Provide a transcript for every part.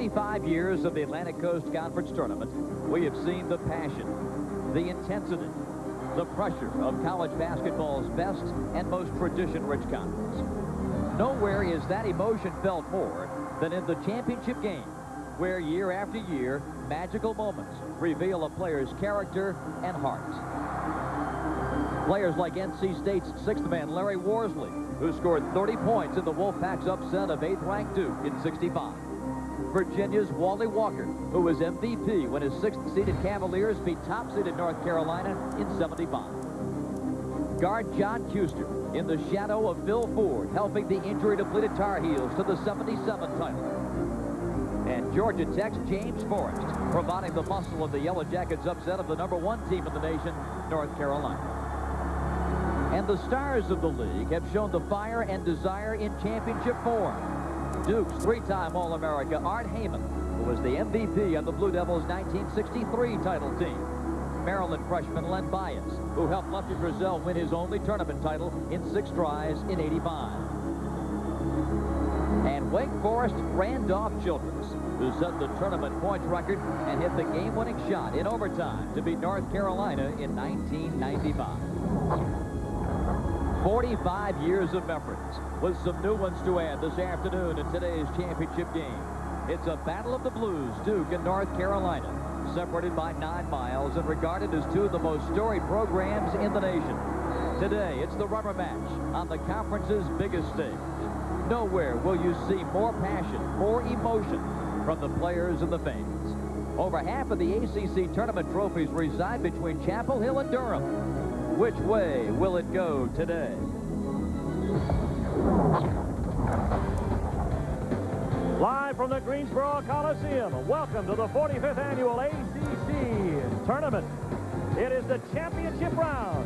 45 years of the Atlantic Coast Conference Tournament, we have seen the passion, the intensity, the pressure of college basketball's best and most tradition-rich conference. Nowhere is that emotion felt more than in the championship game, where year after year, magical moments reveal a player's character and heart. Players like NC State's sixth man, Larry Worsley, who scored 30 points in the Wolfpack's upset of 8th-ranked Duke in '65. Virginia's Wally Walker, who was MVP when his 6th-seeded Cavaliers beat top-seeded North Carolina in '75. Guard John Kuster in the shadow of Phil Ford, helping the injury-depleted Tar Heels to the '77 title. And Georgia Tech's James Forrest, providing the muscle of the Yellow Jackets' upset of the #1 team in the nation, North Carolina. And the stars of the league have shown the fire and desire in championship form. Duke's 3-time All-America Art Heyman, who was the MVP on the Blue Devils' 1963 title team. Maryland freshman Len Bias, who helped Lefty Driesell win his only tournament title in 6 tries in '85. And Wake Forest Randolph Childress, who set the tournament points record and hit the game-winning shot in overtime to beat North Carolina in 1995. 45 years of memories, with some new ones to add this afternoon in today's championship game. It's a battle of the Blues, Duke and North Carolina, separated by 9 miles and regarded as 2 of the most storied programs in the nation. Today, it's the rubber match on the conference's biggest stage. Nowhere will you see more passion, more emotion from the players and the fans. Over half of the ACC tournament trophies reside between Chapel Hill and Durham. Which way will it go today? Live from the Greensboro Coliseum, welcome to the 45th annual ACC tournament. It is the championship round.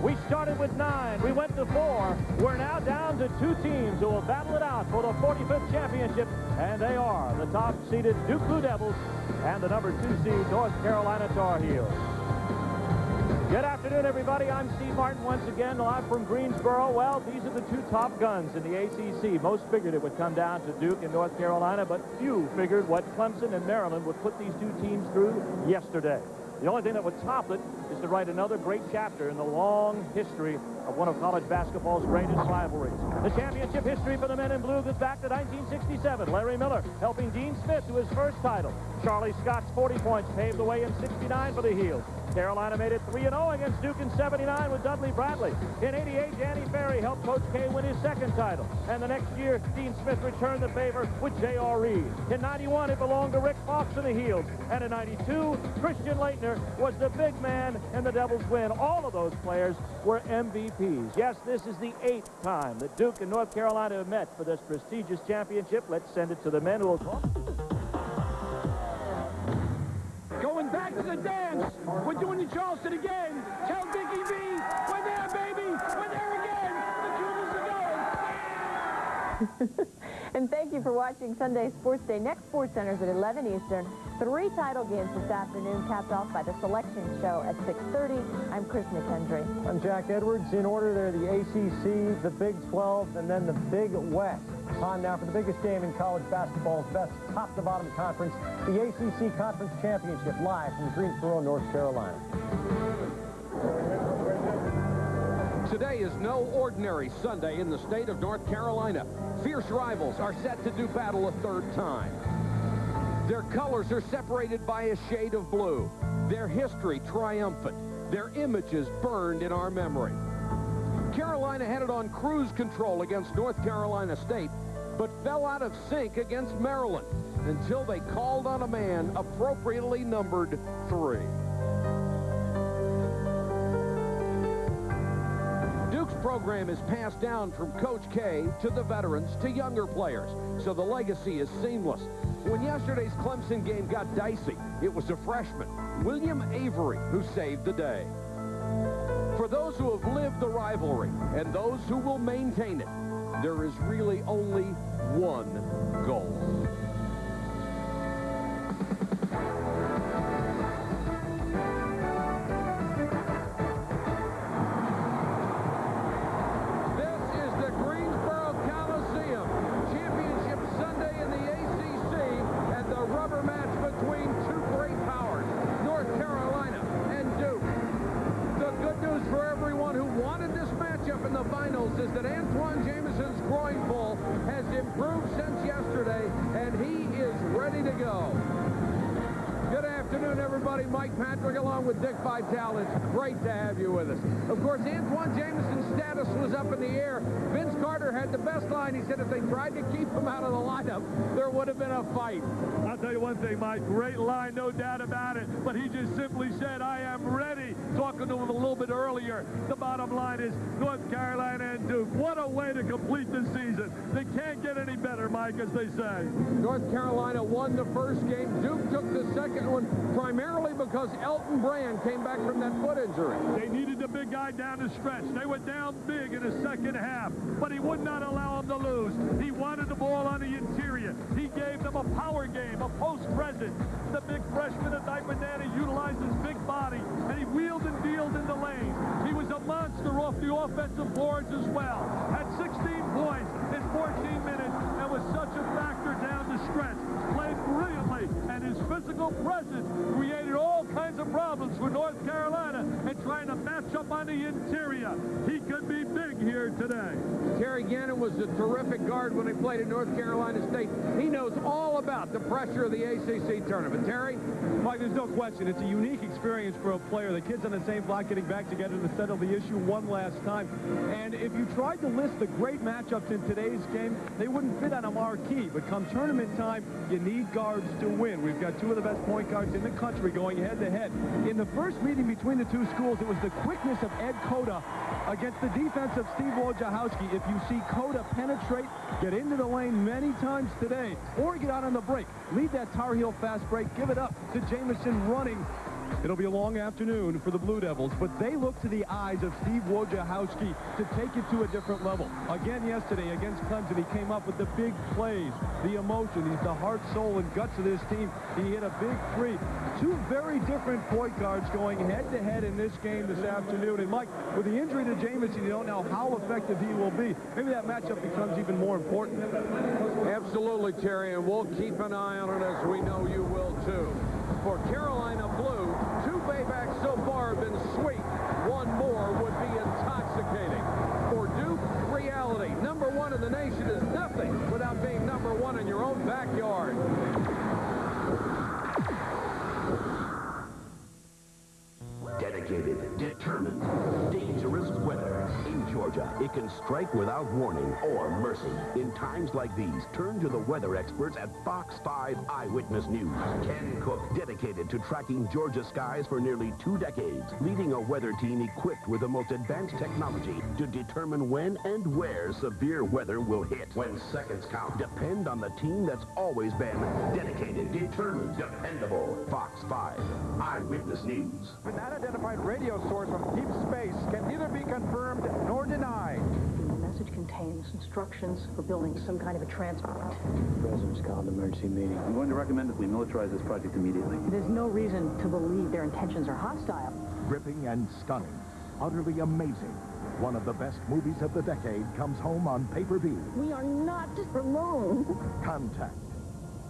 We started with 9, we went to 4. We're now down to 2 teams who will battle it out for the 45th championship, and they are the top-seeded Duke Blue Devils and the #2 seed North Carolina Tar Heels. Good afternoon, everybody. I'm Steve Martin once again, live from Greensboro. Well, these are the 2 top guns in the ACC. Most figured it would come down to Duke and North Carolina, but few figured what Clemson and Maryland would put these 2 teams through yesterday. The only thing that would top it is to write another great chapter in the long history of one of college basketball's greatest rivalries. The championship history for the men in blue goes back to 1967. Larry Miller helping Dean Smith to his first title. Charlie Scott's 40 points paved the way in '69 for the Heels. Carolina made it 3-0 against Duke in '79 with Dudley Bradley. In '88, Danny Ferry helped Coach K win his 2nd title. And the next year, Dean Smith returned the favor with J.R. Reed. In '91, it belonged to Rick Fox and the Heels. And in '92, Christian Laettner was the big man in the Devils' win. All of those players were MVPs. Yes, this is the 8th time that Duke and North Carolina have met for this prestigious championship. Let's send it to the men who will talk. Going back to the dance. We're doing the Charleston again. Tell Dickie V, we're there, baby. We're there again. The Cougars are going. And thank you for watching Sunday Sports Day. Next Sports Center's at 11 Eastern. 3 title games this afternoon, capped off by the selection show at 6:30. I'm Chris McKendry. I'm Jack Edwards. In order, they're the ACC, the Big 12, and then the Big West. Time now for the biggest game in college basketball's best top-to-bottom conference, the ACC Conference Championship, live from Greensboro, North Carolina. Today is no ordinary Sunday in the state of North Carolina. Fierce rivals are set to do battle a 3rd time. Their colors are separated by a shade of blue. Their history triumphant. Their images burned in our memory. Carolina had it on cruise control against North Carolina State, but fell out of sync against Maryland until they called on a man appropriately numbered 3. Duke's program is passed down from Coach K to the veterans to younger players, so the legacy is seamless. When yesterday's Clemson game got dicey, it was a freshman, William Avery, who saved the day. For those who have lived the rivalry and those who will maintain it, there is really only one goal. This is the Greensboro Coliseum. Championship Sunday in the ACC, and the afternoon, everybody. Mike Patrick along with Dick Vitale. It's great to have you with us. Of course, Antoine Jameson's status was up in the air. Vince Carter had the best line. He said if they tried to keep him out of the lineup, there would have been a fight. I'll tell you one thing, Mike. Great line, no doubt about it. But he just simply said, I am ready. Talking to him a little bit earlier. The bottom line is North Carolina and Duke. What a way to complete the season. They can't get any better, Mike, as they say. North Carolina won the first game. Duke took the second one primarily because Elton Brand came back from that foot injury. They needed the big guy down the stretch. They were down big in the second half, but he would not allow them to lose. He wanted the ball on the interior. He gave them a power game, a post presence. The big freshman at Knight Banana utilized his big body, and he wheeled and dealed in the lane. He was a monster off the offensive boards as well. Had 16 points in 14 minutes and was such a factor down the stretch. Played brilliantly, and his physical presence created all kinds of problems for North Carolina and trying to match up on the interior. He could be big here today. Terry Gannon was a terrific guard when he played at North Carolina State. He knows all about the pressure of the ACC tournament. Terry? Mike, there's no question. It's a unique experience for a player. The kids on the same block getting back together to settle the issue one last time. And if you tried to list the great matchups in today's game, they wouldn't fit on a marquee. But come tournament time, you need guards to win. We've got two of the best point guards in the country going head-to-head. In the first meeting between the two schools, it was the quickness of Ed Cota against the defense of Steve Wojciechowski. If you see Cota penetrate, get into the lane many times today, or get out on the break, lead that Tar Heel fast break, give it up to Jameson running. It'll be a long afternoon for the Blue Devils, but they look to the eyes of Steve Wojciechowski to take it to a different level. Again yesterday against Clemson, he came up with the big plays, the emotion. He's the heart, soul, and guts of this team. He hit a big three. Two very different point guards going head-to-head in this game this afternoon. And, Mike, with the injury to Jamison, you don't know how effective he will be. Maybe that matchup becomes even more important. Absolutely, Terry, and we'll keep an eye on it as we know you will, too. For Carolina Blue, 2 paybacks so far have been sweet. One more would be intoxicating. For Duke, reality. Number 1 in the nation is nothing without being number 1 in your own backyard. Dedicated, determined, dangerous weather. In Georgia, it can strike without warning or mercy. In times like these, turn to the weather experts at Fox 5 Eyewitness News. Ken Cook, dedicated to tracking Georgia skies for nearly 2 decades, leading a weather team equipped with the most advanced technology to determine when and where severe weather will hit. When seconds count, depend on the team that's always been dedicated, determined, dependable. Fox 5 Eyewitness News. An unidentified radio source from deep space can neither be confirmed nor denied. The message contains instructions for building some kind of a transport. The President's called an emergency meeting. I'm going to recommend that we militarize this project immediately. There's no reason to believe their intentions are hostile. Gripping and stunning. Utterly amazing. One of the best movies of the decade comes home on pay-per-view. We are not alone. Contact.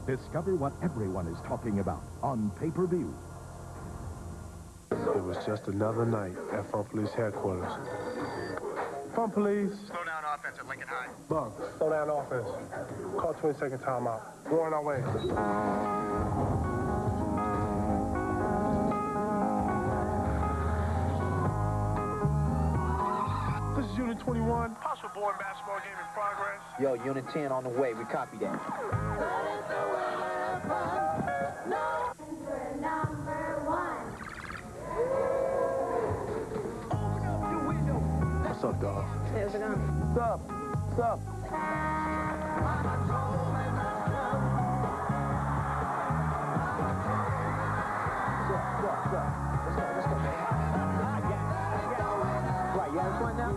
Discover what everyone is talking about on pay-per-view. It was just another night at Fun Police headquarters. Fun Police. Slow down offense at Lincoln High. Bug, slow down offense. Call 20-second timeout. We're on our way. This is Unit 21. Possible board basketball game in progress. Yo, Unit 10 on the way. We copy that. What's up, dog? Hey, how's it going? What's up? What's up? Right, you have one now?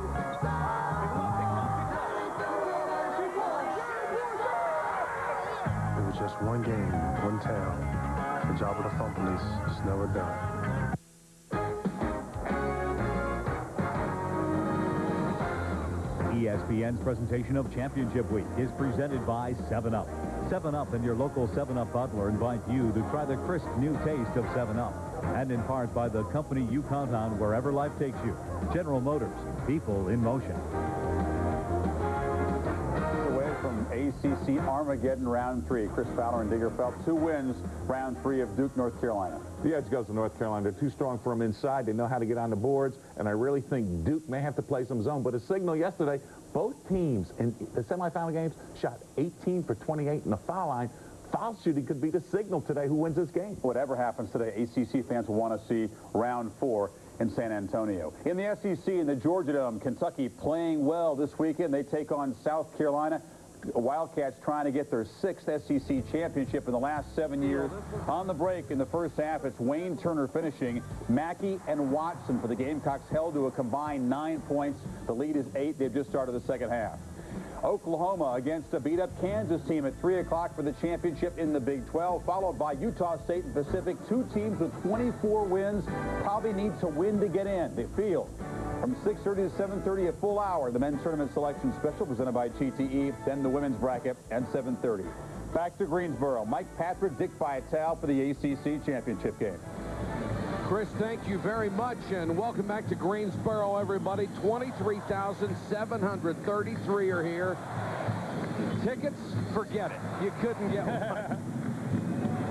It was just one game, one town. The job of the Fun Police is never done. ESPN's presentation of Championship Week is presented by 7-Up. 7-Up and your local 7-Up butler invite you to try the crisp new taste of 7-Up. And in part by the company you count on wherever life takes you. General Motors, people in motion. Away from ACC ACC Armageddon round 3. Chris Fowler and Digger Phelps, 2 wins, round 3 of Duke, North Carolina. The edge goes to North Carolina. They're too strong for them inside. They know how to get on the boards, and I really think Duke may have to play some zone. But a signal yesterday, both teams in the semifinal games shot 18 for 28 in the foul line. Foul shooting could be the signal today who wins this game. Whatever happens today, ACC fans will want to see round 4 in San Antonio. In the SEC, in the Georgia Dome, Kentucky playing well this weekend. They take on South Carolina. Wildcats trying to get their 6th SEC championship in the last 7 years. On the break in the first half, it's Wayne Turner finishing. Mackey and Watson for the Gamecocks held to a combined 9 points. The lead is 8. They've just started the second half. Oklahoma against a beat-up Kansas team at 3 o'clock for the championship in the Big 12, followed by Utah State and Pacific, 2 teams with 24 wins. Probably need to win to get in. The field from 6:30 to 7:30, a full hour. The men's tournament selection special presented by GTE, then the women's bracket at 7:30. Back to Greensboro. Mike Patrick, Dick Vitale for the ACC championship game. Chris, thank you very much, and welcome back to Greensboro, everybody. 23,733 are here. Tickets, forget it. You couldn't get one.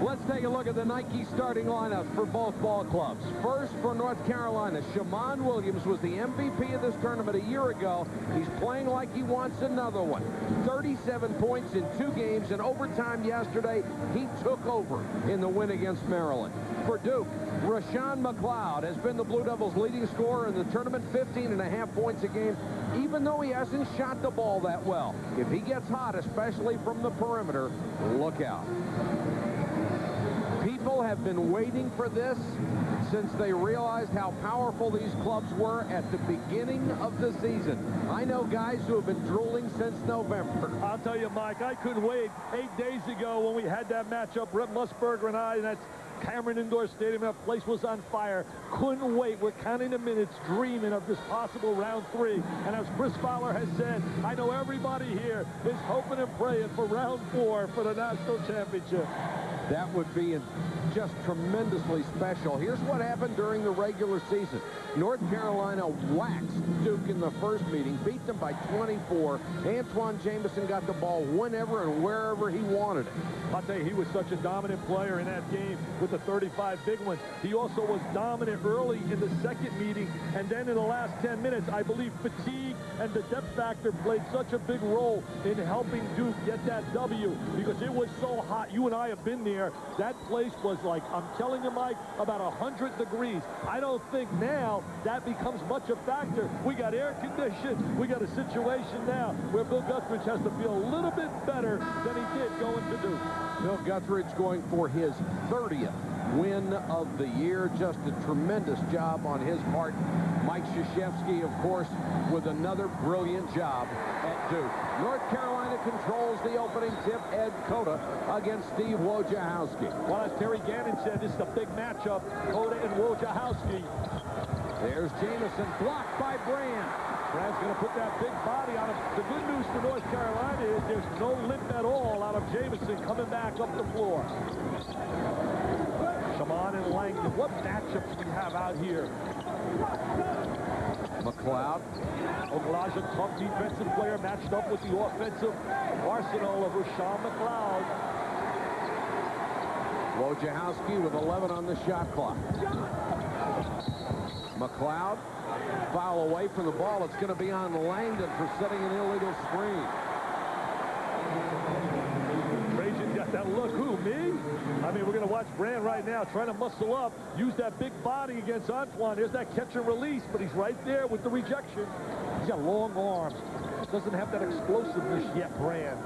Let's take a look at the Nike starting lineups for both ball clubs. First, for North Carolina, Shammond Williams was the MVP of this tournament a year ago. He's playing like he wants another one. 37 points in 2 games. In overtime yesterday, he took over in the win against Maryland. For Duke, Rashawn McLeod has been the Blue Devils' leading scorer in the tournament, 15.5 points a game, even though he hasn't shot the ball that well. If he gets hot, especially from the perimeter, look out. People have been waiting for this since they realized how powerful these clubs were at the beginning of the season. I know guys who have been drooling since November. I'll tell you, Mike, I couldn't wait. 8 days ago when we had that matchup, Brett Musburger and I, and that's Cameron Indoor Stadium, that place was on fire. Couldn't wait. We're counting the minutes, dreaming of this possible round 3. And as Chris Fowler has said, I know everybody here is hoping and praying for round 4 for the national championship. That would be just tremendously special. Here's what happened during the regular season. North Carolina waxed Duke in the first meeting, beat them by 24. Antoine Jameson got the ball whenever and wherever he wanted it. I'll tell you, he was such a dominant player in that game with the 35 big ones. He also was dominant early in the second meeting, and then in the last 10 minutes, I believe fatigue and the depth factor played such a big role in helping Duke get that W, because it was so hot. You and I have been there. That place was like, I'm telling you, Mike, about 100 degrees. I don't think now that becomes much a factor. We got air conditioning. We got a situation now where Bill Guthridge has to feel a little bit better than he did going to Duke. Bill Guthridge going for his 30th win of the year. Just a tremendous job on his part. Mike Krzyzewski, of course, with another brilliant job at Duke. North Carolina controls the opening tip. Ed Cota against Steve Wojciechowski. Well, as Terry Gannon said, this is a big matchup. Cota and Wojciechowski. There's Jameson, blocked by Brand. Brand's going to put that big body on him. The good news for North Carolina is there's no limp at all out of Jameson coming back up the floor. Shammond and Langdon. What matchups we have out here? McLeod. Oglaj's a tough defensive player matched up with the offensive arsenal of Rashawn McLeod. Wojciechowski with 11 on the shot clock. McLeod, foul away from the ball. It's going to be on Langdon for setting an illegal screen. Trajan got that look. Who, me? I mean, we're going to watch Brand right now trying to muscle up, use that big body against Antoine. There's that catch and release, but he's right there with the rejection. He's got long arms. Doesn't have that explosiveness yet, Brand.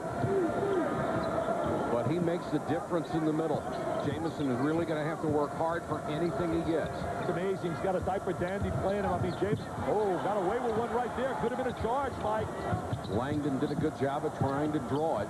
But he makes the difference in the middle. Jameson is really going to have to work hard for anything he gets. It's amazing. He's got a diaper dandy playing him. I mean, James, got away with one right there. Could have been a charge, Mike. Langdon did a good job of trying to draw it.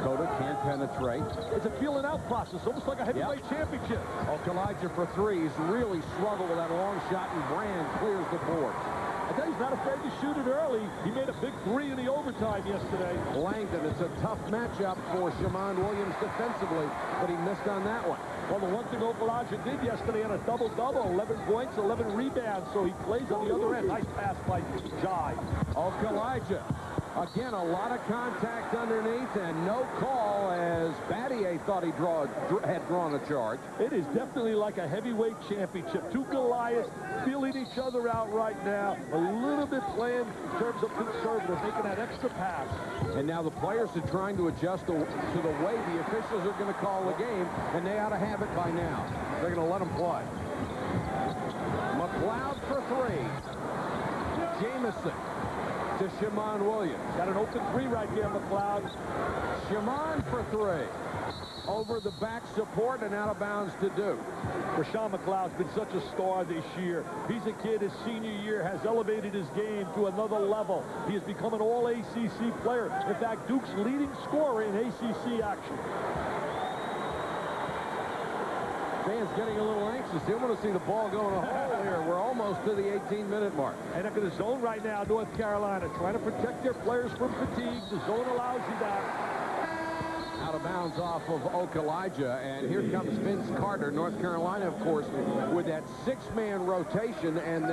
Cota can't penetrate. It's a feeling out process, almost like a heavyweight championship. Okalija for 3. He's really struggled with that long shot, and Brand clears the boards. I tell you, he's not afraid to shoot it early. He made a big 3 in the overtime yesterday. Langdon, it's a tough matchup for Shammond Williams defensively, but he missed on that one. Well, the one thing Okalija did yesterday on a double-double, 11 points, 11 rebounds, so he plays on the other end. Nice pass by Jai. Okalija Again, a lot of contact underneath and no call as Battier thought he had drawn a charge. It is definitely like a heavyweight championship. Two Goliaths feeling each other out right now. A little bit playing in terms of conservative, making that extra pass. And now the players are trying to adjust to the way the officials are going to call the game, and they ought to have it by now. They're going to let them play. McLeod for three. Jamison to Shaman Williams. Got an open three right there, McLeod. Shaman for three. Over the back support and out of bounds to Duke. Rashawn McLeod's been such a star this year. He's a kid, his senior year has elevated his game to another level. He has become an all-ACC player. In fact, Duke's leading scorer in ACC action. Fans getting a little anxious. They want to see the ball go in a hole here. We're almost to the 18-minute mark. And look at the zone right now, North Carolina, trying to protect their players from fatigue. The zone allows you that. Out of bounds off of Okalaja, and here comes Vince Carter, North Carolina, of course, with that six-man rotation, and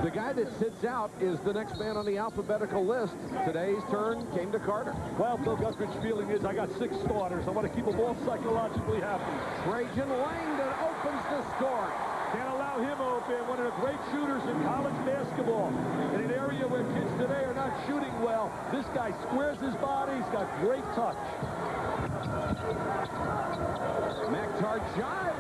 the guy that sits out is the next man on the alphabetical list. Today's turn came to Carter. Well, Bill Guthrie's feeling is I got six starters. I want to keep them all psychologically happy. Trajan Langdon opens the score. Can't allow him open. One of the great shooters in college basketball. In an area where kids today are not shooting well, this guy squares his body. He's got great touch. Maktar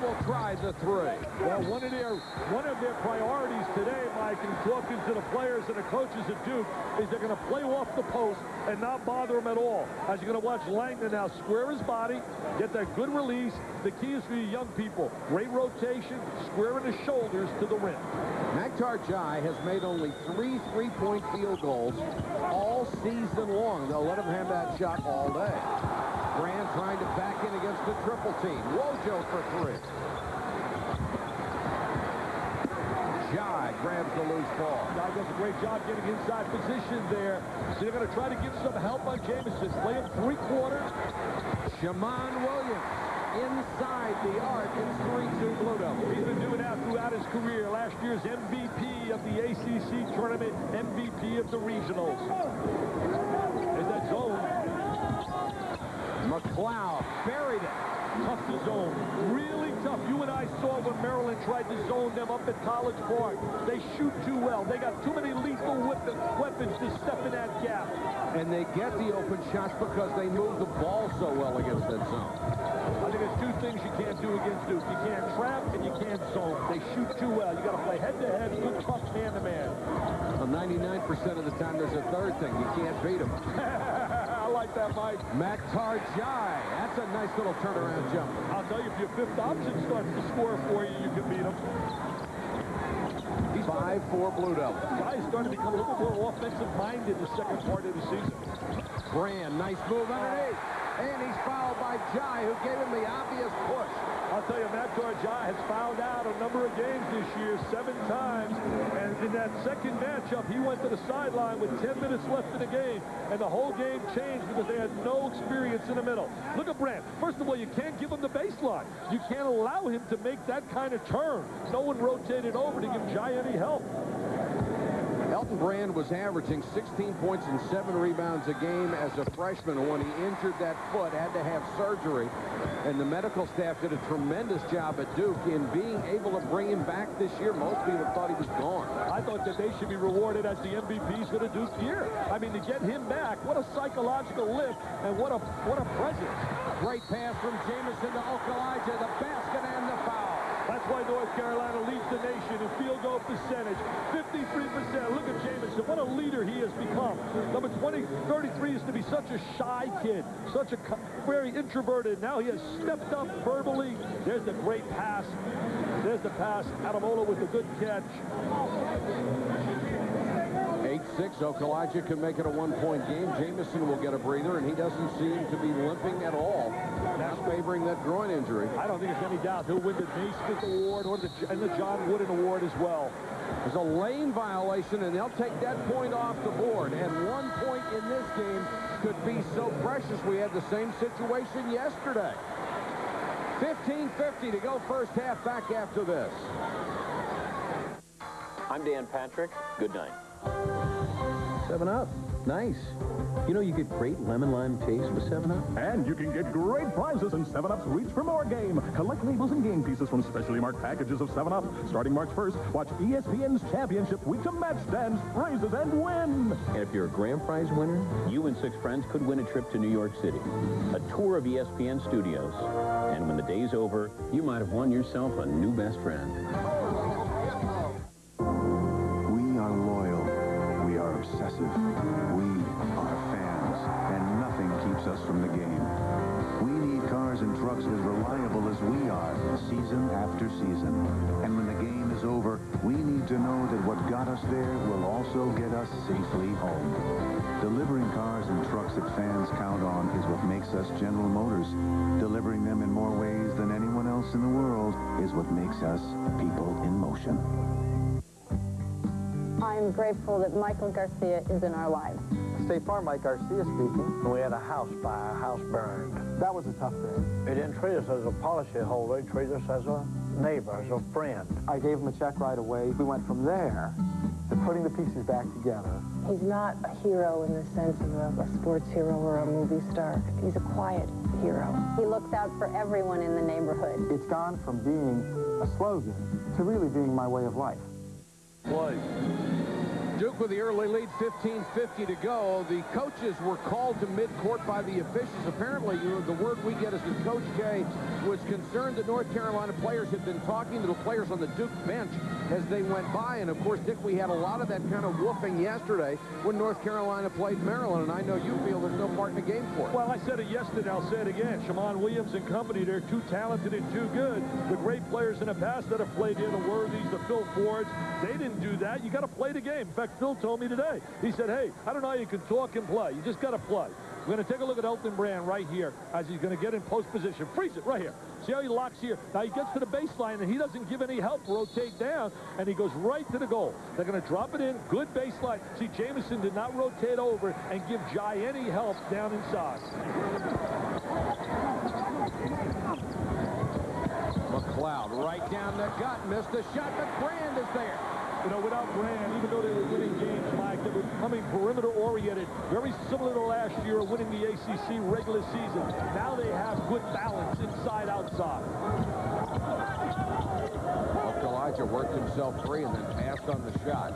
will try the three. Well, one of their priorities today, Mike, in talking to the players and the coaches at Duke, is they're going to play off the post and not bother him at all. As you're going to watch Langdon now square his body, get that good release. The key is for you young people. Great rotation, squaring his shoulders to the rim. Maktar has made only 3 three-point field goals all season long. They'll let him have that shot all day. Grant trying to back in against the triple team. Wojo for three. Jai grabs the loose ball. Jai does a great job getting inside position there. So they're going to try to give some help on Jamison. Play him three-quarters. Shaman Williams inside the arc in 3-2 Blue Devils. He's been doing that throughout his career. Last year's MVP of the ACC tournament, MVP of the regionals. There's that zone. McLeod buried it. Tough to zone. Really tough. You and I saw when Maryland tried to zone them up at College Park. They shoot too well. They got too many lethal weapons to step in that gap. And they get the open shots because they move the ball so well against that zone. I think there's two things you can't do against Duke. You can't trap and you can't zone. They shoot too well. You got to play head-to-head, good, tough man-to-man. Well, 99% of the time, there's a third thing. You can't beat them. I like that, Mike. Maktar Jai. That's a nice little turnaround jump. I'll tell you, if your fifth option starts to score for you, you can beat him. He's 5-4 Blue Devils. Jai is starting to become a little more offensive-minded in the second part of the season. Brand, nice move underneath. And he's fouled by Jai, who gave him the obvious push. I'll tell you, Maktar Jai has fouled out a number of games this year, 7 times. And in that second matchup, he went to the sideline with 10 minutes left in the game. And the whole game changed because they had no experience in the middle. Look at Brand. First of all, you can't give him the baseline. You can't allow him to make that kind of turn. No one rotated over to give Jai any help. Elton Brand was averaging 16 points and 7 rebounds a game as a freshman. When he injured that foot, had to have surgery. And the medical staff did a tremendous job at Duke in being able to bring him back this year. Most people thought he was gone. I thought that they should be rewarded as the MVPs for the Duke year. I mean, to get him back, what a psychological lift and what a presence. Great pass from Jamison to Okalaja, the basket and the foul. That's why North Carolina leads the nation in field goal percentage. 53%. Look at Jamison. What a leader he has become. Number 33 used to be such a shy kid, such a very introverted. Now he has stepped up verbally. There's the great pass. There's the pass. Adamola with the good catch. 8-6. Okalaja can make it a one-point game. Jamison will get a breather, and he doesn't seem to be limping at all. Not favoring that groin injury. I don't think there's any doubt he'll win the Naismith Award and the John Wooden Award as well. There's a lane violation, and they'll take that point off the board. And 1 point in this game could be so precious. We had the same situation yesterday. 15:50 to go first half. Back after this. I'm Dan Patrick. Good night. 7 up. Nice. You know, you get great lemon-lime taste with 7-Up. And you can get great prizes in 7-Up's Reach for More game. Collect labels and game pieces from specially marked packages of 7-Up. Starting March 1st, watch ESPN's Championship Week to match dance, prizes, and win. And if you're a grand prize winner, you and 6 friends could win a trip to New York City, a tour of ESPN studios. And when the day's over, you might have won yourself a new best friend. We are loyal. We are obsessive. We are fans. And nothing keeps us from the game. We need cars and trucks as reliable as we are, season after season. And when the game is over, we need to know that what got us there will also get us safely home. Delivering cars and trucks that fans count on is what makes us General Motors. Delivering them in more ways than anyone else in the world is what makes us people in motion. I'm grateful that Michael Garcia is in our lives. State Farm, Mike Garcia speaking. We had a house fire, a house burned. That was a tough day. They didn't treat us as a policy holder, they treated us as a neighbor, as a friend. I gave him a check right away. We went from there to putting the pieces back together. He's not a hero in the sense of a sports hero or a movie star. He's a quiet hero. He looks out for everyone in the neighborhood. It's gone from being a slogan to really being my way of life. Play. Duke with the early lead, 15:50 to go. The coaches were called to midcourt by the officials. Apparently, the word we get is that Coach K was concerned that North Carolina players had been talking to the players on the Duke bench as they went by. And, of course, Dick, we had a lot of that kind of woofing yesterday when North Carolina played Maryland. And I know you feel there's no part in the game for it. Well, I said it yesterday. I'll say it again. Shammond Williams and company, they're too talented and too good. The great players in the past that have played here, the Worthies, the Phil Fords, they didn't do that. You got to play the game. In fact, Phil told me today. He said, hey, I don't know how you can talk and play. You just got to play. We're going to take a look at Elton Brand right here as he's going to get in post position. Freeze it right here. See how he locks here? Now he gets to the baseline, and he doesn't give any help, rotate down, and he goes right to the goal. They're going to drop it in. Good baseline. See, Jamison did not rotate over and give Jai any help down inside. McLeod right down the gut. Missed the shot, but Brand is there. You know, without Brand, even though they were winning games, Mike, they were becoming perimeter-oriented, very similar to last year winning the ACC regular season. Now they have good balance inside-outside. Elijah worked himself free and then passed on the shot.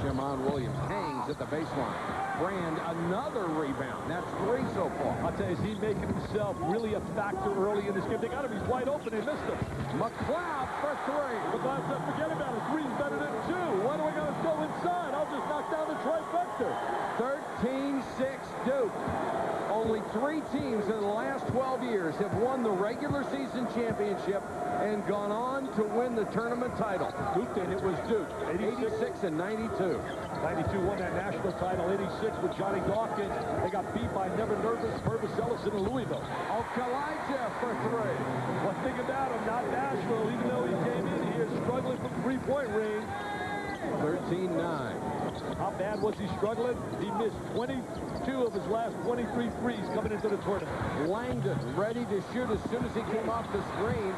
Shammond Williams hangs at the baseline. Brand, another rebound. That's 3 so far. I'll tell you, is he making himself really a factor early in this game? They got him. He's wide open. They missed him. McLeod for 3. McLeod said, forget about it. 3's better than 2. Why do I got to go inside? I'll just knock down the trifecta. 13-6 Duke. Only 3 teams in the last 12 years have won the regular season championship and gone on to win the tournament title. Duke did. It was Duke. 86 and 92. 92 won that national title. 86 with Johnny Dawkins. They got beat by Never Nervous, Purvis Ellison in Louisville. Elijah for 3. One thing about him, not Nashville, even though he came in here struggling from three-point range. 13-9. How bad was he struggling? He missed 22 of his last 23 threes coming into the tournament. Langdon ready to shoot as soon as he came off the screen.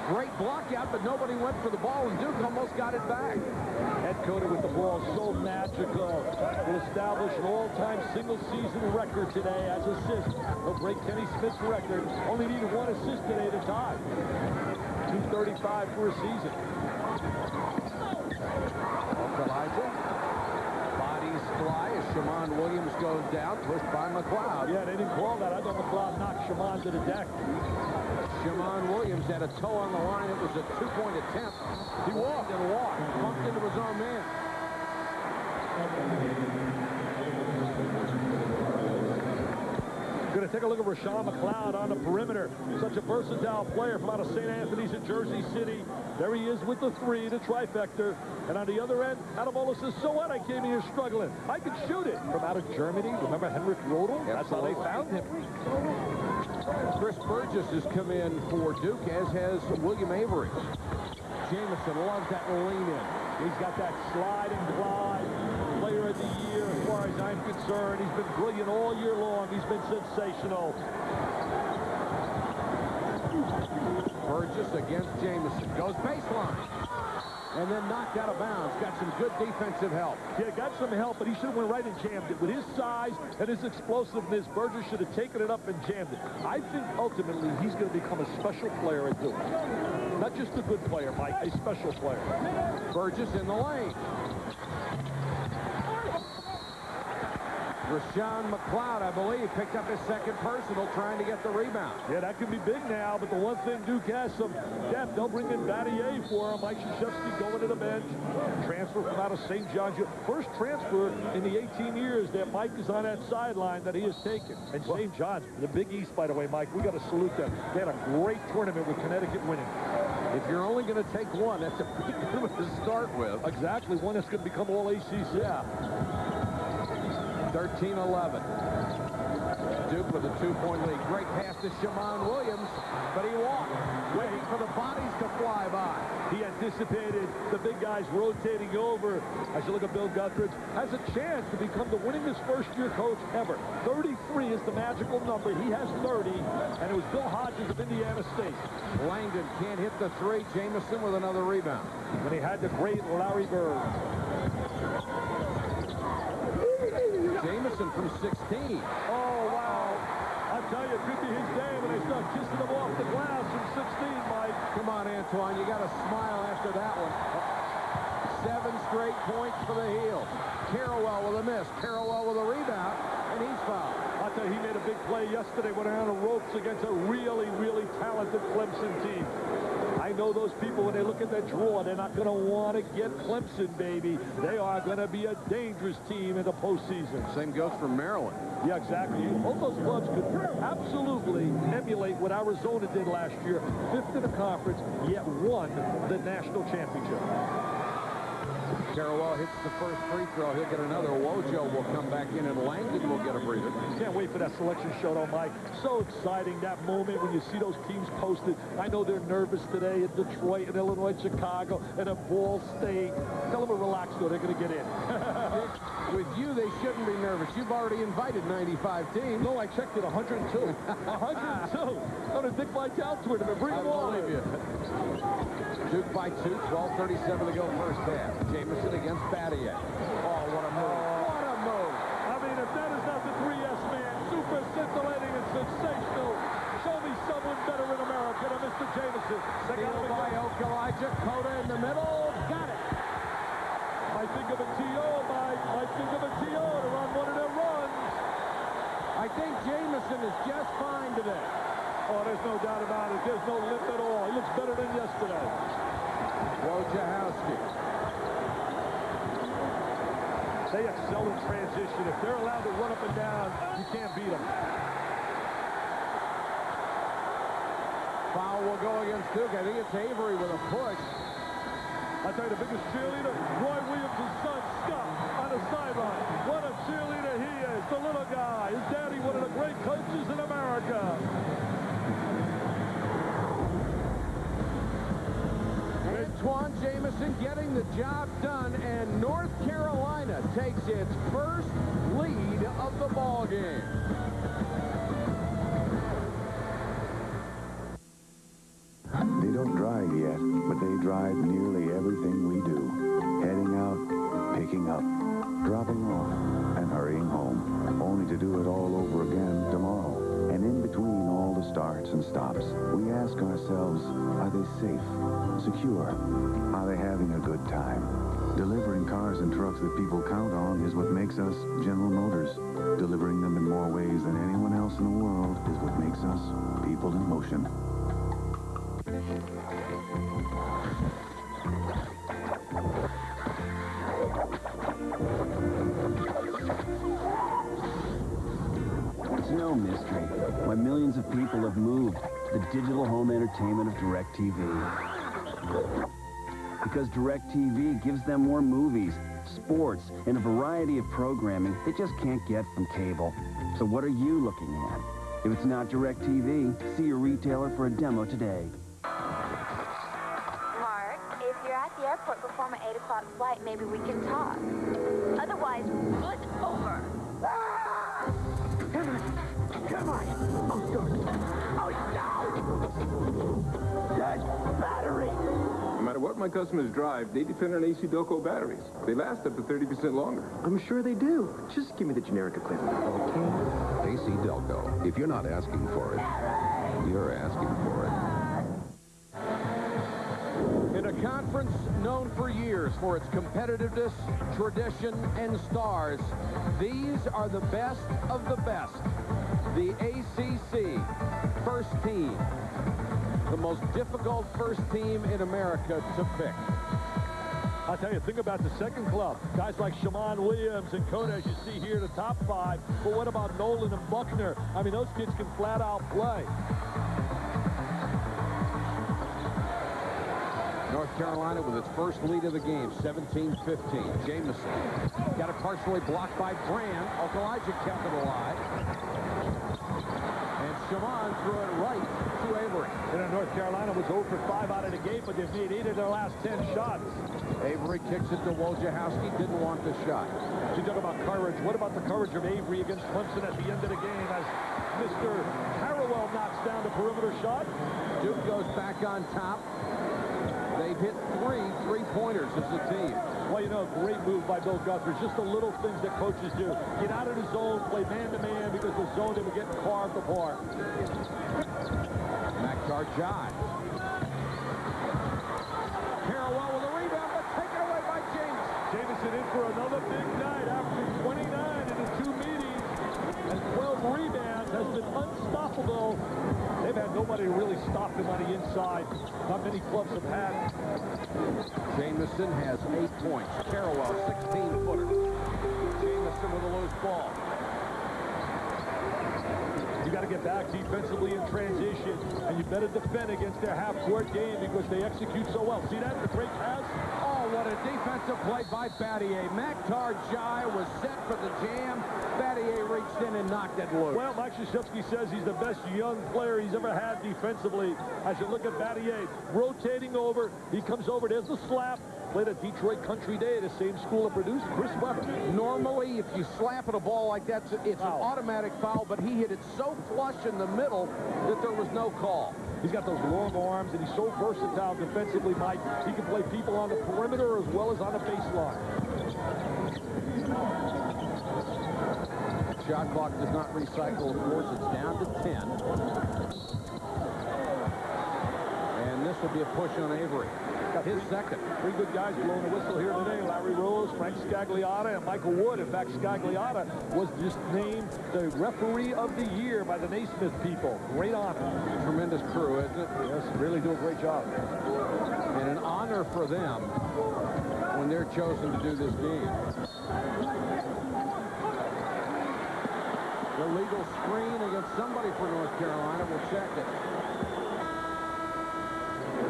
Great block out, but nobody went for the ball, and Duke almost got it back. Ed Cody with the ball, so magical. Will establish an all-time single-season record today as assists. He'll break Kenny Smith's record. Only needed 1 assist today to tie. 235 for a season. Elijah. Bodies fly as Shammond Williams goes down, pushed by McLeod. Yeah, they didn't call that. I thought McLeod knocked Shammond to the deck. Shammond Williams had a toe on the line. It was a 2-point attempt. He walked and walked, bumped into his own man. Going to take a look at Rashawn McLeod on the perimeter. Such a versatile player from out of St. Anthony's in Jersey City. There he is with the 3, the trifecta. And on the other end, Adamola says, so what? I came here struggling. I can shoot it. From out of Germany. Remember Henrik Rodel? That's how they found him. Chris Burgess has come in for Duke, as has William Avery. Jamison loves that lean in. He's got that slide and glide. Player of the year, as far as I'm concerned. He's been brilliant all year long. He's been sensational. Burgess against Jamison. Goes baseline. and then knocked out of bounds. Got some good defensive help. Yeah, got some help, but he should have went right and jammed it. With his size and his explosiveness, Burgess should have taken it up and jammed it. I think ultimately he's going to become a special player at Duke. Not just a good player, Mike, a special player. Burgess in the lane. Rashawn McLeod, I believe, picked up his second personal trying to get the rebound. Yeah, that could be big now, but the one thing Duke has some depth. They'll bring in Battier for him. Mike Krzyzewski going to the bench. Transfer from out of St. John's. First transfer in the 18 years that Mike is on that sideline that he has taken. And St. John's, the Big East, by the way, Mike, we got to salute them. They had a great tournament with Connecticut winning. If you're only going to take one, that's a pretty good one to start with. Exactly, one that's going to become all ACC. Yeah. 13-11. Duke with a 2-point lead. Great pass to Shammond Williams, but he walked, waiting for the bodies to fly by. He anticipated the big guys rotating over. As you look at Bill Guthridge, has a chance to become the winningest first-year coach ever. 33 is the magical number. He has 30, and it was Bill Hodges of Indiana State. Langdon can't hit the three. Jamison with another rebound. And he had the great Larry Bird. Jamison from 16. Oh, wow. I tell you, it could be his day when they start kissing him off the glass from 16, Mike. Come on, Antoine. You got to smile after that one. 7 straight points for the heel. Carrawell with a miss. Carrawell with a rebound, and he's fouled. I tell you, he made a big play yesterday, went around the ropes against a really, really talented Clemson team. I know those people, when they look at that draw, they're not going to want to get Clemson, baby. They are going to be a dangerous team in the postseason. Same goes for Maryland. Yeah, exactly. Both those clubs could absolutely emulate what Arizona did last year. 5th in the conference, yet won the national championship. Carrawell hits the first free throw. He'll get another. Wojo will come back in, and Langdon will get a breather. Can't wait for that selection show, though, Mike. So exciting, that moment when you see those teams posted. I know they're nervous today at Detroit and Illinois, Chicago, and at Ball State. Tell them to relax, though. They're going to get in. With you, they shouldn't be nervous. You've already invited 95 teams. No, I checked it, 102. 102. On a Dick Vitale tournament. Bring them all in. Duke by 2, 12:37 to go first half. Jamison against Battier. Oh, what a move. What a move. I mean, if that is not the 3S man, super scintillating and sensational, show me someone better in America than Mr. Jamison. Steal by Okalaja. Cota in the middle. Got it. I think of a T.O., Mike. I think of a T.O. to run one of their runs. I think Jamison is just fine today. Oh, there's no doubt about it. There's no lip at all. He looks better than yesterday. Wojciechowski. They excel in transition. If they're allowed to run up and down, you can't beat them. Foul will go against Duke. I think it's Avery with a push. I tell you, the biggest cheerleader, Roy Williams' son, Scott, on the sideline. What a cheerleader he is, the little guy. His daddy, one of the great coaches in America. Antoine Jamison getting the job done, and North Carolina takes its first lead of the ball game. They don't drive yet, but they drive nearly everything we do. Heading out, picking up, dropping off, and hurrying home. Only to do it all over again tomorrow. And in between all the starts and stops, we ask ourselves, are they safe, secure? Are they having a good time? Delivering cars and trucks that people count on is what makes us General Motors. Delivering them in more ways than anyone else in the world is what makes us people in motion. It's no mystery why millions of people have moved to the digital home entertainment of DirecTV. Because DirecTV gives them more movies, sports, and a variety of programming they just can't get from cable. So what are you looking at? If it's not DirecTV, see your retailer for a demo today. Mark, if you're at the airport before my 8 o'clock flight, maybe we can talk. Otherwise, foot over. Come on. Come on. Oh, God. Oh, no. That's battery. No matter what my customers drive, they depend on AC Delco batteries. They last up to 30% longer. I'm sure they do. Just give me the generic equipment, okay? AC Delco. If you're not asking for it, you're asking for it. In a conference known for years for its competitiveness, tradition, and stars, these are the best of the best. The ACC first team. The most difficult first team in America to pick. I'll tell you, think about the second club. Guys like Shaman Williams and Coda, as you see here, the top five. But what about Nolan and Buckner? I mean, those kids can flat out play. North Carolina with its first lead of the game, 17-15. Jamison got it partially blocked by Brand. Okalaja kept it alive. And Shaman threw it right to Avery. North Carolina was 0 for 5 out of the gate, but they've made 8 of their last 10 shots. Avery kicks it to Wojciechowski. Didn't want the shot. You talk about courage. What about the courage of Avery against Clemson at the end of the game as Mr. Harrowell knocks down the perimeter shot? Duke goes back on top. They've hit 3 three-pointers as a team. Well, you know, great move by Bill Guthrie. Just the little things that coaches do. Get out of the zone, play man-to-man, because the zone, they were getting carved apart. Maktar Jai. Harrowell with a rebound, but taken away by Jamison. Jamison in for another big night after 29 in the 2 meetings. And 12 rebounds, has been unstoppable. They've had nobody to really stop him on the inside. Not many clubs have had it. Jamison has 8 points. Harrowell, 16-footer. Jamison with a loose ball. You got to get back defensively in transition, and you better defend against their half-court game because they execute so well. See that? The great pass? Oh, what a defensive play by Battier. Maktar Jai was set for the jam. Battier reached in and knocked it loose. Well, Mike Krzyzewski says he's the best young player he's ever had defensively. As you look at Battier, rotating over, he comes over, there's the slap. Played at Detroit Country Day, the same school that produced Chris Webber. Normally, if you slap at a ball like that, it's an automatic foul, but he hit it so flush in the middle that there was no call. He's got those long arms, and he's so versatile defensively, Mike. He can play people on the perimeter as well as on the baseline. Shot clock does not recycle, of course. It's down to 10. And this will be a push on Avery. His second. 3 good guys blowing the whistle here today. Larry Rose, Frank Scagliotta, and Michael Wood. In fact, Scagliotta was just named the referee of the year by the Naismith people. Great honor. Tremendous crew, isn't it? Yes, really do a great job. And an honor for them when they're chosen to do this game. Illegal screen against somebody for North Carolina. We'll check it.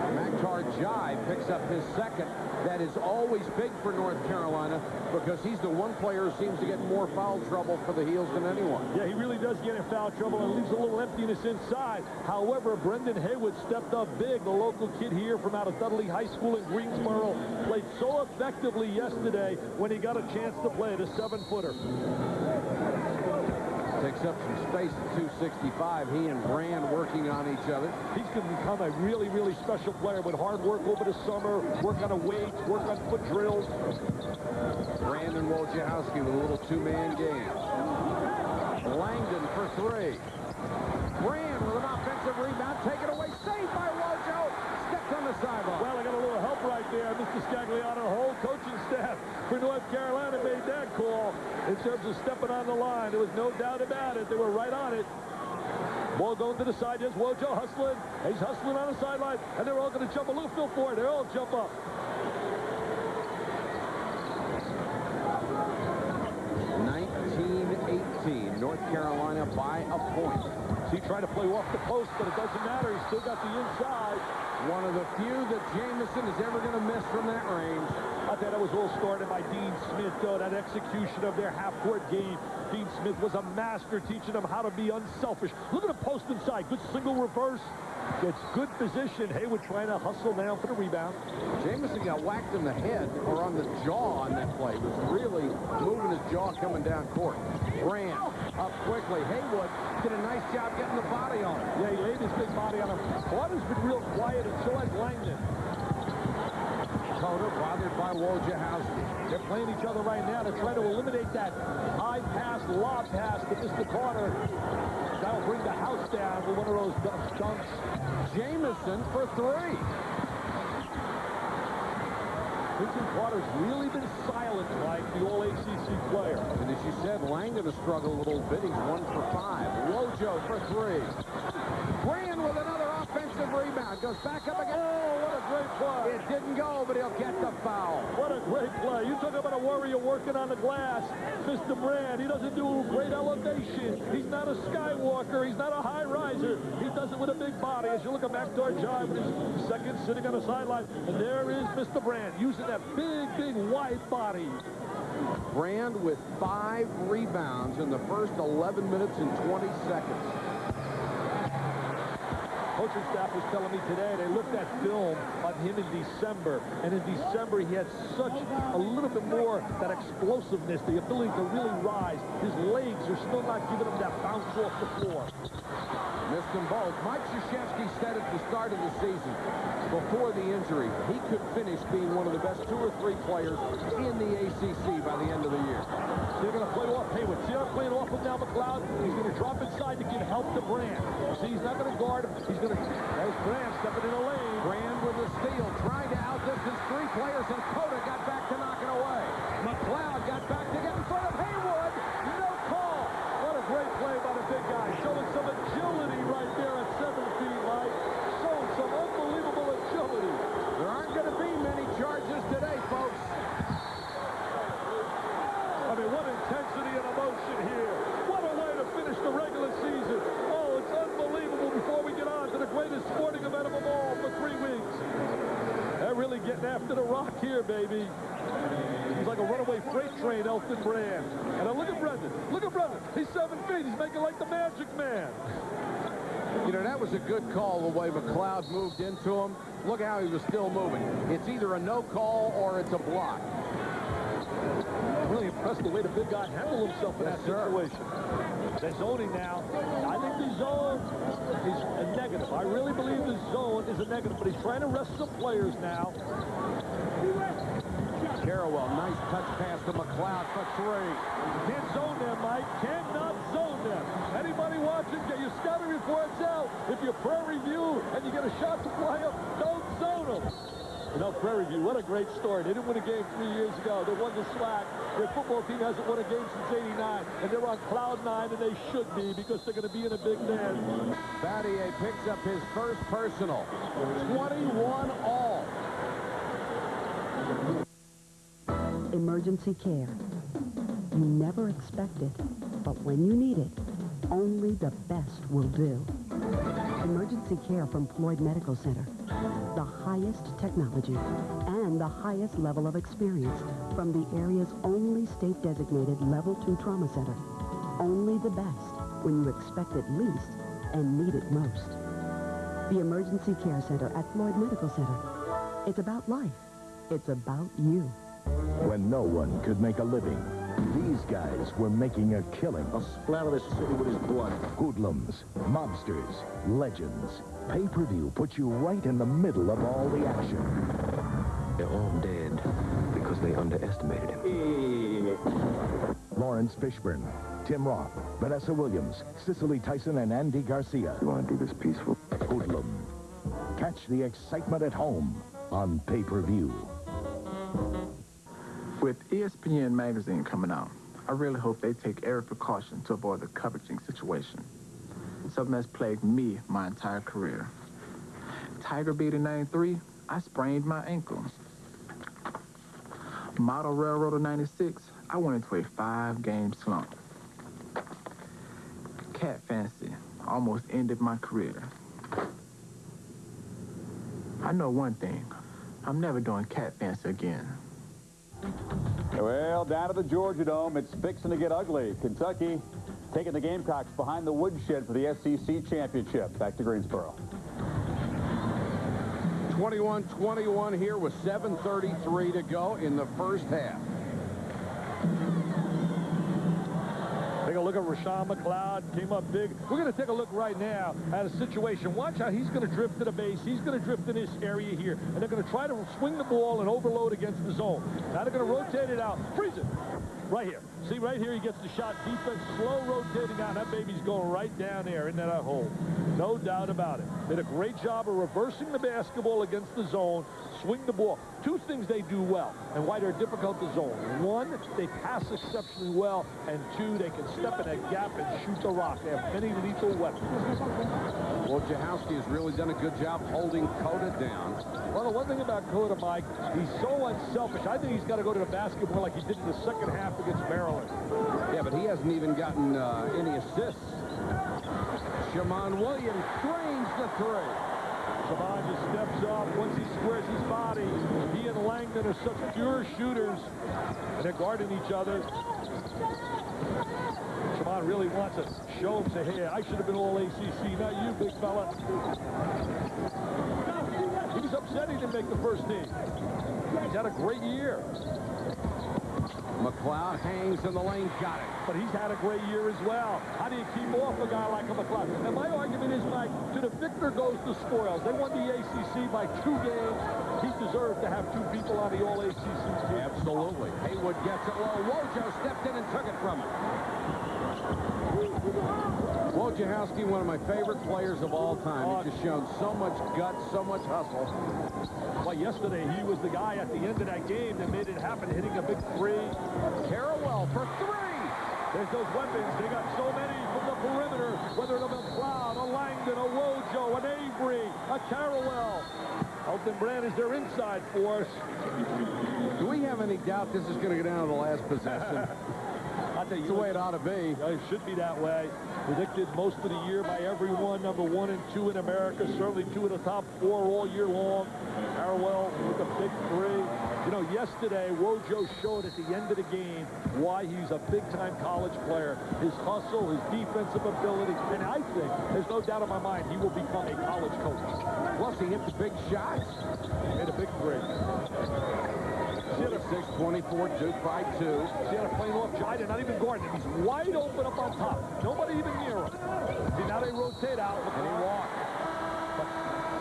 Maktar Jai picks up his second. That is always big for North Carolina because he's the one player who seems to get more foul trouble for the Heels than anyone. Yeah, he really does get in foul trouble and leaves a little emptiness inside. However, Brendan Haywood stepped up big. The local kid here from out of Dudley High School in Greensboro played so effectively yesterday when he got a chance to play the 7-footer. Takes up some space at 265. He and Brand working on each other. He's going to become a really, really special player with hard work over the summer, work on the weights, work on foot drills. Brand and Wojciechowski with a little 2-man game. Langdon for 3. Brand with an offensive rebound. Taken away. Saved by Wojo. Stepped on the sideline. Well, I got a little help right there. Mr. Scagliotta, the whole coaching staff for North Carolina made that call in terms of stepping on the line. There was no doubt about it. They were right on it. Ball going to the side. There's Wojo hustling. He's hustling on the sideline, and they're all going to jump a little feel for it. They all jump up. North Carolina by a point. He tried to play off the post, but it doesn't matter. He's still got the inside. One of the few that Jamison is ever going to miss from that range. I thought it was all started by Dean Smith, though, that execution of their half-court game. Dean Smith was a master teaching them how to be unselfish. Look at the post inside. Good single reverse. Gets good position. Haywood trying to hustle down for the rebound. Jamison got whacked in the head or on the jaw on that play. He was really moving his jaw coming down court. Brand up quickly. Haywood did a nice job getting the body on him. Yeah, he laid his big body on him. Carter's been real quiet, and so has Langdon. Dakota bothered by Wojciechowski. They're playing each other right now to try to eliminate that high pass, lob pass to Mr. Carter. That'll bring the house down with one of those dunks. Jamison for three. Vincent Carter's really been silent, like the All-ACC player. And as you said, Langdon has struggled a little bit. He's 1 for 5. Wojo for three. Brand with another offensive rebound. Goes back up again. Oh, what a great play. It didn't go, but he'll get the foul. What a great play. You talk about a warrior working on the glass. Mr. Brand, he doesn't do great elevation. He's not a skywalker. He's not a high riser. He does it with a big body. As you look at backdoor jive with his second sitting on the sideline. And there is Mr. Brand using that big wide body. Brand with 5 rebounds in the first 11 minutes and 20 seconds. Coaching staff was telling me today they looked at film of him in December, and in December he had such a little bit more that explosiveness, the ability to really rise. His legs are still not giving him that bounce off the floor. Missed them both. Mike Krzyzewski said at the start of the season, before the injury, he could finish being one of the best 2 or 3 players in the ACC by the end of the year. So they're going to play off Hayward. See how they're playing off with now McLeod? He's going to drop inside to give help to Brand. See, he's not going to guard him. He's going to... There's Brand stepping in the lane. Brand with a steal, trying to outdistance 3 players, and Cota got back to knock it away. McLeod got back to get in front of Hayward. No call. What a great play by the big guy. Showing some agility right there at 7 feet, Mike. Showing some unbelievable agility. There aren't going to be many charges today, folks. I mean, what intensity and emotion here. What a way to finish the regular season. Oh, it's unbelievable before we get on to the greatest sporting event of them all for 3 weeks. They're really getting after the rock here, baby. He's like a runaway freight train, Elton Brand. And now look at Brendan. Look at Brendan. He's 7 feet. He's making like the Magic Man. You know, that was a good call the way McLeod moved into him. Look how he was still moving. It's either a no call or it's a block. I'm really impressed the way the big guy handled himself in that situation. They're zoning now. I think the zone is a negative. I really believe the zone is a negative, but he's trying to rest some players now. Carrawell, nice touch pass to McLeod for 3. Can't zone them, Mike. Cannot zone them. Anybody watching, get your scouting reports out. If you're Prairie View and you get a shot to fly up, don't zone them. You know, Prairie View, what a great story. They didn't win a game 3 years ago. They won the SWAC. Their football team hasn't won a game since '89, and they're on cloud 9, and they should be because they're going to be in a big dance. Battier picks up his first personal. 21 all. Emergency care. You never expect it, but when you need it, only the best will do. Emergency care from Floyd Medical Center. The highest technology and the highest level of experience from the area's only state-designated Level 2 trauma center. Only the best when you expect it least and need it most. The Emergency Care Center at Floyd Medical Center. It's about life. It's about you. When no one could make a living, these guys were making a killing. I'll splatter this city with his blood. Hoodlums, mobsters, legends. Pay-per-view puts you right in the middle of all the action. They're all dead because they underestimated him. Lawrence Fishburne, Tim Roth, Vanessa Williams, Cicely Tyson, and Andy Garcia. You want to do this peaceful? Hoodlum. Catch the excitement at home on pay-per-view. With ESPN magazine coming out, I really hope they take every precaution to avoid the coveraging situation. Something that's plagued me my entire career. Tiger beat in '93, I sprained my ankle. Model Railroader '96, I went into a 5-game slump. Cat Fancy almost ended my career. I know one thing, I'm never doing Cat Fancy again. Well, down to the Georgia Dome, it's fixing to get ugly. Kentucky taking the Gamecocks behind the woodshed for the SEC championship. Back to Greensboro. 21-21 here with 7:33 to go in the first half. Take a look look at Rashawn McLeod, came up big. We're going to take a look right now at a situation. Watch how he's going to drift to the base. He's going to drift in this area here. And they're going to try to swing the ball and overload against the zone. Now they're going to rotate it out. Freeze it. Right here. See, right here he gets the shot. Defense slow rotating out. That baby's going right down there in that hole. No doubt about it. Did a great job of reversing the basketball against the zone, swing the ball. Two things they do well and why they're difficult to zone. One, they pass exceptionally well, and two, they can step in that gap and shoot the rock. They have many lethal weapons. Wojciechowski has really done a good job holding Cota down. Well, the one thing about Cota, Mike, he's so unselfish. I think he's got to go to the basket more like he did in the second half against Maryland. Yeah, but he hasn't even gotten any assists. Shammond Williams drains the three. Shammond just steps up. Once he squares his body, he and Langdon are such pure shooters, and they're guarding each other. Shammond really wants to show him, say, hey, I should have been all ACC, not you, big fella. He was upset he didn't make the first team. He's had a great year. McLeod hangs in the lane, got it. But he's had a great year as well. How do you keep off a guy like a McLeod? And my argument is, Mike, to the victor goes the spoils. They won the ACC by 2 games. He deserves to have 2 people on the All-ACC team. Absolutely. Haywood gets it low. Wojo stepped in and took it from him. Wojciechowski, one of my favorite players of all time. He's just shown so much guts, so much hustle. Well, yesterday he was the guy at the end of that game that made it happen, hitting a big 3. Carrawell for 3. There's those weapons. They got so many from the perimeter, whether it's a McLeod, a Langdon, a Wojo, an Avery, a Carrawell. Elton Brand is their inside force. Do we have any doubt this is going to go down to the last possession? That's the way it ought to be. It should be that way. Predicted most of the year by everyone, number 1 and 2 in America, certainly 2 of the top 4 all year long. Carrawell with a big 3. You know, yesterday, Wojo showed at the end of the game why he's a big-time college player. His hustle, his defensive ability, and I think, there's no doubt in my mind, he will become a college coach. Plus, he hit the big shots. Made a big 3. 26-24, Duke by 2. See how they're playing off Jai? They're not even guarding him. He's wide open up on top. Nobody even near him. See, now they rotate out. And he walked.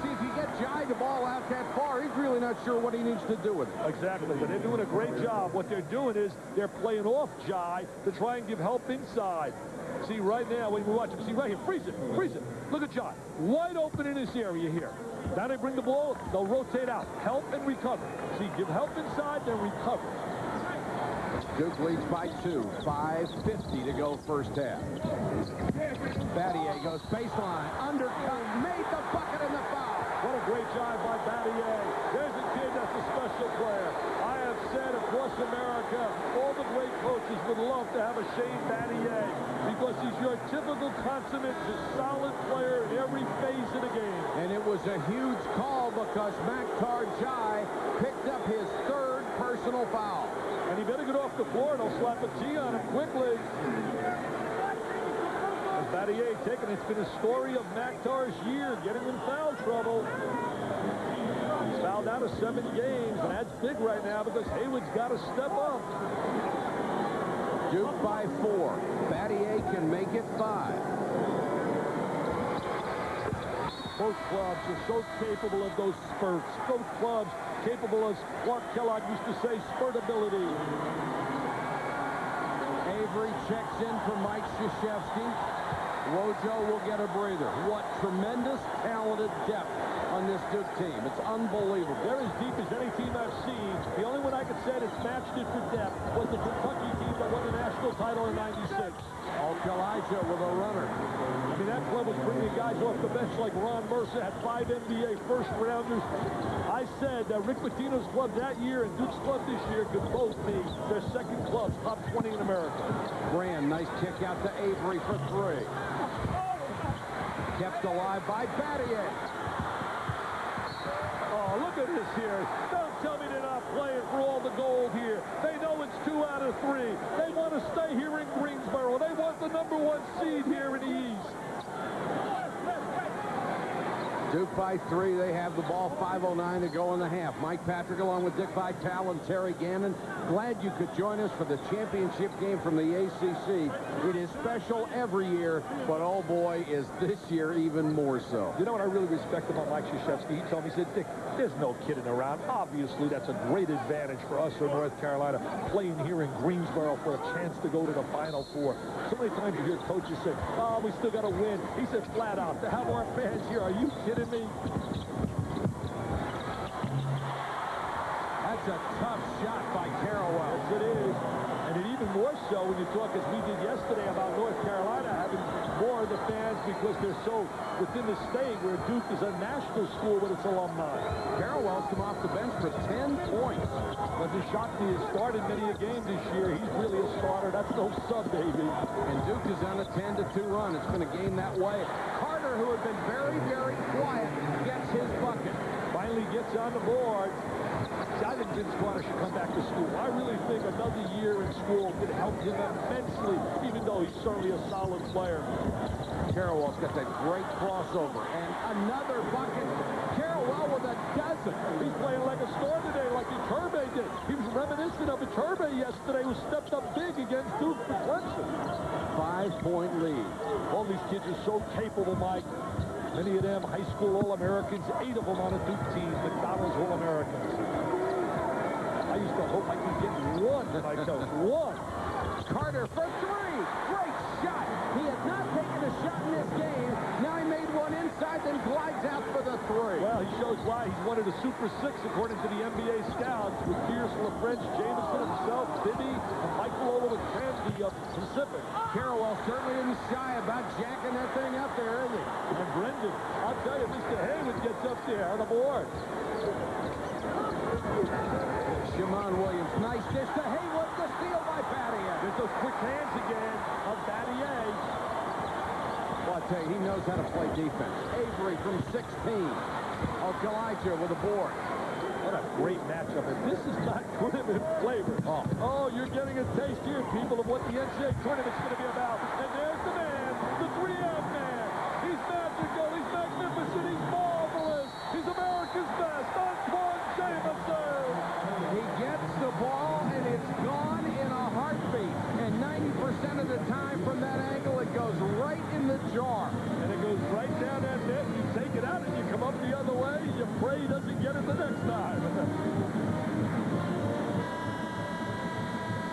See, if you get Jai the ball out that far, he's really not sure what he needs to do with it. Exactly, but they're doing a great job. What they're doing is they're playing off Jai to try and give help inside. See, right now, when we watch him, see right here, freeze it, freeze it. Look at Jai, wide open in this area here. Now they bring the ball, they'll rotate out, help and recover. See, give help inside, then recover. Duke leads by 2, 5:50 to go first half. Battier goes baseline, undercut, made the bucket in the foul. What a great job by Battier. There's a kid that's a special player. I have said across America, all the great coaches would love to have a Shane Battier because he's your typical consummate, just solid player in every phase of the game. And it was a huge call because Maktar Jai picked up his 3rd personal foul. And he better get off the floor and he'll slap a T on him quickly. As Battier taken, it's been a story of Maktar's year, getting in foul trouble. He's fouled out of 7 games, and that's big right now because Haywood's got to step up. Duke by 4. Battier can make it 5. Both clubs are so capable of those spurts. Both clubs capable, as Clark Kellogg used to say, spurtability. Avery checks in for Mike Krzyzewski. Wojo will get a breather. What tremendous, talented depth on this Duke team. It's unbelievable. They're as deep as any team I've seen. The only one I could say that's matched it for depth was the Kentucky team that won the national title in '96. Elijah with a runner. I mean, that club was bringing guys off the bench like Ron Mercer, had 5 NBA first-rounders. I said that Rick Pitino's club that year and Duke's club this year could both be their second clubs, top 20 in America. Brand, nice kick out to Avery for 3. Kept alive by Battier. Oh, look at this here. Don't tell me they're not playing for all the gold here. They know it's 2 out of 3. They want to stay here in Greensboro. They want the #1 seed here in the East. Duke by 3. They have the ball. 5:09 to go in the half. Mike Patrick along with Dick Vitale and Terry Gannon. Glad you could join us for the championship game from the ACC. It is special every year, but oh boy, is this year even more so. You know what I really respect about Mike Krzyzewski? He told me, he said, Dick, there's no kidding around. Obviously, that's a great advantage for us in North Carolina, playing here in Greensboro for a chance to go to the Final Four. So many times you hear coaches say, oh, we still got to win. He said flat out, to have our fans here, are you kidding me? That's a tough shot by Carroll. Yes, it is. And it even more so when you talk, as we did yesterday, about North Carolina having more of the fans because they're so within the state, where Duke is a national school with its alumni. Carroll's come off the bench for 10 points. Doesn't shock me. He started many a game this year. He's really a starter. That's no sub, baby. And Duke is on a 10-2 run. It's been a game that way. Carter, who had been very, very quiet, gets his bucket. Finally gets on the board. I think Vince Carter should come back to school. I really think another year in school could help him immensely, even though he's certainly a solid player. Carroll's got that great crossover. And another bucket. Carroll with a dozen. He's playing like a star today, like Iturbe did. He was reminiscent of Iturbe yesterday, who stepped up big against Duke for Clemson. 5-point lead. All these kids are so capable, Mike. Many of them high school All-Americans, 8 of them on a Duke team, McDonald's All-Americans. I used to hope I could get one, my coach. One. Carter for 3. Great shot. He had not taken a shot in this game. Now he made one inside, then glides out for the 3. Well, he shows why he's one of the Super 6, according to the NBA scouts, with Pierce, LaFrench, Jameson himself, Bibby, and Michael Ola McCandy of Pacific. Carroll certainly isn't shy about jacking that thing up there, is he? And Brendan, I'll tell you, Mr. Haywood gets up there on the board. Shimon Williams, nice dish to Haywood, the steal by Battier. There's those quick hands again of Battier. Well, I tell you, he knows how to play defense. Avery from 16. Elijah with a board. What a great matchup. And this is not tournament flavor. Oh, you're getting a taste here, people, of what the NCAA tournament's going to be about. And there's the man, the 3M man. He's magical, he's magnificent, he's marvelous. He's America's best, Antoine Jameson. He gets the ball, and it's gone in a heartbeat. And 90% of the time from that angle, it goes right in the jar. And it goes right down that net. You take it out, and you come up the other way. You pray he doesn't get it the next time.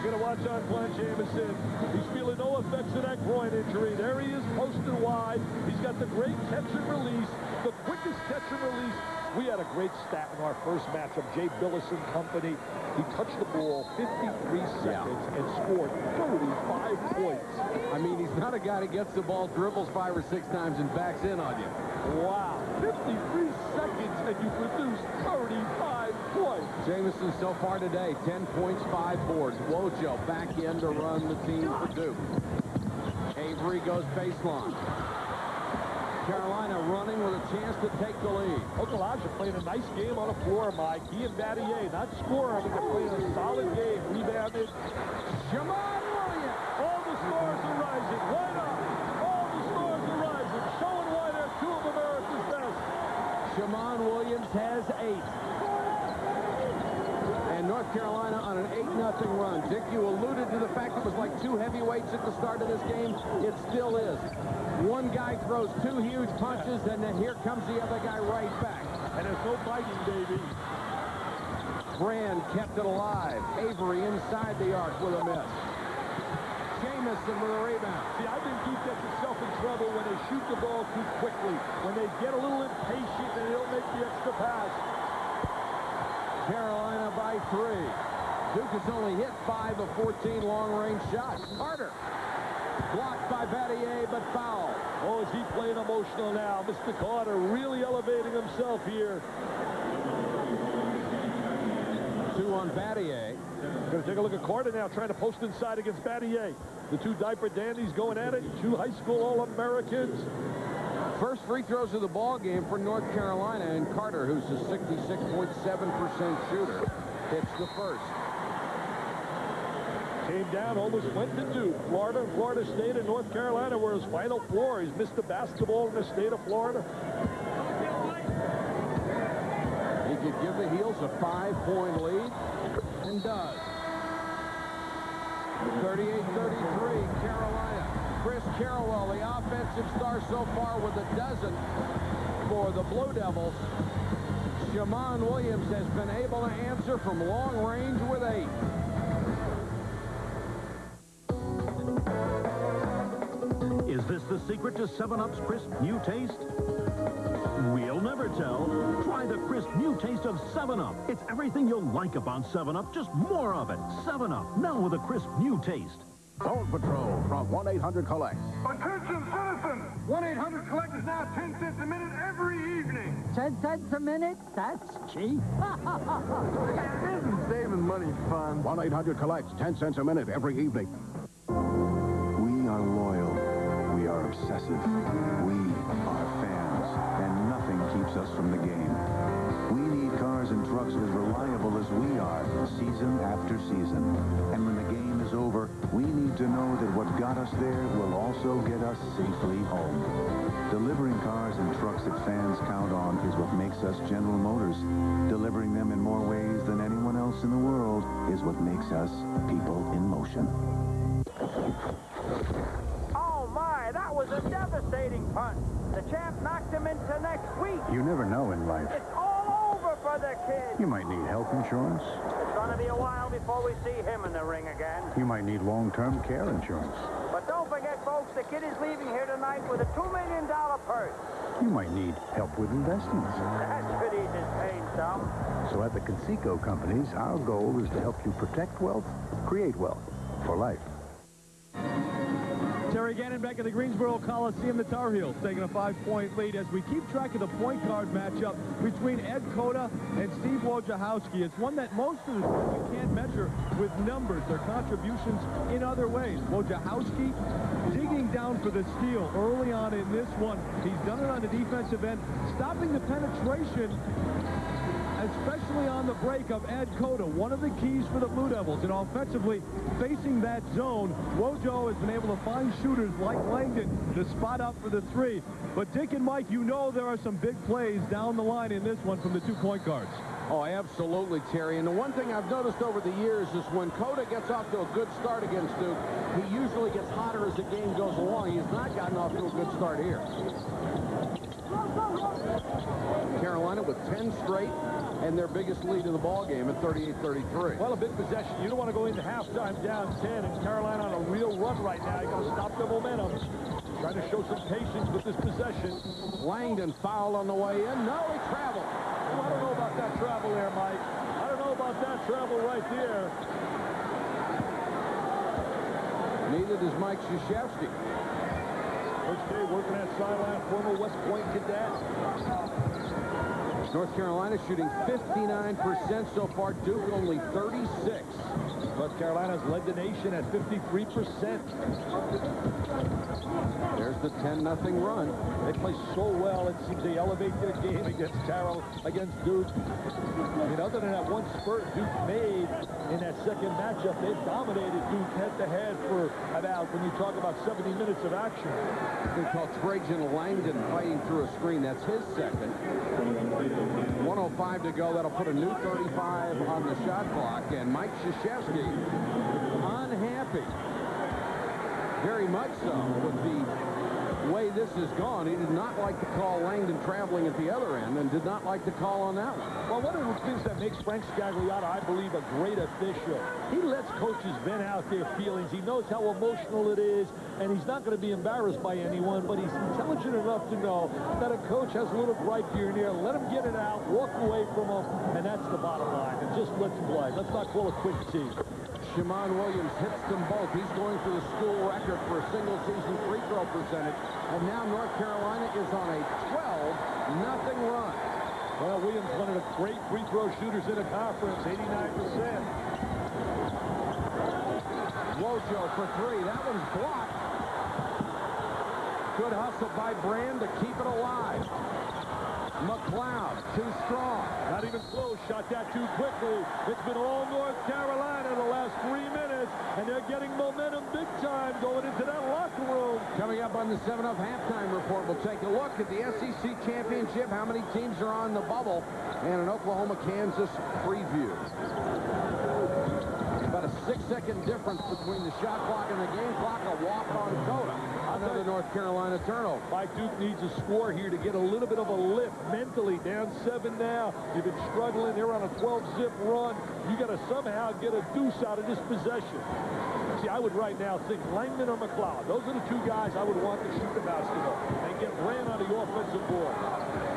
You're going to watch Antoine Jameson. He's feeling no effects of that groin injury. There he is, posted wide. He's got the great catch and release, the quickest catch and release. We had a great stat in our first matchup. Jay Billis and company. He touched the ball 53 seconds and scored 35 points. I mean, he's not a guy that gets the ball, dribbles 5 or 6 times, and backs in on you. Wow, 53 seconds, and you produce 35 points. Jameson so far today, 10 points, 5 boards. Wojo back in to run the team for Duke. Avery goes baseline. Carolina running with a chance to take the lead. Elijah playing a nice game on the floor, Mike. He and Battier, not scoring, but they're playing a solid game. Rebounded. Shimon Williams. All the stars are rising. Why not? All the stars are rising. Showing why they're 2 of America's best. Shimon Williams has 8. And North Carolina on an 8-0 run. Dick, you alluded to the fact it was like 2 heavyweights at the start of this game. It still is. One guy throws 2 huge punches, and then here comes the other guy right back. And there's no biting, baby. Brand kept it alive. Avery inside the arc with a miss. Jameson with a rebound. See, I think Duke gets itself in trouble when they shoot the ball too quickly, when they get a little impatient and they don't make the extra pass. Carolina by 3. Duke has only hit 5 of 14 long-range shots. Carter. Blocked by Battier, but foul. Oh, is he playing emotional now? Mr. Carter really elevating himself here. 2 on Battier. Going to take a look at Carter now, trying to post inside against Battier. The 2 diaper dandies going at it. 2 high school All-Americans. First free throws of the ball game for North Carolina, and Carter, who's a 66.7% shooter, hits the first. Came down, almost went to Duke. Florida State, and North Carolina were his Final Four. He's missed the basketball in the state of Florida. could give the Heels a 5-point lead, and does. 38-33, Carolina. Chris Carroll, the offensive star so far with a dozen for the Blue Devils. Shammond Williams has been able to answer from long range with 8. Is this the secret to 7-Up's crisp new taste? We'll never tell. Try the crisp new taste of 7-Up. It's everything you'll like about 7-Up, just more of it. 7-Up, now with a crisp new taste. Phone Patrol from 1-800-COLLECT. Attention, citizens! 1-800-COLLECT is now 10 cents a minute every evening. 10 cents a minute? That's cheap. Isn't saving money fun? 1-800-COLLECT, 10 cents a minute every evening. We are loyal. We are obsessive. We are fans. And nothing keeps us from the game. We need cars and trucks as reliable as we are, season after season. And when the game is over, we need to know that what got us there will also get us safely home. Delivering cars and trucks that fans count on is what makes us General Motors. Delivering them in more ways than anyone else in the world is what makes us people in motion. Oh, my, that was a devastating punt. The champ knocked him into next week. You never know in life. It's all over for the kid. You might need health insurance. It's going to be a while before we see him in the ring again. You might need long-term care insurance. But don't forget, folks, the kid is leaving here tonight with a $2 million purse. You might need help with investments. That should ease his pain some. So at the Conseco companies, our goal is to help you protect wealth, create wealth for life. Terry Gannon back at the Greensboro Coliseum. The Tar Heels taking a 5-point lead as we keep track of the point guard matchup between Ed Cota and Steve Wojciechowski. It's one that most of the time you can't measure with numbers, their contributions in other ways. Wojciechowski digging down for the steal early on in this one. He's done it on the defensive end, stopping the penetration, especially on the break of Ed Cota, one of the keys for the Blue Devils. And offensively, facing that zone, Wojo has been able to find shooters like Langdon to spot up for the 3. But Dick and Mike, you know there are some big plays down the line in this one from the 2 point guards. Oh, absolutely, Terry. And the one thing I've noticed over the years is when Cota gets off to a good start against Duke, he usually gets hotter as the game goes along. He's not gotten off to a good start here. Carolina with 10 straight and their biggest lead in the ball game at 38-33. Well, a big possession. You don't want to go into halftime down 10, and Carolina on a real run right now. You got to stop the momentum. Trying to show some patience with this possession. Langdon fouled on the way in. No, he traveled. Oh, I don't know about that travel there, Mike. I don't know about that travel right there. Neither does Mike Krzyzewski. Coach K working that sideline, former West Point cadet. North Carolina shooting 59% so far. Duke only 36. North Carolina's led the nation at 53%. There's the 10-0 run. They play so well, it seems they elevate their game against Carroll, against Duke. I mean, other than that one spurt Duke made in that second matchup, they've dominated Duke head-to-head for about, when you talk about 70 minutes of action. We call Trajan Langdon fighting through a screen. That's his second. 1:05 to go. That'll put a new 35 on the shot clock. And Mike Krzyzewski unhappy, very much so, with the way this has gone. He did not like to call Langdon traveling at the other end and did not like the call on that one. Well, one of the things that makes Frank Scagliato, I believe, a great official, he lets coaches vent out their feelings. He knows how emotional it is, and he's not going to be embarrassed by anyone, but he's intelligent enough to know that a coach has a little gripe here and there. Let him get it out, walk away from him, and that's the bottom line. And just let's play. Let's not call it quit team. Shammond Williams hits them both. He's going for the school record for a single-season free throw percentage. And now North Carolina is on a 12-0 run. Well, Williams, one of the great free throw shooters in the conference, 89%. Wojo for 3. That one's blocked. Good hustle by Brand to keep it alive. McLeod, too strong. Not even close. Shot that too quickly. It's been all North Carolina the last 3 minutes, and they're getting momentum big time going into that locker room. Coming up on the 7-Up halftime report, we'll take a look at the SEC championship, how many teams are on the bubble, and an Oklahoma-Kansas preview. About a 6-second difference between the shot clock and the game clock. A walk on Coda. Another North Carolina turnover. Mike Duke needs a score here to get a little bit of a lift mentally. Down 7 now. You've been struggling. They're on a 12-zip run. You got to somehow get a deuce out of this possession. See, I would right now think Langdon or McLeod. Those are the two guys I would want to shoot the basketball and get ran on the offensive board.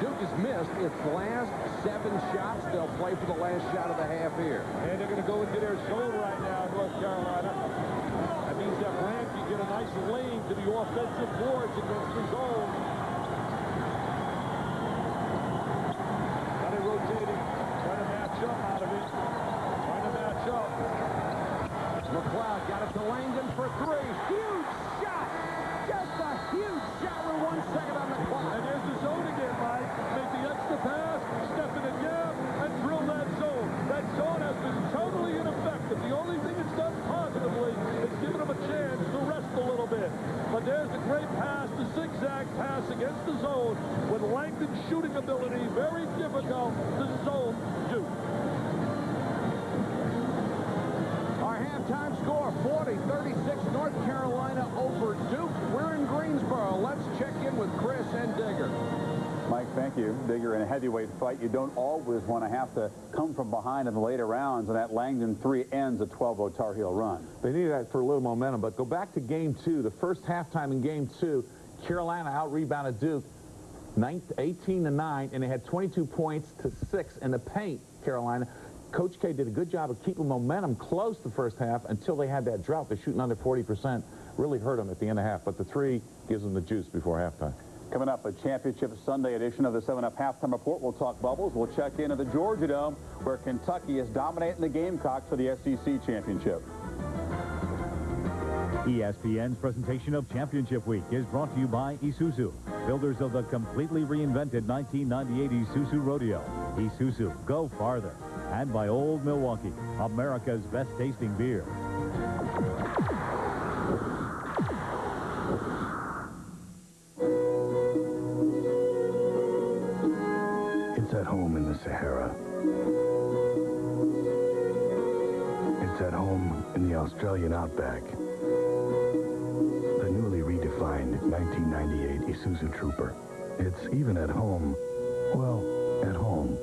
Duke has missed its last 7 shots. They'll play for the last shot of the half here. And they're going to go into their zone right now, North Carolina. That means that Lamb can get a nice lane to the offensive boards against the zone. Got it rotating. Trying to match up out of it. Trying to match up. McLeod got it to Langdon for 3. Huge shot. Just a huge shot with 1 second on the clock. And there's the zone again, Mike. Make the extra pass, step in the gap, and drill that zone. That zone has been totally ineffective. The only thing it's done positively is given them a chance to rest a little bit. But there's a great pass, the zigzag pass against the zone. With Langdon's shooting ability, very difficult to zone Duke. Our halftime score, 40-36, North Carolina over Duke. We're in Greensboro. Let's check in with Chris and Digger. Mike, thank you. Digger, in a heavyweight fight, you don't always want to have to come from behind in the later rounds, and that Langdon 3 ends a 12-0 Tar Heel run. They needed that for a little momentum, but go back to Game 2. The first halftime in Game 2, Carolina out-rebounded Duke 18-9, and they had 22 points to 6 in the paint, Carolina. Coach K did a good job of keeping momentum close the first half until they had that drought. They're shooting under 40%. Really hurt them at the end of half, but the 3 gives them the juice before halftime. Coming up, a championship Sunday edition of the 7-Up halftime report. We'll talk bubbles. We'll check in at the Georgia Dome, where Kentucky is dominating the Gamecocks for the SEC championship. ESPN's presentation of Championship Week is brought to you by Isuzu, builders of the completely reinvented 1998 Isuzu Rodeo. Isuzu, go farther. And by Old Milwaukee, America's best tasting beer. It's at home in the Sahara. It's at home in the Australian outback. The newly redefined 1998 Isuzu Trooper. It's even at home, well, at home.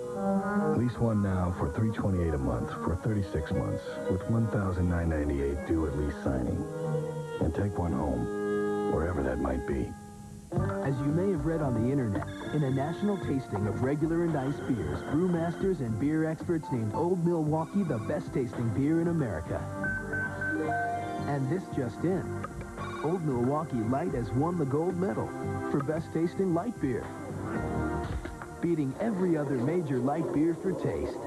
Lease one now for $328 a month for 36 months with $1,998 due at lease signing. And take one home, wherever that might be. As you may have read on the internet, in a national tasting of regular and iced beers, brewmasters and beer experts named Old Milwaukee the best tasting beer in America. And this just in. Old Milwaukee Light has won the gold medal for best tasting light beer, beating every other major light beer for taste.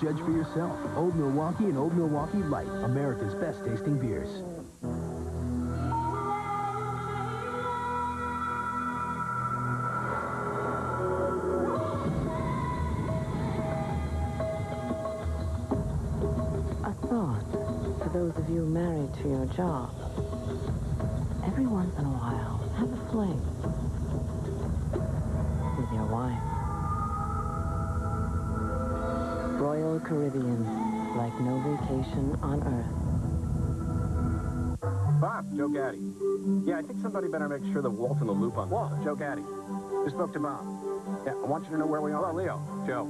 Judge for yourself. Old Milwaukee and Old Milwaukee Light, America's best tasting beers. A thought for those of you married to your job. Every once in a while, have a fling with your wife. Royal Caribbean, like no vacation on Earth. Bob, Joe Gaddy. Yeah, I think somebody better make sure that Walt's in the loop on this. Joe Gaddy. Just spoke to Bob. Yeah, I want you to know where we are. Leo. Joe.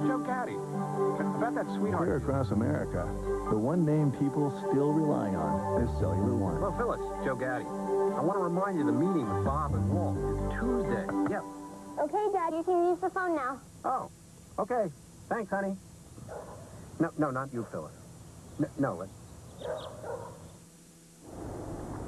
Joe Gaddy. About that sweetheart. Here across America, the one name people still rely on is Cellular One. Well, Phyllis, Joe Gaddy. I want to remind you the meeting with Bob and Walt is Tuesday. Yep. Okay, Dad, you can use the phone now. Oh, okay. Thanks, honey. No, not you, Phyllis. No, let's...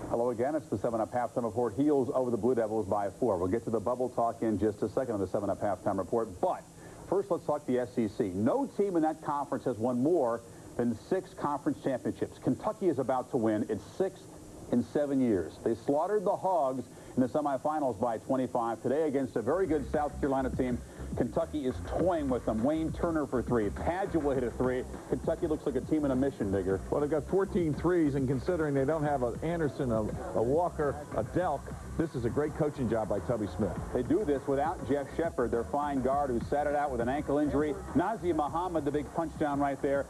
Hello again. It's the 7-Up halftime report. Heels over the Blue Devils by 4. We'll get to the bubble talk in just a second on the 7-Up halftime report. But first, let's talk the SEC. No team in that conference has won more than 6 conference championships. Kentucky is about to win its 6th in 7 years. They slaughtered the Hogs in the semifinals by 25. Today against a very good South Carolina team. Kentucky is toying with them. Wayne Turner for 3. Padgett will hit a 3. Kentucky looks like a team in a mission, Digger. Well, they've got 14 threes, and considering they don't have an Anderson, a Walker, a Delk, this is a great coaching job by Tubby Smith. They do this without Jeff Shepard, their fine guard, who sat it out with an ankle injury. Nazir Muhammad, the big punch down right there.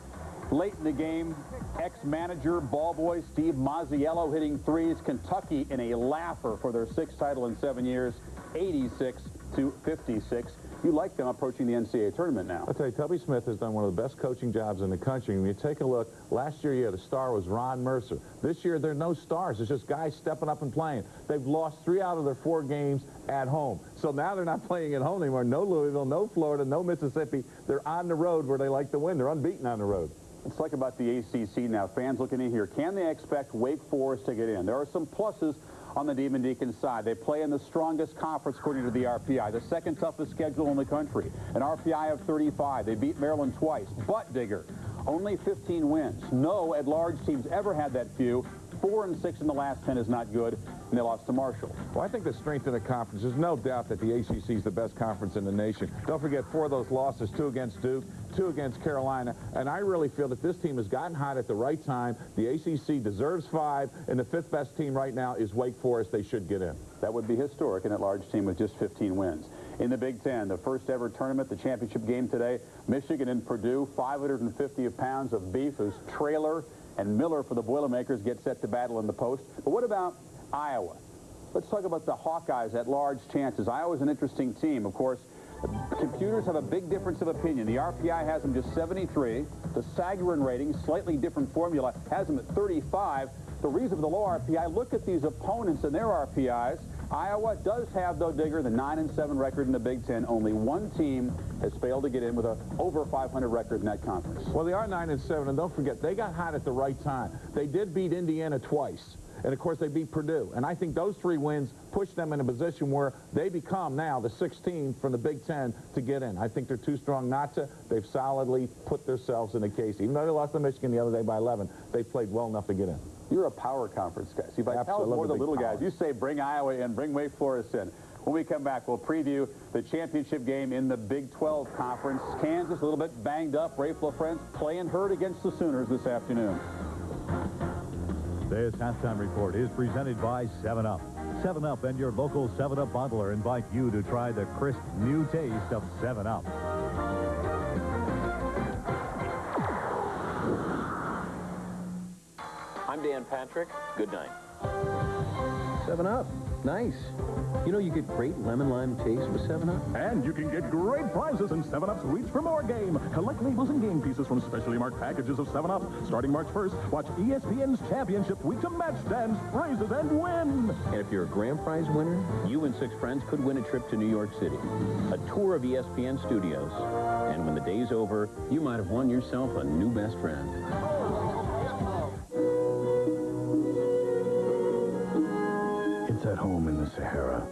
Late in the game, ex-manager, ball boy Steve Mazziello hitting threes. Kentucky in a laugher for their 6th title in 7 years, 86-56. You like them approaching the NCAA tournament now. I'll tell you, Tubby Smith has done one of the best coaching jobs in the country. When you take a look, last year, yeah, the star was Ron Mercer. This year, there are no stars. It's just guys stepping up and playing. They've lost 3 out of their 4 games at home. So now they're not playing at home anymore. No Louisville, no Florida, no Mississippi. They're on the road where they like to win. They're unbeaten on the road. It's like about the ACC now. Fans looking in here, can they expect Wake Forest to get in? There are some pluses on the Demon Deacons side. They play in the strongest conference according to the RPI, the 2nd toughest schedule in the country, an RPI of 35. They beat Maryland twice. But, Digger, only 15 wins. No at-large teams ever had that few. 4-6 in the last 10 is not good, and they lost to Marshall. Well, I think the strength of the conference, there's no doubt that the ACC is the best conference in the nation. Don't forget 4 of those losses, 2 against Duke, 2 against Carolina, and I really feel that this team has gotten hot at the right time. The ACC deserves 5, and the 5th best team right now is Wake Forest. They should get in. That would be historic, an at-large team with just 15 wins. In the Big Ten, the first ever tournament, the championship game today, Michigan and Purdue, 550 pounds of beef as Traylor and Miller for the Boilermakers get set to battle in the post. But what about Iowa? Let's talk about the Hawkeyes at large chances. Iowa's an interesting team. Of course, computers have a big difference of opinion. The RPI has them just 73. The Sagarin rating, slightly different formula, has them at 35. The reason for the low RPI, look at these opponents and their RPIs. Iowa does have, though, Digger, the 9-7 record in the Big Ten. Only one team has failed to get in with a over 500 record in that conference. Well, they are 9-7, and don't forget, they got hot at the right time. They did beat Indiana twice, and, of course, they beat Purdue. And I think those 3 wins push them in a position where they become now the 6th team from the Big Ten to get in. I think they're too strong not to. They've solidly put themselves in the case. Even though they lost to Michigan the other day by 11, they played well enough to get in. You're a power conference guy. See, by tell more the little guys. You say bring Iowa in, bring Wake Forest in. When we come back, we'll preview the championship game in the Big 12 Conference. Kansas a little bit banged up. Rafe LaFrentz playing hurt against the Sooners this afternoon. This halftime report is presented by 7-Up. 7-Up and your local 7-Up bottler invite you to try the crisp new taste of 7-Up. I'm Dan Patrick. Good night. 7-Up. Nice. You know you get great lemon-lime taste with 7-Up? And you can get great prizes in 7-Up's Reach for More game. Collect labels and game pieces from specially marked packages of 7-Up. Starting March 1st, watch ESPN's Championship Week to match dance, prizes, and win. And if you're a grand prize winner, you and 6 friends could win a trip to New York City, a tour of ESPN studios. And when the day's over, you might have won yourself a new best friend. It's at home in the Sahara.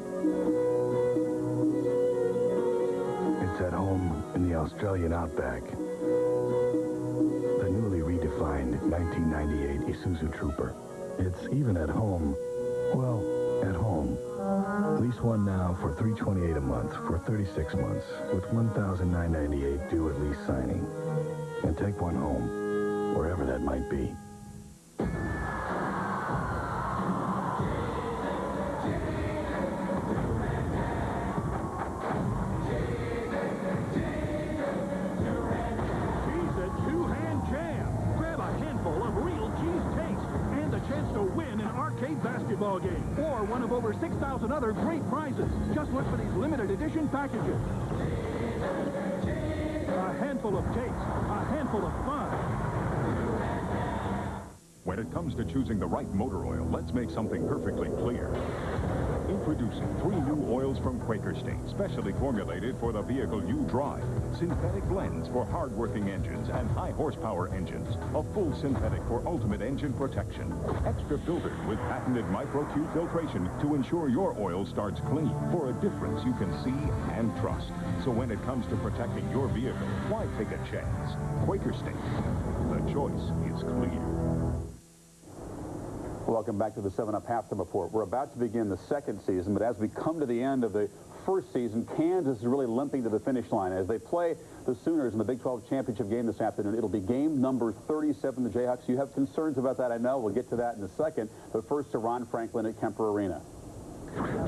It's at home in the Australian outback. The newly redefined 1998 Isuzu Trooper. It's even at home, well, at home. Lease one now for $328 a month for 36 months with $1,998 due at lease signing. And take one home, wherever that might be. Basketball game, or one of over 6,000 other great prizes. Just look for these limited edition packages. A handful of taste, a handful of fun. When it comes to choosing the right motor oil, let's make something perfectly clear. Introducing 3 new oils from Quaker State, specially formulated for the vehicle you drive. Synthetic blends for hard-working engines and high-horsepower engines. A full synthetic for ultimate engine protection. Extra filtered with patented micro-Q filtration to ensure your oil starts clean for a difference you can see and trust. So when it comes to protecting your vehicle, why take a chance? Quaker State. The choice is clear. Welcome back to the 7-Up Halftime Report. We're about to begin the second season, but as we come to the end of the first season, Kansas is really limping to the finish line. As they play the Sooners in the Big 12 championship game this afternoon, it'll be game number 37, the Jayhawks. You have concerns about that, I know. We'll get to that in a second, but first to Ron Franklin at Kemper Arena.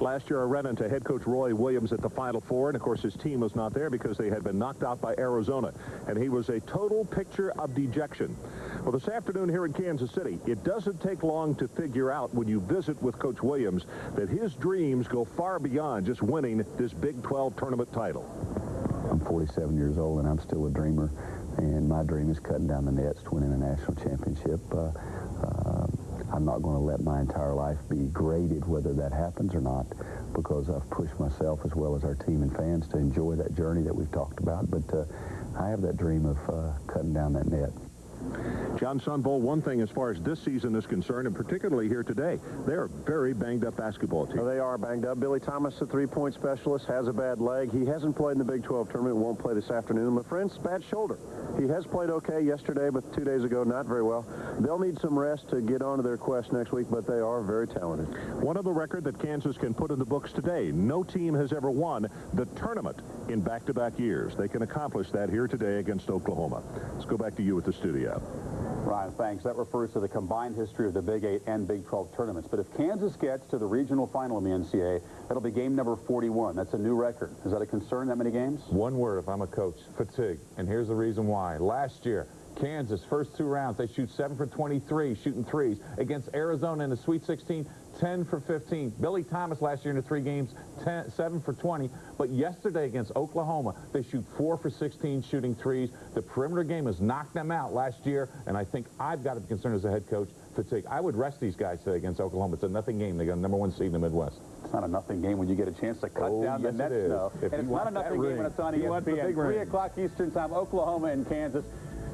Last year, I ran into head coach Roy Williams at the Final Four, and of course his team was not there because they had been knocked out by Arizona, and he was a total picture of dejection. Well, this afternoon here in Kansas City, it doesn't take long to figure out when you visit with Coach Williams that his dreams go far beyond just winning this Big 12 tournament title. I'm 47 years old, and I'm still a dreamer, and my dream is cutting down the nets to winning a national championship. I'm not going to let my entire life be graded whether that happens or not, because I've pushed myself as well as our team and fans to enjoy that journey that we've talked about. But I have that dream of cutting down that net. John Sunvol, one thing as far as this season is concerned, and particularly here today, they are a very banged-up basketball team. They are banged up. Billy Thomas, the three-point specialist, has a bad leg. He hasn't played in the Big 12 tournament, won't play this afternoon. LaFrence's bad shoulder. He has played okay yesterday, but 2 days ago, not very well. They'll need some rest to get onto their quest next week, but they are very talented. One other record that Kansas can put in the books today: no team has ever won the tournament in back-to-back years. They can accomplish that here today against Oklahoma. Let's go back to you at the studio. Ryan, thanks. That refers to the combined history of the Big 8 and Big 12 tournaments. But if Kansas gets to the regional final in the NCAA, that'll be game number 41. That's a new record. Is that a concern, that many games? One word, if I'm a coach: fatigue. And here's the reason why. Last year, Kansas, first 2 rounds, they shoot 7 for 23, shooting threes. Against Arizona in the Sweet 16, 10 for 15. Billy Thomas last year in the 3 games, 7 for 20. But yesterday against Oklahoma, they shoot 4 for 16 shooting threes. The perimeter game has knocked them out last year, and I think I've got to be concerned as a head coach, fatigue. I would rest these guys today against Oklahoma. It's a nothing game. They got a #1 seed in the Midwest. It's not a nothing game when you get a chance to cut down the nets, though. And it's not a nothing game when it's on ESPN. 3 o'clock Eastern time, Oklahoma and Kansas.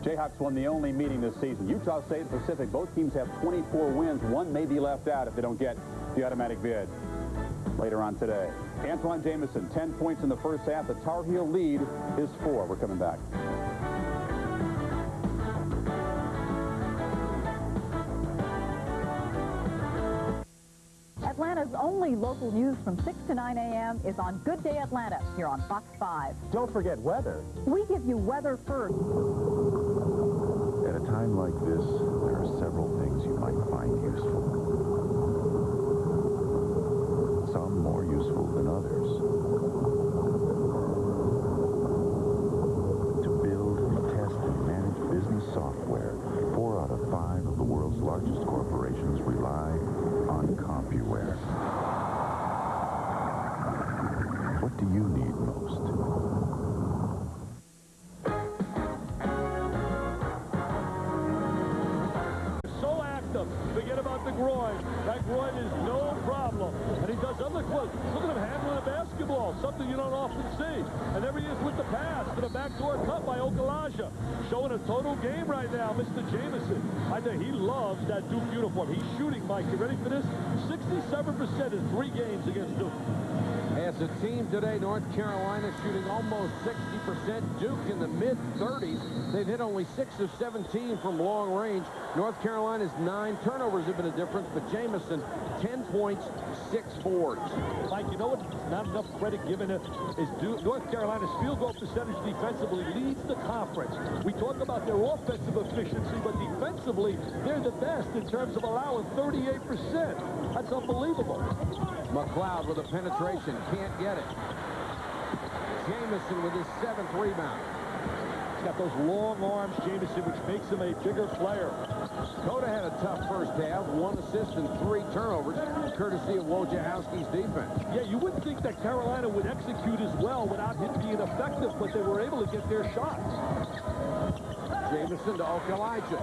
Jayhawks won the only meeting this season. Utah State and Pacific, both teams have 24 wins. One may be left out if they don't get the automatic bid later on today. Antoine Jamison, 10 points in the first half. The Tar Heel lead is 4. We're coming back. Atlanta's only local news from 6 to 9 a.m. is on Good Day Atlanta here on Fox 5. Don't forget weather. We give you weather first. At a time like this, there are several things you might find useful. Some more useful than others. To build, test, and manage business software, 4 out of 5 of the world's largest corporations rely on CompuWare. What do you need most? So active. Forget about the groin. That groin is no problem. And he does other quotes. Look at him handling a basketball, something you don't often see. And there he is with the pass to the backdoor cut by Okalaja. Showing a total game right now, Mr. Jamison. I think he loves that Duke uniform. He's shooting, Mike. You ready for this? 67% in 3 games against Duke. As a team today, North Carolina shooting almost 60%. Duke in the mid-30s. They've hit only 6 of 17 from long range. North Carolina's 9 turnovers have been a difference, but Jamison, 10 points, 6 boards. Mike, you know what? Not enough credit given it is North Carolina's field goal percentage defensively leads the conference. We talk about their offensive efficiency, but defensively, they're the best in terms of allowing 38%. That's unbelievable. McLeod with a penetration, can't get it. Jamison with his 7th rebound. He's got those long arms, Jamison, which makes him a bigger player. Coda had a tough first half, 1 assist and 3 turnovers, courtesy of Wojciechowski's defense. Yeah, you wouldn't think that Carolina would execute as well without him being effective, but they were able to get their shots. Jamison to Okalaja.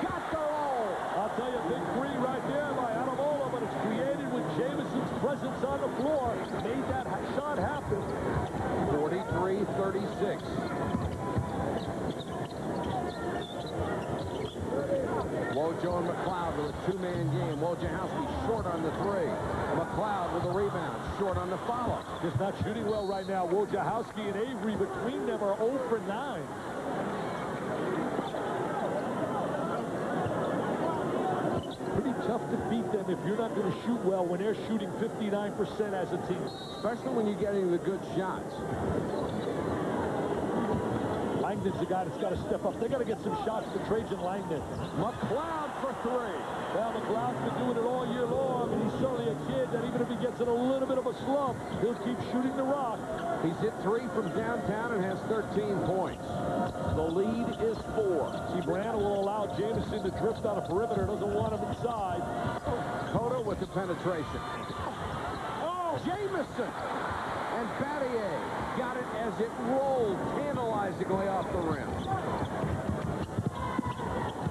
Got the roll! I'll tell you, big 3 right there by Adamola, but it's created with Jamison's presence on the floor. Made that shot happen. 43-36. Wojo and McLeod with a 2-man game. Wojciechowski short on the 3. McLeod with a rebound, short on the follow. Just not shooting well right now. Wojciechowski and Avery between them are 0 for 9. them if you're not going to shoot well when they're shooting 59% as a team. Especially when you're getting the good shots. Langdon's the guy that's got to step up. They got to get some shots for Trajan Langdon. McLeod for three. Well, McLeod's been doing it all year long, and he's certainly a kid that even if he gets in a little bit of a slump, he'll keep shooting the rock. He's hit 3 from downtown and has 13 points. The lead is 4. See, Brianna will allow Jameson to drift on a perimeter, doesn't want him inside. Cota with the penetration. Oh, Jameson! And Battier got it as it rolled tantalizingly off the rim.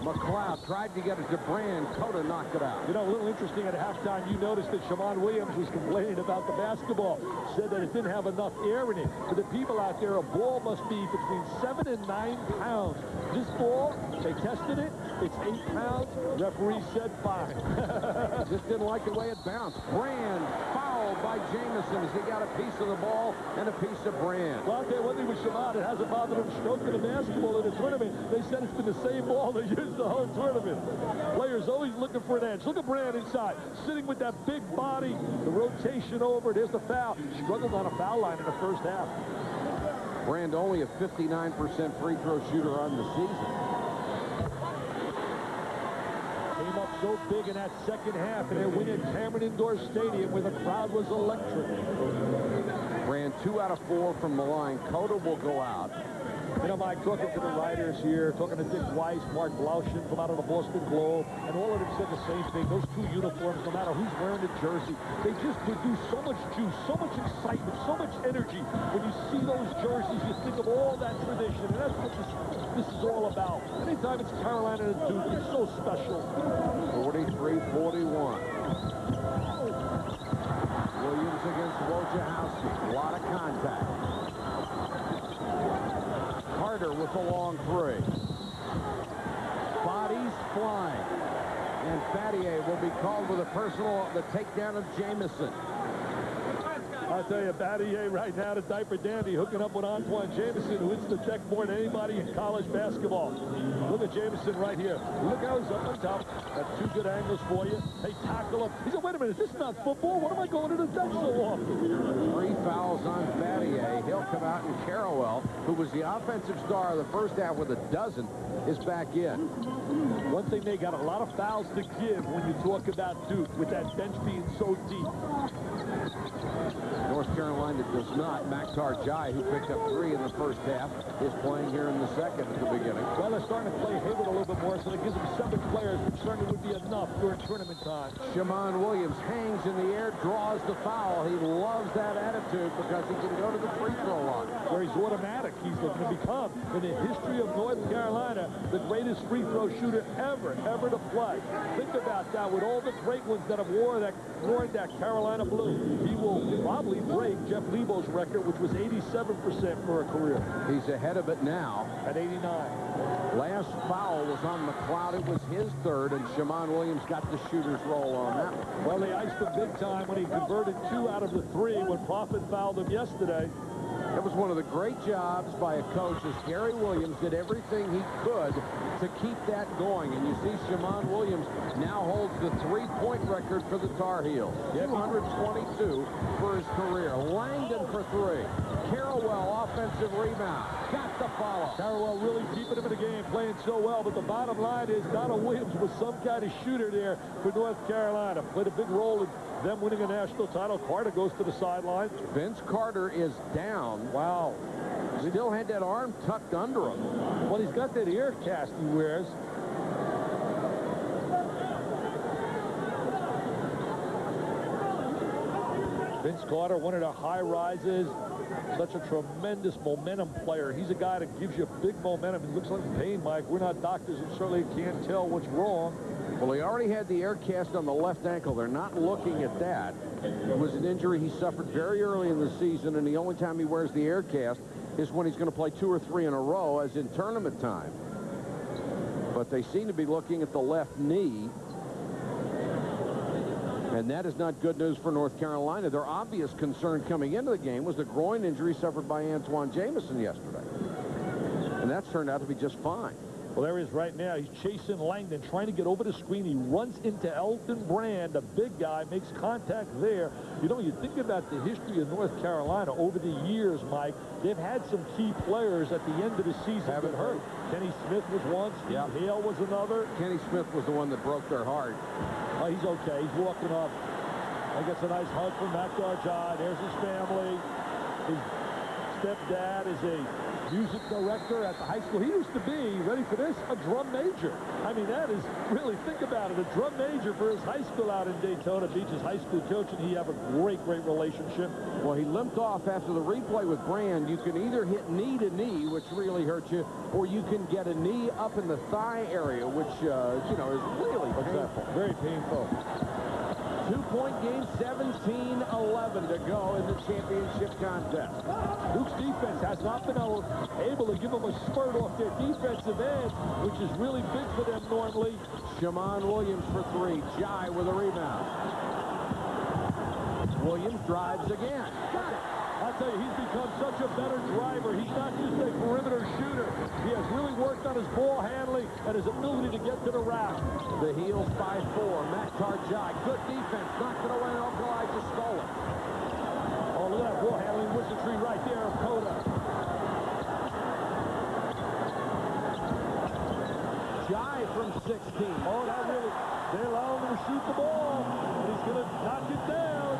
McLeod tried to get it to Brand. Cota knocked it out. You know, a little interesting at halftime, you noticed that Siobhan Williams was complaining about the basketball. Said that it didn't have enough air in it. For the people out there, a ball must be between 7 and 9 pounds. This ball, they tested it. It's 8 pounds. Referee said fine. Just didn't like the way it bounced. Brand fouled by Jameson as he got a piece of the ball and a piece of Brand. Well, I'll tell you one thing with Siobhan, it hasn't bothered him stroking the basketball in the tournament. They said it's been the same ball they used the whole tournament. Players always looking for an edge. Look at Brand inside, sitting with that big body, the rotation over. There's the foul. Struggled on a foul line in the first half. Brand only a 59% free throw shooter on the season. Came up so big in that second half, and they win at Cameron Indoor Stadium where the crowd was electric. Brand 2 out of 4 from the line. Cota will go out. You know, Mike, talking to the writers here, talking to Dick Weiss, Mark Blaushin from out of the Boston Globe, and all of them said the same thing. Those two uniforms, no matter who's wearing the jersey, they just produce so much juice, so much excitement, so much energy. When you see those jerseys, you think of all that tradition, and that's what this is all about. Anytime it's Carolina and Duke, it's so special. 43-41. Williams against Wojciechowski. A lot of contact. Carter with a long 3. Bodies flying. And Battier will be called with a personal, the takedown of Jameson. I'll tell you, Battier right now, the diaper dandy, hooking up with Antoine Jameson, who hits the deck more than anybody in college basketball. Look at Jameson right here. Look how he's up on top. Got 2 good angles for you. They tackle him. He said, wait a minute, this is not football. What am I going to the deck so often? 3 fouls on Battier. He'll come out, and Carrawell, who was the offensive star of the first half with a dozen, is back in. One thing, they got a lot of fouls to give when you talk about Duke, with that bench being so deep. North Carolina does not. Maktar Jai, who picked up 3 in the first half, is playing here in the second at the beginning. Well, they're starting to play Hayward a little bit more, so it gives them 7 players, which certainly would be enough during tournament time. Shammond Williams hangs in the air, draws the foul. He loves that attitude because he can go to the free throw line. Where he's automatic. He's going to become, in the history of North Carolina, the greatest free throw shooter ever to play. Think about that. With all the great ones that have worn that Carolina blue, he will probably break Jeff Lebo's record, which was 87% for a career. He's ahead of it now. At 89. Last foul was on McLeod. It was his 3rd, and Shammond Williams got the shooter's roll on that one. Well, they iced him big time when he converted 2 out of the 3 when Profit fouled him yesterday. It was one of the great jobs by a coach as Gary Williams did everything he could to keep that going. And you see Shammond Williams now holds the 3-point record for the Tar Heels. 222 for his career. Langdon for 3. Carrawell, offensive rebound. Got the follow. Carrawell really keeping him in the game, playing so well. But the bottom line is Donald Williams was some kind of shooter there for North Carolina. Played a big role in them winning a national title. Carter goes to the sideline. Vince Carter is down. Wow. Still had that arm tucked under him. Well, he's got that ear cast he wears. Vince Carter, one of the high rises, such a tremendous momentum player. He's a guy that gives you big momentum. He looks like pain, Mike. We're not doctors and certainly can't tell what's wrong. Well, he already had the air cast on the left ankle. They're not looking at that. It was an injury he suffered very early in the season, and the only time he wears the air cast is when he's going to play 2 or 3 in a row, as in tournament time. But they seem to be looking at the left knee, and that is not good news for North Carolina. Their obvious concern coming into the game was the groin injury suffered by Antoine Jameson yesterday, and that's turned out to be just fine. Well, there he is right now. He's chasing Langdon, trying to get over the screen. He runs into Elton Brand, the big guy, makes contact there. You know, you think about the history of North Carolina over the years, Mike. They've had some key players at the end of the season get hurt. Kenny Smith was one. Steve Hale was another. Kenny Smith was the one that broke their heart. Oh, he's okay. He's walking up. I guess a nice hug from Matt Darjai. There's his family. His stepdad is a music director at the high school. He used to be, ready for this, a drum major. I mean, that is, really, think about it, a drum major for his high school out in Daytona Beach, his high school coach, and he have a great, great relationship. Well, he limped off after the replay with Brand. You can either hit knee to knee, which really hurts you, or you can get a knee up in the thigh area, which, you know, is really painful. Very painful. 2-point game, 17-11 to go in the championship contest. Duke's defense has not been able to give them a spurt off their defensive end, which is really big for them normally. Shammond Williams for three. Jai with a rebound. Williams drives again. Got it. I'll tell you, he's become such a better driver. He's not just a perimeter shooter. He has really worked on his ball handling and his ability to get to the rack. The Heels by 4. Matt Darjai, good defense. Knocked it away, and Okalai just stole it. Oh, look at that ball handling wizardry right there of Coda. Jai from 16. Oh, that really, they allow him to shoot the ball, and he's going to knock it down.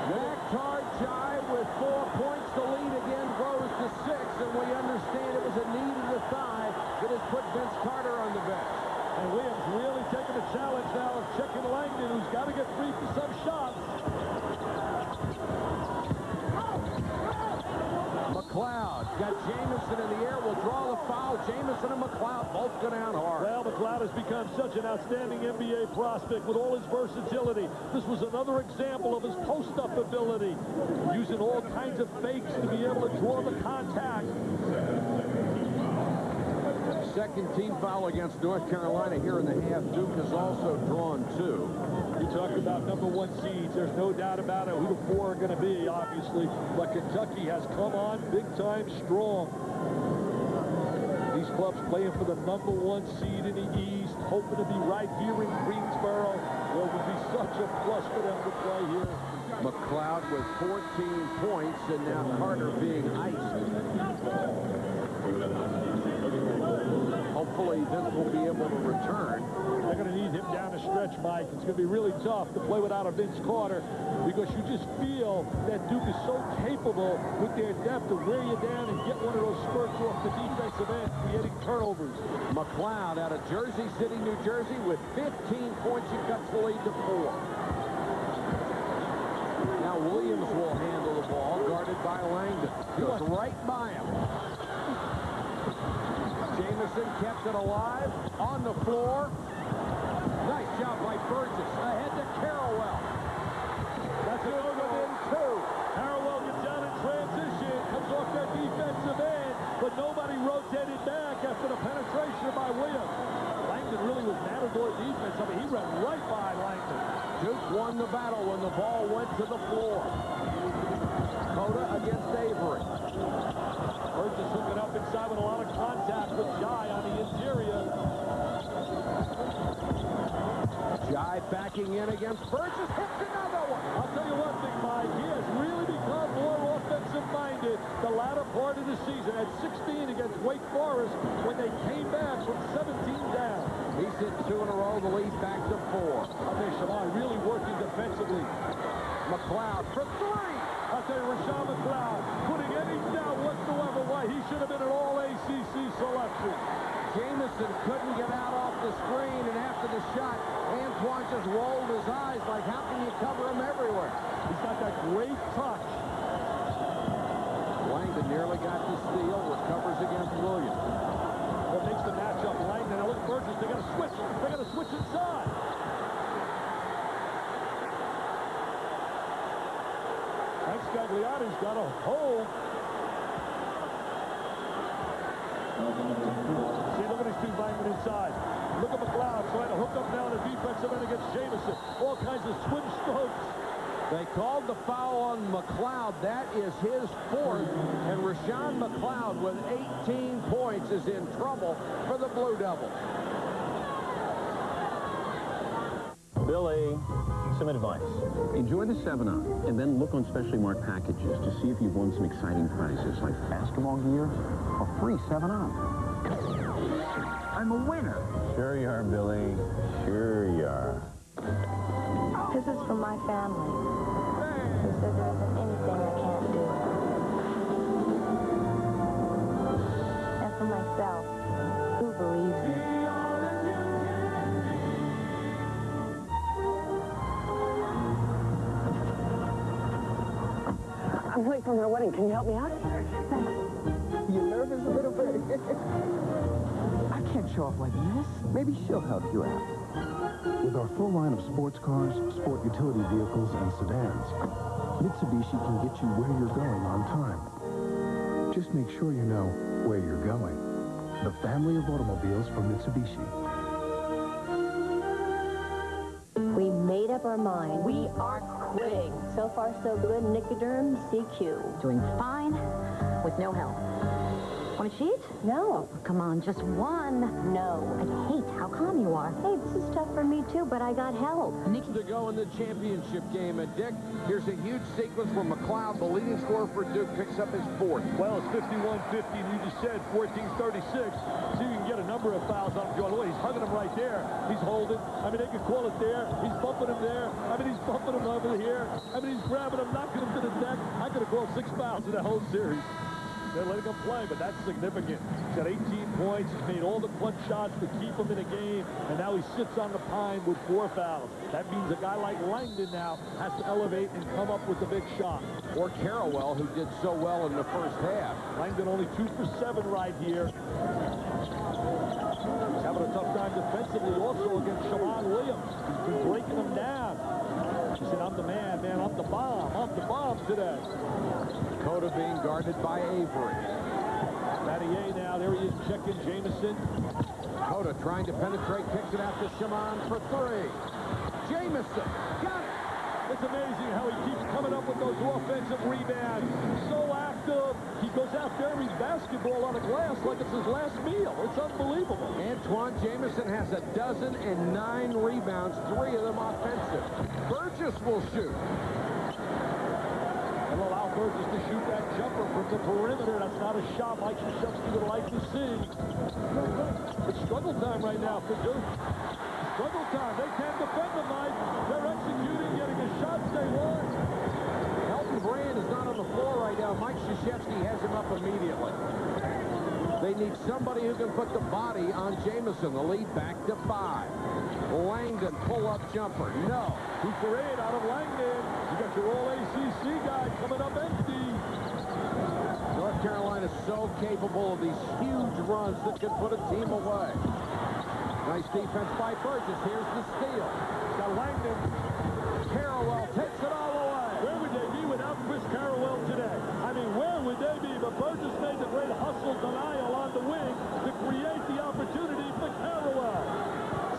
Matt Darjai with 4 points. The lead again grows to 6, and we understand it was a knee to the thigh that has put Vince Carter on the bench. And Williams really taking the challenge now of checking Langdon, who's got to get free for some shots. McLeod got Jamison in the air, will draw the foul. Jamison and McLeod both go down hard. Well, McLeod has become such an outstanding NBA prospect with all his versatility. This was another example of his post-up ability, using all kinds of fakes to be able to draw the contact. Second team foul against North Carolina here in the half. Duke has also drawn 2. You talk about number 1 seeds. There's no doubt about it who the 4 are going to be, obviously. But Kentucky has come on big time strong. These clubs playing for the number 1 seed in the East, hoping to be right here in Greensboro. Well, it would be such a plus for them to play here. McLeod with 14 points, and now Carter being iced. Hopefully, Vince will be able to return. They're going to need him down the stretch, Mike. It's going to be really tough to play without a Vince Carter because you just feel that Duke is so capable with their depth to wear you down and get one of those spurts off the defensive end, creating turnovers. McLeod out of Jersey City, New Jersey, with 15 points. He cuts the lead to 4. Now Williams will handle the ball, guarded by Langdon. Goes right by him. Jamison kept it alive on the floor. Nice job by Burgess. Ahead to Carrawell. That's a good within 2. Carrawell gets down in transition, comes off that defensive end, but nobody rotated back after the penetration by Williams. Langdon really was Matador defense. I mean, he ran right by Langdon. Duke won the battle when the ball went to the floor. Coda against Avery. Burgess hooking up inside with a lot of contact with Jai on the interior. Jai backing in against Burgess. Hits another one. I'll tell you what, Big Mike, he has really become more offensive-minded the latter part of the season. At 16 against Wake Forest when they came back from 17 down. He's hit 2 in a row. The lead back to 4. I think Shammond really working defensively. McLeod for 3. I'll tell you, Rashawn McLeod putting any doubt whatsoever why he should have been an all-ACC selection. Jamison couldn't get out off the screen, and after the shot, Antoine just rolled his eyes like, how can you cover him everywhere? He's got that great touch. Langdon nearly got the steal, recovers against Williams. What makes the matchup Langdon? Now look at Burgess, they got to switch. They got to switch inside. Scagliotti's got a hold. See, look at these two linemen inside. Look at McLeod trying to hook up now on the defensive end against Jamison. All kinds of swim strokes. They called the foul on McLeod. That is his fourth. And Rashawn McLeod with 18 points is in trouble for the Blue Devils. Billy, some advice. Enjoy the 7-Up, and then look on specially marked packages to see if you've won some exciting prizes like basketball gear or free 7-Up. I'm a winner. Sure you are, Billy. Sure you are. This is for my family, who said there isn't anything I can't do. And for myself, who believes me. I'm late for my wedding. Can you help me out? Thanks. You nervous a little bit? I can't show up like this. Maybe she'll help you out. With our full line of sports cars, sport utility vehicles, and sedans, Mitsubishi can get you where you're going on time. Just make sure you know where you're going. The family of automobiles from Mitsubishi. We made up our mind. We are quitting. So far, so good. Nicoderm CQ. Doing fine with no help. Want to cheat? No. Come on, just one. No. I hate how calm you are. Hey, this is tough for me, too, but I got help. To go in the championship game. And, Dick, here's a huge sequence where McLeod, the leading scorer for Duke, picks up his fourth. Well, it's 51-50, and you just said 14-36. So you can get a number of fouls on him. Joe, he's hugging him right there. He's holding. I mean, they could call it there. He's bumping him there. I mean, he's bumping him over here. I mean, he's grabbing him, knocking him to the deck. I could have called 6 fouls in that whole series. They're letting him play, but that's significant. He's got 18 points. He's made all the clutch shots to keep him in a game, and now he sits on the pine with 4 fouls. That means a guy like Langdon now has to elevate and come up with the big shot. Or Carrawell, who did so well in the first half. Langdon only 2 for 7 right here. He's having a tough time defensively also against Shaman Williams. He's been breaking him down. He said, I'm the man, I'm the bomb today. Cota being guarded by Avery. Battier now, there he is checking Jamison. Cota trying to penetrate, kicks it out to Shaman for 3. Jamison, got it. It's amazing how he keeps coming up with those offensive rebounds. So active. He goes after every basketball on the glass like it's his last meal. It's unbelievable. Antoine Jamison has 9 rebounds, 3 of them offensive. Burgess will shoot. And allow Burgess to shoot that jumper from the perimeter. That's not a shot Mike Krzyzewski would like to see. It's struggle time right now for Duke. Struggle time. They can't defend the Mike. They're executing, getting the shots they want. Elton Brand is not on the floor right now. Mike Krzyzewski has him up immediately. They need somebody who can put the body on Jamison. The lead back to 5. Langdon, pull-up jumper. No. 2 for 8 out of Langdon. You got your all-ACC guy coming up empty. North Carolina is so capable of these huge runs that can put a team away. Nice defense by Burgess. Here's the steal. He's got Langdon. Carrawell takes it all away. Where would they be without Chris Carrawell today? I mean, where would they be? But Burgess made the great hustle denial on the wing to create the opportunity for Carrawell.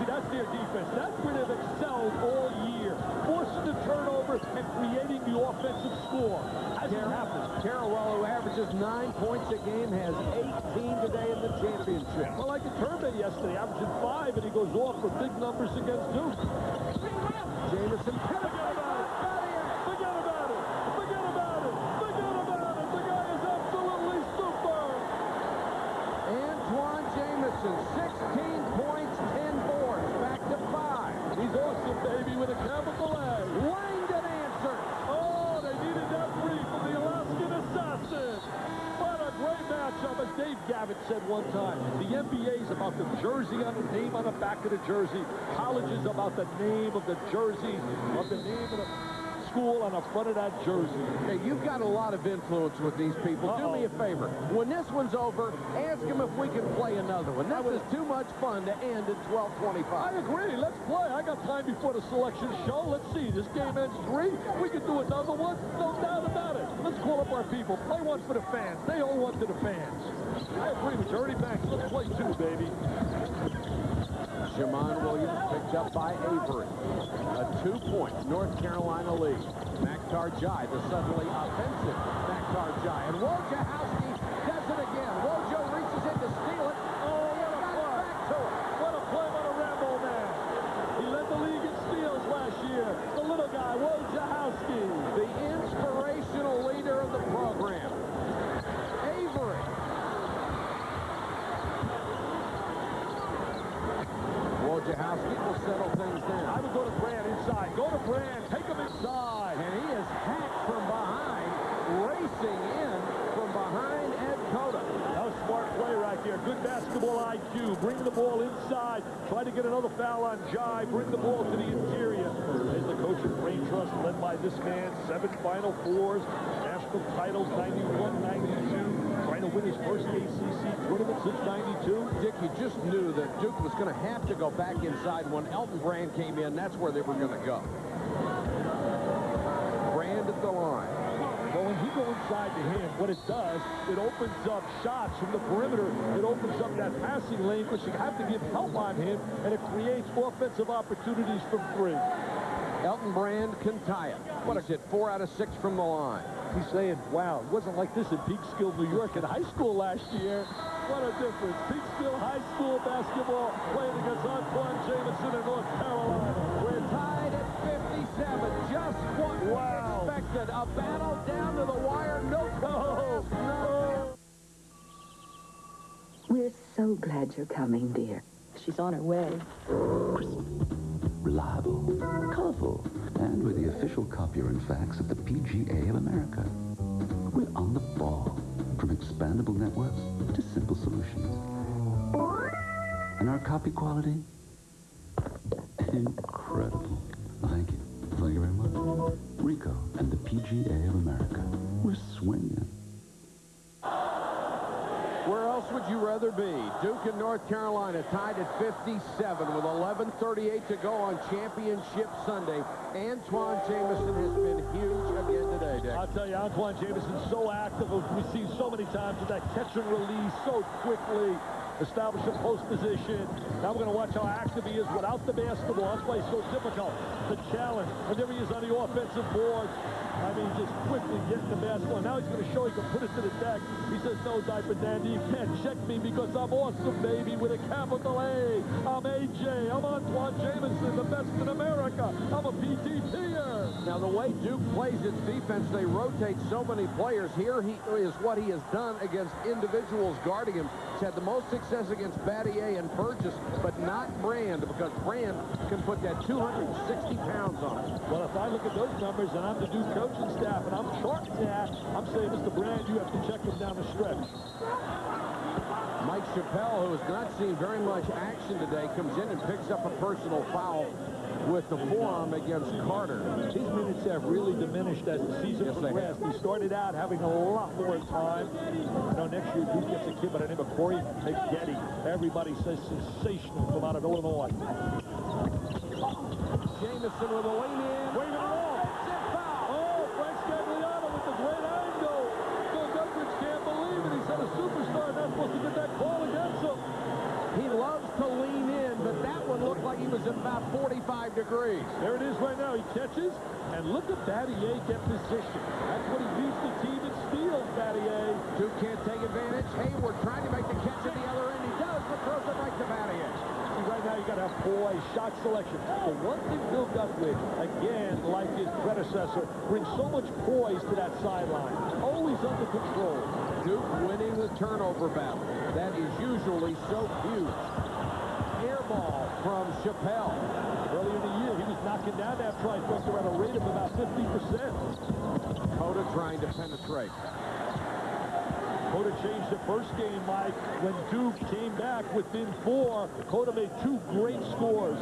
See, that's their defense. That's where they've excelled all year. Forcing the turnover and creating the offensive score. Hasn't happened. Carrawell, who averages 9 points a game, has 18 today in the championship. Well, like a Turban yesterday, averaging 5, and he goes off for big numbers against Duke. Jamison, forget about it. Forget about it. Forget about it. Forget about it. The guy is absolutely super. Antoine Jamison, 16 points, 10 boards, back to 5. He's awesome, baby, with a capital A. Langdon answers. Oh, they needed that free from the Alaskan Assassin. What a great matchup, as Dave Gavitt said one time. The NBA is about the jersey on the name on the back of the jersey. College is about the name of the jersey, of the name of the school on the front of that jersey. Hey, you've got a lot of influence with these people. Do me a favor. When this one's over, ask them if we can play another one. This is too much fun to end at 12:25. I agree. Let's play. I got time before the selection show. Let's see. This game ends 3. We can do another one. No doubt about it. Let's call up our people. Play one for the fans. They owe one to the fans. I agree with you. Ernie Banks. Let's play 2, baby. Shaman Williams picked up by Avery. A 2 points. North Carolina lead. Makhtar-Jai, the suddenly offensive Makhtar-Jai. And Wojciechowski does it again. Wojo reaches in to steal it. Oh, what a play. Back to it. What a play by the Rambo man. He led the league in steals last year. The little guy, Wojciechowski. The inspirational leader of the program. Avery. Wojciechowski will settle things down. I would go to Brand inside. Go to Brand. Take him inside. And he is hacked from behind, racing in from behind Ed Cota. That was smart play right there. Good basketball IQ. Bring the ball inside. Try to get another foul on Jai. Bring the ball to the interior. There's the coach of Brain Trust, led by this man. 7 Final Fours. National titles, 91, 92. Trying to win his first ACC tournament since 92. Dick, you just knew that Duke was going to have to go back inside. When Elton Brand came in, that's where they were going to go. Brand at the line. Well, when you go inside to him, what it does, it opens up shots from the perimeter. It opens up that passing lane because you have to give help on him, and it creates offensive opportunities from 3. Elton Brand can tie it. He's hit 4 out of 6 from the line. He's saying, wow, it wasn't like this in Peekskill, New York in high school last year. What a difference. Peekskill High School basketball playing against Antoine Jameson in North Carolina. We're tied at 57. Just what we expected. A battle down to the wire. No contest. No. We're so glad you're coming, dear. She's on her way. Reliable, colorful, and with the official copier and fax of the PGA of America. We're on the ball, from expandable networks to simple solutions. And our copy quality? Incredible. Thank you. Thank you very much. Rico and the PGA of America. We're swinging. Where else would you rather be? Duke and North Carolina tied at 57 with 11:38 to go on Championship Sunday. Antoine Jameson has been huge again today, Dick. I'll tell you, Antoine Jameson's so active. We've seen so many times with that catch and release so quickly. Establish a post position. Now we're going to watch how active he is without the basketball. That's why it's so difficult. The challenge. And there he is on the offensive board. I mean, just quickly getting the basketball. Now he's going to show he can put it to the deck. He says, no, Diaper Dandy, you can't check me because I'm awesome, baby, with a capital A. I'm AJ. I'm Antoine Jameson, the best in America. I'm a PTTer. Now, the way Duke plays its defense, they rotate so many players. Here he is what he has done against individuals guarding him. He's had the most success against Battier and Burgess, but not Brand, because Brand can put that 260 pounds on it. Well, if I look at those numbers and I'm the Duke coaching staff and I'm charting that, I'm saying, Mr. Brand, you have to check him down the stretch. Mike Chappelle, who has not seen very much action today, comes in and picks up a personal foul with the forearm against Carter. His minutes have really diminished as the season progressed. He started out having a lot more time. You know, next year, Duke gets a kid by the name of Corey McGetty. Everybody says sensational from out of Illinois. Jameson with a lean-in. Wait a minute. Oh, Frank Scagliano with the great angle. Bill Goodrich can't believe it. He said a superstar not supposed to get that call against him. He loves to lean in, but that one looked like he was at about 45 degrees. There it is right now. He catches, and look at Battier get position. That's what he leads the team in steals, Battier. Duke can't take advantage. Hayward trying to make the catch at the other end. He does, but throws it right to Battier. See, right now you got to have poise, shot selection. The one thing Bill Guthridge, again, like his predecessor, brings so much poise to that sideline. Always under control. Duke winning the turnover battle. That is usually so huge. Air ball from Chappelle. Earlier in the year, he was knocking down that trifecta at a rate of about 50%. Cota trying to penetrate. Cota changed the first game, Mike. When Duke came back within 4, Cota made 2 great scores.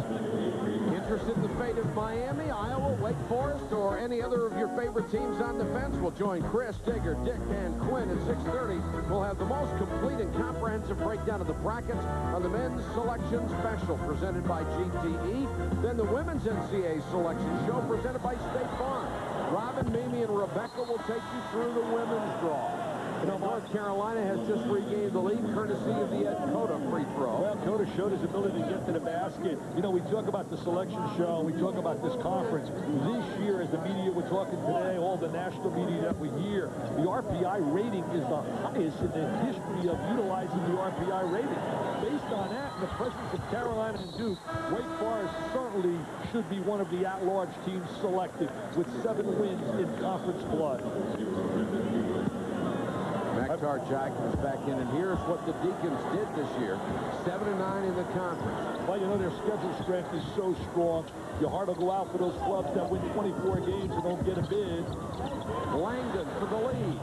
Interested in the fate of Miami, Iowa, Wake Forest, or any other of your favorite teams on the fence? We'll join Chris, Digger, Dick, and Quinn at 6:30. We'll have the most complete and comprehensive breakdown of the brackets on the men's selection special presented by GTE. Then the women's NCAA selection show presented by State Farm. Robin, Mimi, and Rebecca will take you through the women's draw. You know, North Carolina has just regained the lead courtesy of the Ed Cota free throw. Well, Cota showed his ability to get to the basket. You know, we talk about the selection show, we talk about this conference. This year, as the media we're talking today, all the national media that we hear, the RPI rating is the highest in the history of utilizing the RPI rating. Based on that and the presence of Carolina and Duke, Wake Forest certainly should be one of the at-large teams selected with 7 wins in conference play. Maktar Jai comes back in, and here's what the Deacons did this year. 7-9 in the conference. Well, you know, their schedule strength is so strong. Your heart will go out for those clubs that win 24 games and don't get a bid. Langdon for the lead.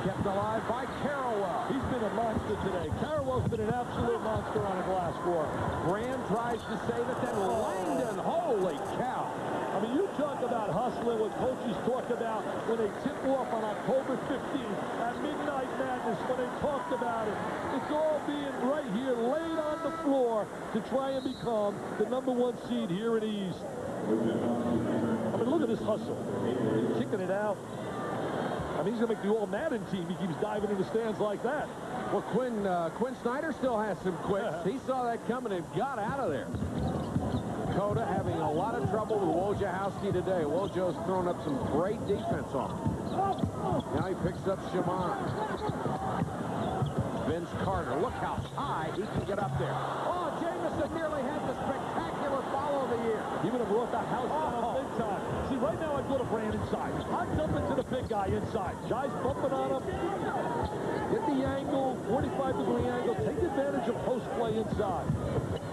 Kept alive by Carrawell. He's been a monster today. Carrawell's been an absolute monster on a glass court. Graham tries to save it, then Langdon, holy cow. I mean, you talk about hustling, what coaches talk about when they tip off on October 15th at Midnight Madness, when they talked about it. It's all being right here, laid on the floor to try and become the #1 seed here in the East. I mean, look at this hustle. Kicking it out. I mean, he's going to make the All-Madden team. He keeps diving in the stands like that. Well, Quinn Snyder still has some quicks. He saw that coming and got out of there. Cota having a lot of trouble with Wojciechowski today. Wojo's thrown up some great defense on him. Now he picks up Shaman. Vince Carter, look how high he can get up there. Oh, Jamison nearly had the spectacular follow of the year. He would have brought the house down big time. See, right now I'd go to Brand inside. I'd dump into the big guy inside. Guy's bumping on him. Get the angle, 45-degree angle. Take advantage of post play inside.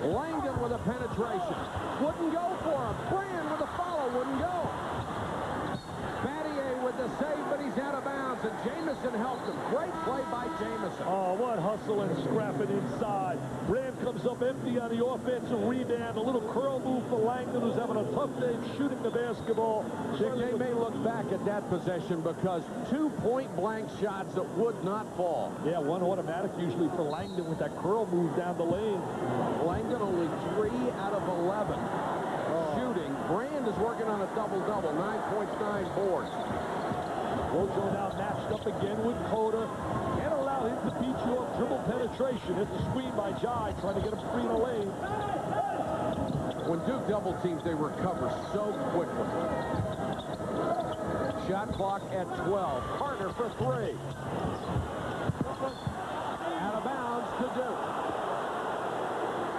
Langdon with a penetration. Wouldn't go for him. Brand with a follow. Wouldn't go. Battier with the save, but he's out of bounds, and Jamison helped him. Great play by Jamison. Oh, what hustle and scrapping inside. Brand comes up empty on the offensive rebound. A little curl move for Langdon, who's having a tough day shooting the basketball. They may look back at that possession because 2 point-blank shots that would not fall. Yeah, one automatic usually for Langdon with that curl move down the lane. Langdon only 3 out of 11. Shooting. Brand is working on a double-double. 9 points, 9 boards. Wojo now matched up again with Cota. Can't allow him to beat you off dribble penetration. It's a screen by Jai trying to get him free in the lane. When Duke double teams, they recover so quickly. Shot clock at 12. Carter for 3. Out of bounds to Duke.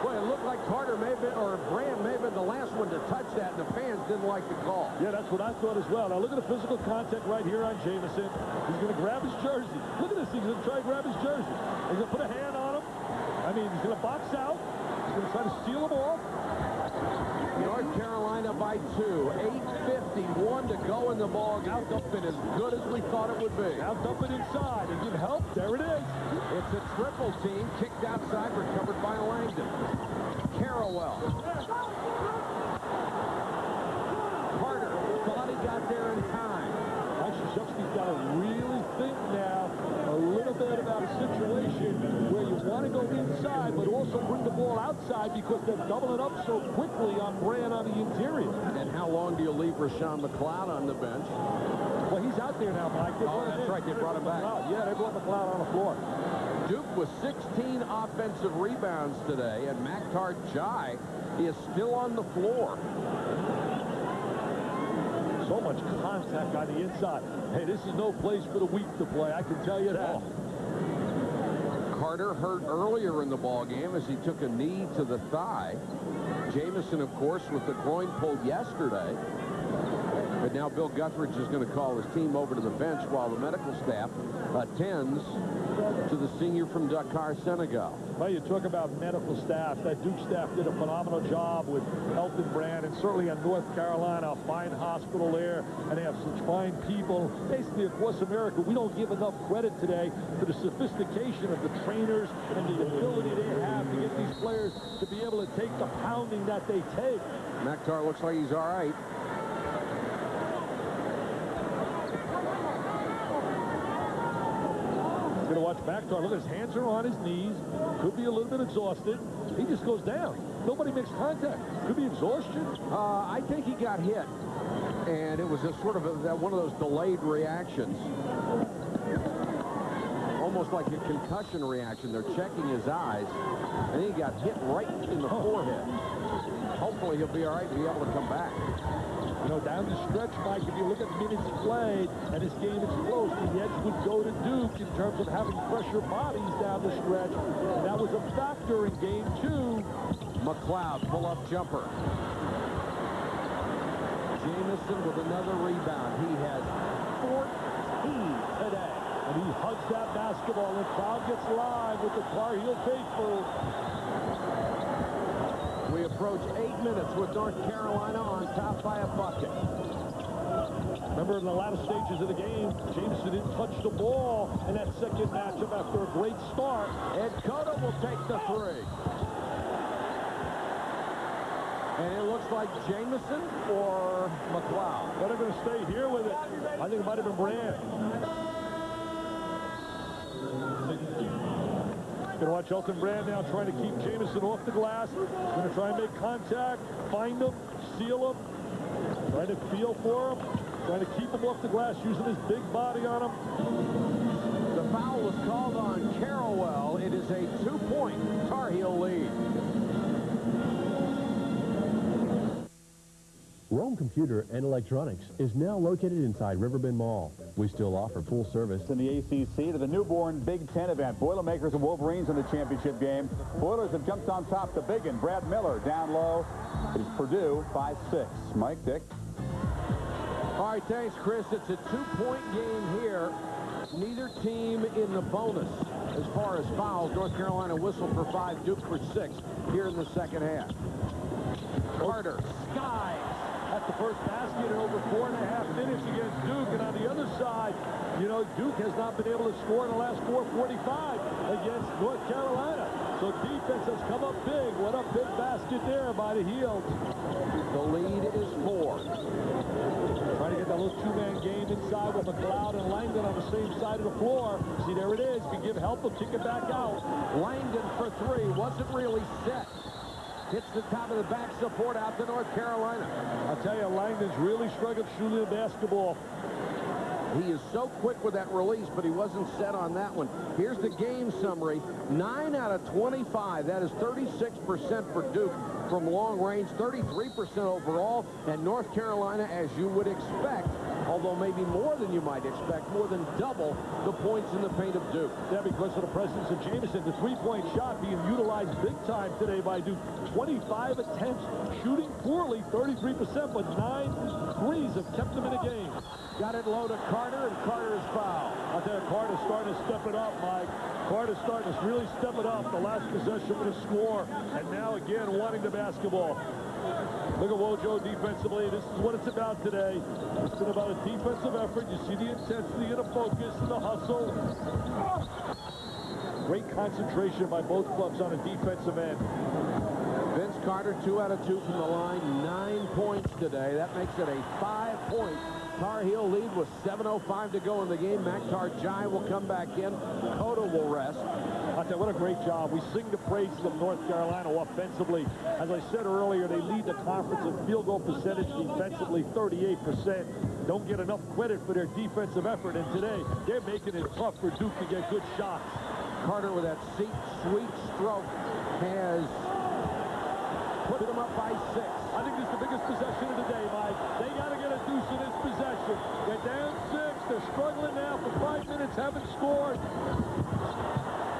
Boy, it looked like Carter may have been, or Brand may have been the last one to touch that, and the fans didn't like the call. Yeah, that's what I thought as well. Now look at the physical contact right here on Jamison. He's going to grab his jersey. Look at this. He's going to try to grab his jersey. He's going to put a hand on him. I mean, he's going to box out. He's going to try to steal him off. North Carolina by 2. 8:51 to go in the ball game. Now dumping as good as we thought it would be. Now dump it inside and give help. There it is. It's a triple team. Kicked outside, recovered by Langdon. Carrawell. Carter thought he got there in time. Krzyzewski's got to really think now a little bit about a situation where you want to go inside, but also bring the ball outside because they're doubling up so quickly on Brand on the interior. And how long do you leave Rashawn McLeod on the bench? Well, he's out there now, Mike. Oh, that's right. They brought him back. Yeah, they brought McLeod on the floor. Duke with 16 offensive rebounds today, and Maktar Jai is still on the floor. So much contact on the inside. Hey, this is no place for the weak to play, I can tell you that. Carter hurt earlier in the ball game as he took a knee to the thigh. Jamison, of course, with the groin pulled yesterday. But now Bill Guthridge is going to call his team over to the bench while the medical staff attends to the senior from Dakar, Senegal. Well, you talk about medical staff. That Duke staff did a phenomenal job with helping Brand, and certainly in North Carolina, a fine hospital there, and they have such fine people. Basically, across America, we don't give enough credit today for the sophistication of the trainers and the ability they have to get these players to be able to take the pounding that they take. Maktar looks like he's all right. Going to watch Maktar. Look, his hands are on his knees. Could be a little bit exhausted. He just goes down. Nobody makes contact. Could be exhaustion. I think he got hit, and it was a sort of one of those delayed reactions. almost like a concussion reaction. They're checking his eyes, and he got hit right in the forehead. Hopefully he'll be all right and be able to come back. You know, down the stretch, Mike, if you look at minutes played and this game is close, the edge would go to Duke in terms of having fresher bodies down the stretch. And that was a factor in game 2. McLeod, pull-up jumper. Jamison with another rebound. He has 14 today. And he hugs that basketball, and the crowd gets live with the Tar Heel faithful. We approach 8 minutes with North Carolina on top by a bucket. Remember, in the latter stages of the game, Jameson didn't touch the ball in that second matchup after a great start. Ed Cota will take the 3. And it looks like Jamison or McLeod. But they're going to stay here with it. I think it might have been Brand. Going to watch Elton Brand now trying to keep Jamison off the glass. Going to try and make contact, find him, seal him, trying to feel for him, trying to keep him off the glass, using his big body on him. The foul was called on Carrawell. It is a 2-point Tar Heel lead. Rome Computer and Electronics is now located inside Riverbend Mall. We still offer full service. In the ACC to the newborn Big Ten event. Boilermakers and Wolverines in the championship game. Boilers have jumped on top. The big one, Brad Miller, down low, is Purdue 5-6. Mike, Dick. All right, thanks, Chris. It's a 2-point game here. Neither team in the bonus as far as fouls. North Carolina whistled for 5, Duke for 6 here in the second half. Carter skies at the first basket in over 4.5 minutes against Duke. And on the other side, you know, Duke has not been able to score in the last 4:45 against North Carolina. So defense has come up big. What a big basket there by the Heels. The lead is 4. Trying to get that little 2-man game inside with McLeod and Langdon on the same side of the floor. See, there it is. If you give help, he'll kick it back out. Langdon for 3. Wasn't really set. Hits the top of the back support out to North Carolina. I'll tell you, Langdon's really struggled shooting the basketball. He is so quick with that release, but he wasn't set on that one. Here's the game summary. 9 out of 25. That is 36% for Duke from long range, 33% overall. And North Carolina, as you would expect, although maybe more than you might expect, more than double the points in the paint of Duke. Yeah, because of the presence of Jamison. The three-point shot being utilized big time today by Duke. 25 attempts, shooting poorly, 33%, but 9 threes have kept them in the game. Got it low to Carter, and Carter's foul. I'll tell you, Carter's starting to step it up, Mike. Carter's starting to really step it up. The last possession with a score, and now again wanting the basketball. Look at Wojo defensively. This is what it's about today. It's been about a defensive effort. You see the intensity and the focus and the hustle. Great concentration by both clubs on a defensive end. Vince Carter, 2 out of 2 from the line, 9 points today. That makes it a 5-point Tar Heel lead with 7:05 to go in the game. Mac Tarjai will come back in. Cota will rest. I'll tell you, what a great job. We sing the praises of North Carolina offensively. As I said earlier, they lead the conference in field goal percentage defensively, 38%. Don't get enough credit for their defensive effort, and today they're making it tough for Duke to get good shots. Carter with that sweet stroke has put them up by 6. I think this is the biggest possession of the day, Mike. They got to get a deuce in this possession. They're down 6. They're struggling now for 5 minutes, haven't scored.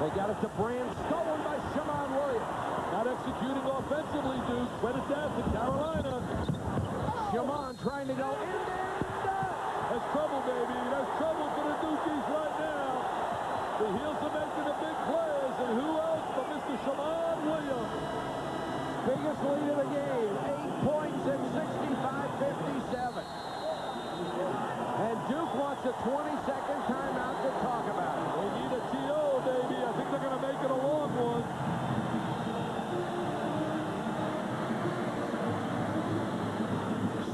They got it to Brand, stolen by Shimon Williams. Not executing offensively, Duke. Credit that to Carolina. Shimon trying to go in there. That's trouble, baby. That's trouble for the Dukies right now. The Heels are making the big plays, and who else but Mr. Shimon Williams? Biggest lead of the game, 8 points at 65-57. And Duke wants a 20-second timeout to talk about it. They need a TO, baby. I think they're going to make it a long one.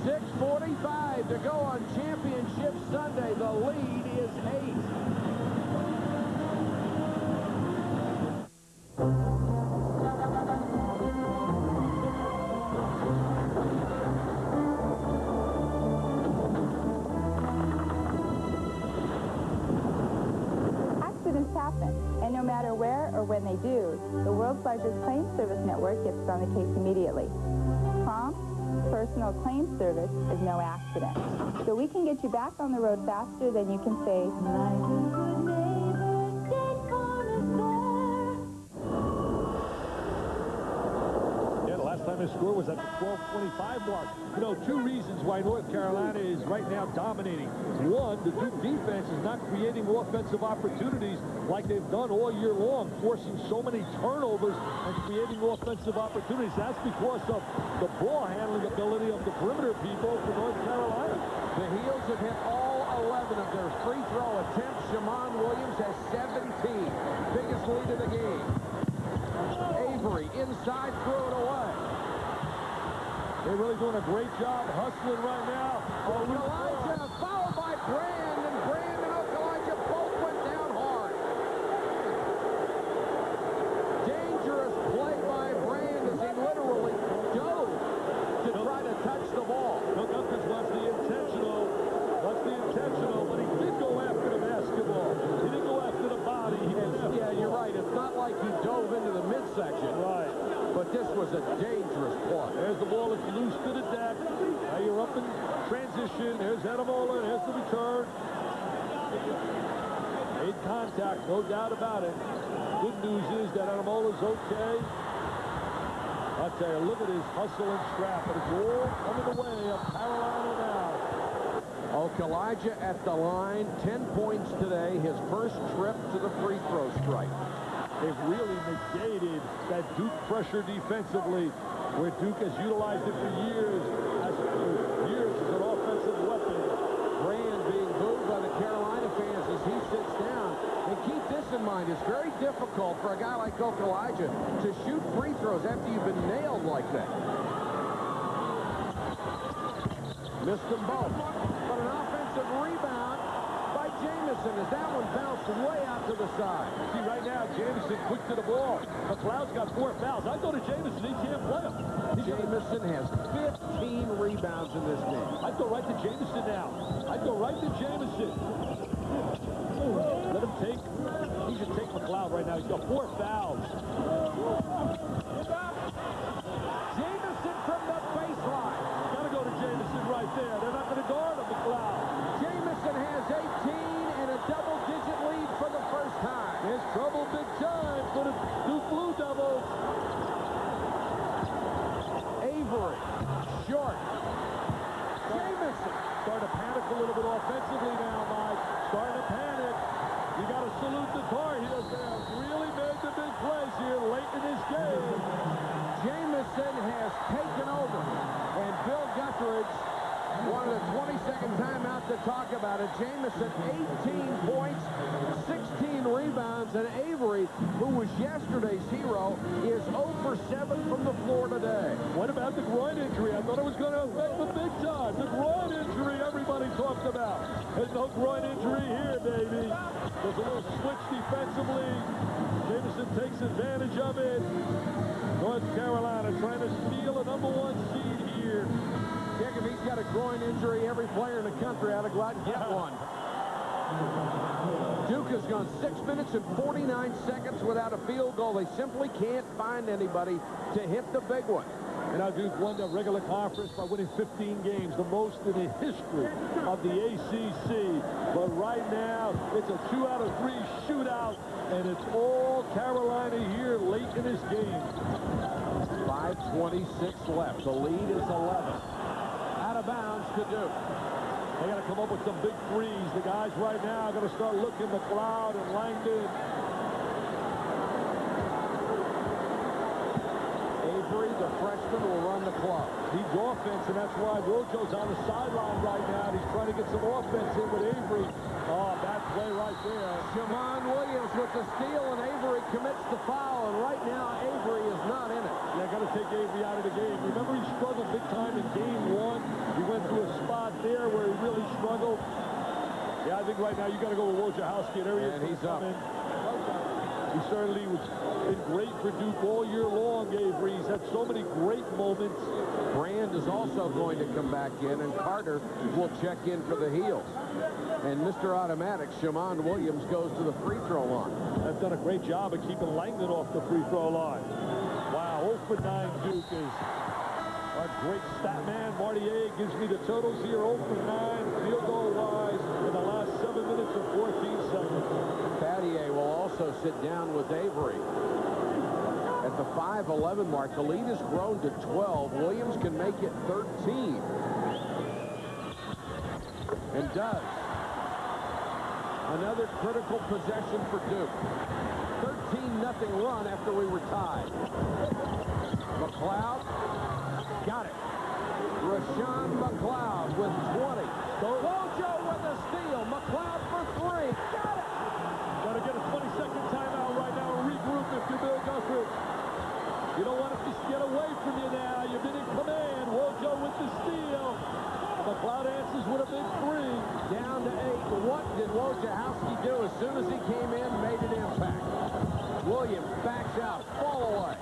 .6:45 to go on Championship Sunday. The lead is 8. happen. And no matter where or when they do, the world's largest claim service network gets on the case immediately. Prompt, personal claim service is no accident. So we can get you back on the road faster than you can say, like a good neighbor, State Farm is there. Yeah, the last time his score was at the 12:25 mark. You know, two reasons why North Carolina is right now dominating. One, the Duke defense is not creating offensive opportunities like they've done all year long, forcing so many turnovers and creating offensive opportunities. That's because of the ball handling ability of the perimeter people for North Carolina. The Heels have hit all 11 of their free throw attempts. Shammond Williams has 17. Biggest lead of the game. Avery inside, threw it away. They're really doing a great job hustling right now. Okalaja fouled by Brand, and Brand and Okalaja both went down hard. Dangerous play by Brand as he literally dove to try to touch the ball. Bill Gunkers wants the intentional, but he did go after the basketball. He didn't go after the body. Yeah, you're right. It's not like he dove into the midsection. Right. But this was a dangerous play. There's the ball. It's loose to the deck. Now you're up in transition. There's Adamola. There's the return. Made contact, no doubt about it. Good news is that Adamola's okay. I'll tell you, look at his hustle and scrap. But it's all coming the way of Carolina now. Okalaja at the line. 10 points today. His first trip to the free throw strike. They've really negated that Duke pressure defensively, where Duke has utilized it for years as an offensive weapon. Brand being booed by the Carolina fans as he sits down. And keep this in mind, it's very difficult for a guy like Okalaja to shoot free throws after you've been nailed like that. Missed them both. But an offensive rebound by Jamison as that one bounced way out to the side. See, right now, Jamison quick to the ball. McLeod's got 4 fouls. I go to Jamison. He can't play him. Jamison has 15 rebounds in this game. I'd go right to Jamison now. I'd go right to Jamison. Let him take. He should take McLeod right now. He's got 4 fouls. Jamison from the baseline. Got to go to Jamison right there. They're not going to guard him, McLeod. Jamison has 18 and a double-digit lead for the first time. There's trouble big time for the Duke Blue Devils. Avery, short. Jamison. Starting to panic a little bit offensively now, Mike. Starting to panic. You got to salute the Tar Heels. They have really made the big plays here late in this game. Jamison has taken over. And Bill Guthridge wanted a 20-second timeout to talk about it. Jamison, 18 points, 16 rebounds, and Avery, who was yesterday's hero, is 0 for 7 from the floor today. What about the groin injury? I thought it was going to affect the big time. The groin injury everybody talked about. There's no groin injury here, baby. There's a little switch defensively. Jamison takes advantage of it. North Carolina trying to steal a #1 seed here. Heck, if he's got a groin injury, every player in the country ought to go out and get one. Duke has gone 6 minutes and 49 seconds without a field goal. They simply can't find anybody to hit the big one. And now Duke won the regular conference by winning 15 games, the most in the history of the ACC. But right now, it's a 2 out of 3 shootout, and it's all Carolina here late in this game. 5:26 left. The lead is 11. Out of bounds to Duke. They got to come up with some big threes. The guys right now are going to start looking McLeod and Langdon. Avery, the freshman, will run the club. Needs offense, and that's why Rojo's on the sideline right now. He's trying to get some offense in with Avery. Oh, bad play right there. Shammond Williams with the steal, and Avery commits the foul, and right now Avery is not in it. Yeah, got to take Avery out of the game. Remember, he struggled big time in game 1. He went through a spot there where he really struggled. Yeah, I think right now you got to go with Wojciechowski. There he is. And he's up. He certainly was been great for Duke all year long, Avery. He's had so many great moments. Brand is also going to come back in, and Carter will check in for the Heels. And Mr. Automatic, Shammond Williams, goes to the free throw line. They've done a great job of keeping Langdon off the free throw line. Wow, 0 for 9 Duke is our great stat man. Martier gives me the totals here. 0 for 9 field goal wise in the last 7 minutes and 14 seconds. Battier will also sit down with Avery. At the 5:11 mark, the lead has grown to 12. Williams can make it 13. And does. Another critical possession for Duke. 13-0 run after we were tied. McLeod got it. Rashawn McLeod with 20. Wojo with a steal. McLeod for 3. Got it. Got to get a 20-second timeout right now and regroup if you're Bill Guthrie. You don't want to just get away from you now. You've been in command. Wojo with the steal. McLeod answers with a big 3. Down to 8. What did Wojciechowski do as soon as he came in? Made an impact. Williams backs out. Fall away.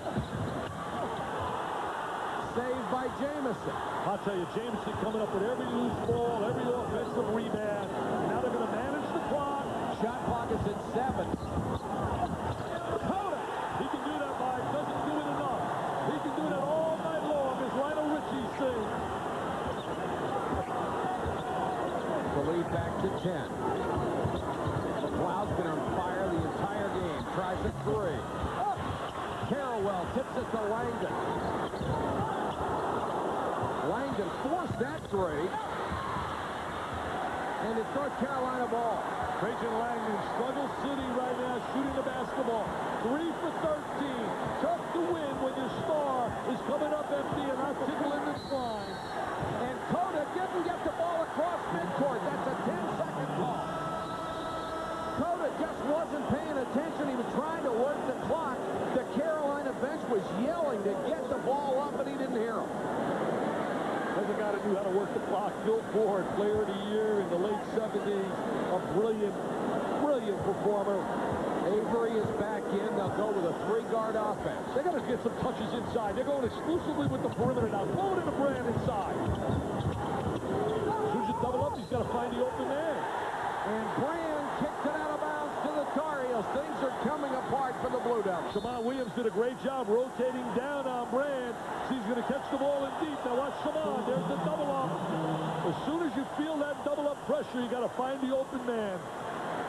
Saved by Jamison. I'll tell you, Jamison coming up with every loose ball, every offensive rebound. Now they're going to manage the clock. Shot clock is at 7. Coda! He can do that, Mike. Doesn't do it enough. He can do that all night long, as Lionel Richie sings. The lead back to 10. McLeod's been on fire the entire game. Tries a 3. Carrawell tips it to Langdon. Langdon forced that 3. And it's North Carolina ball. Trajan Langdon, struggle city right now, shooting the basketball. 3 for 13. Tough to win when your star is coming up empty and not tickling the line. And Coda didn't get the ball across midcourt. That's a 10-second call. Coda just wasn't paying attention. He was trying to work the clock. The Carolina bench was yelling to get the ball up, but he didn't hear him. There's a guy that knew how to work the clock. Bill Ford, player of the year in the late 70s. A brilliant, brilliant performer. Avery is back in. They'll go with a 3-guard offense. They got to get some touches inside. They're going exclusively with the perimeter now. Throw it into Brand inside. As soon as you double up, he's got to find the open man. And Brand kicked it out of bounds to the Tar Heels. Things are coming apart for the Blue Devils. Shammond Williams did a great job rotating down on Brand. He's going to catch the ball in deep. Now watch Shammond. There's the double up. As soon as you feel that double up pressure, you got to find the open man.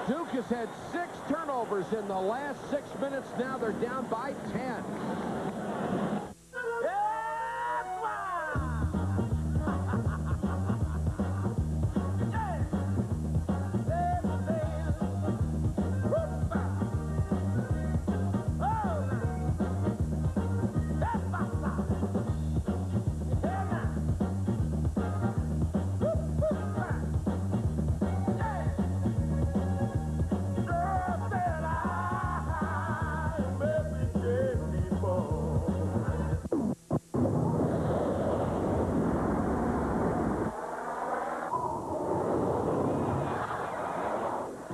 Duke has had 6 turnovers in the last 6 minutes. Now they're down by 10.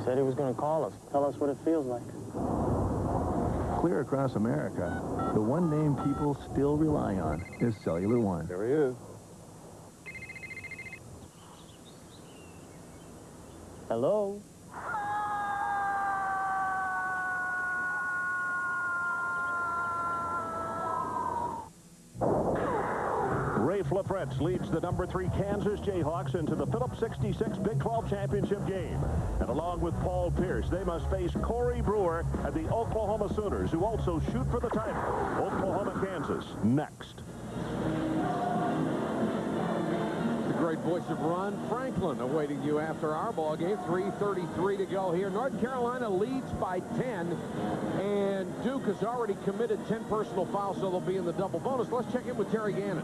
Said he was going to call us, tell us what it feels like. Clear across America, the one name people still rely on is Cellular One. There he is. Hello? Ray Flafretz leads the number 3 Kansas Jayhawks into the Phillips 66 Big 12 championship game. And along with Paul Pierce, they must face Corey Brewer and the Oklahoma Sooners, who also shoot for the title. Oklahoma, Kansas, next. The great voice of Ron Franklin awaiting you after our ball game. 3:33 to go here. North Carolina leads by 10, and Duke has already committed 10 personal fouls, so they'll be in the double bonus. Let's check in with Terry Gannon.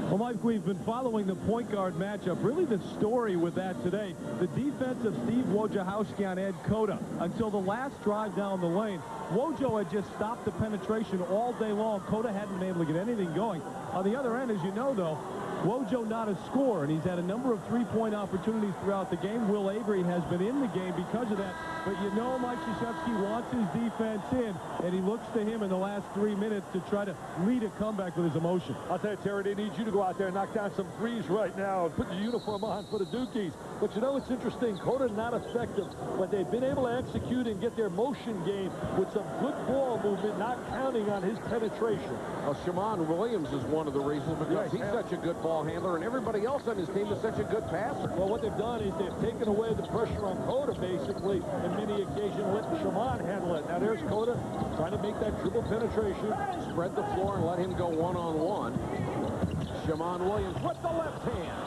Well, Mike, we've been following the point guard matchup. Really the story with that today, the defense of Steve Wojciechowski on Ed Cota. Until the last drive down the lane, Wojo had just stopped the penetration all day long. Cota hadn't been able to get anything going. On the other end, as you know, though, Wojo not a scorer, and he's had a number of three-point opportunities throughout the game. Will Avery has been in the game because of that. But you know Mike Krzyzewski wants his defense in, and he looks to him in the last 3 minutes to try to lead a comeback with his emotion. I'll tell you, Terry, they need you to go out there and knock down some threes right now and put your uniform on for the Dukies. But you know, it's interesting. Cota not effective, but they've been able to execute and get their motion game with some good ball movement, not counting on his penetration. Well, Shaman Williams is one of the reasons because he's such a good ball handler, and everybody else on his team is such a good passer. Well, what they've done is they've taken away the pressure on Cota, basically, and many occasions let Shaman handle it. Now there's Cota trying to make that dribble penetration, spread the floor and let him go one-on-one. Shaman Williams with the left hand.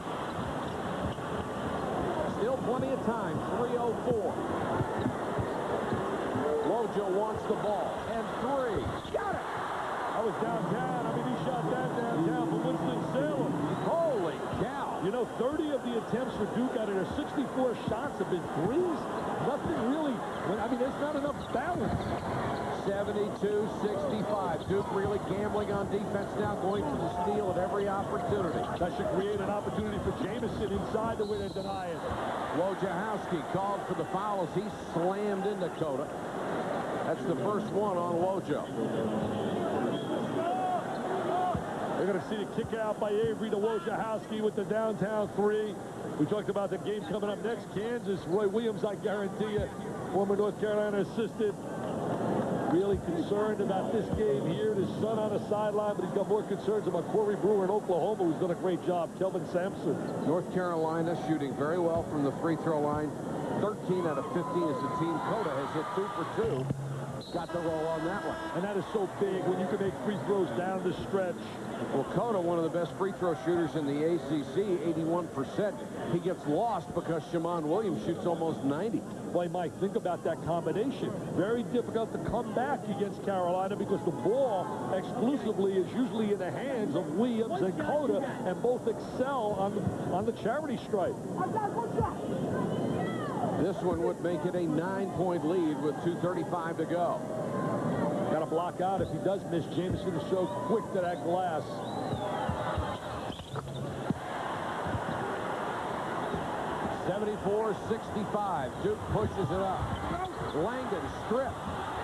Still plenty of time, 3:04. Wojo wants the ball, and three. Got it! That was downtown. I mean, he shot that downtown from Winston-Salem. Holy cow! You know, 30 of the attempts for Duke out of their 64 shots have been threes. Nothing really, I mean, there's not enough balance. 72-65. Duke really gambling on defense now, going to the steal at every opportunity. That should create an opportunity for Jamison inside the way they deny it. Wojciechowski called for the foul as he slammed into Cota. That's the first one on Wojo. They're going to see a kick out by Avery to Wojciechowski with the downtown three. We talked about the game coming up next. Kansas, Roy Williams, I guarantee you, former North Carolina assistant, really concerned about this game here. His son on the sideline, but he's got more concerns about Corey Brewer in Oklahoma, who's done a great job. Kelvin Sampson. North Carolina shooting very well from the free throw line. 13 out of 15 as a team. Cota has hit 2 for 2. Got the roll on that one. And that is so big when you can make free throws down the stretch. Well, Cota, one of the best free throw shooters in the ACC, 81%. He gets lost because Shaman Williams shoots almost 90. Boy, Mike, think about that combination. Very difficult to come back against Carolina because the ball exclusively is usually in the hands of Williams and Cota, and both excel on the charity stripe. This one would make it a 9-point lead with 2:35 to go. Got to block out. If he does miss, Jamison is so quick to that glass. (74-65). Duke pushes it up. Langdon stripped.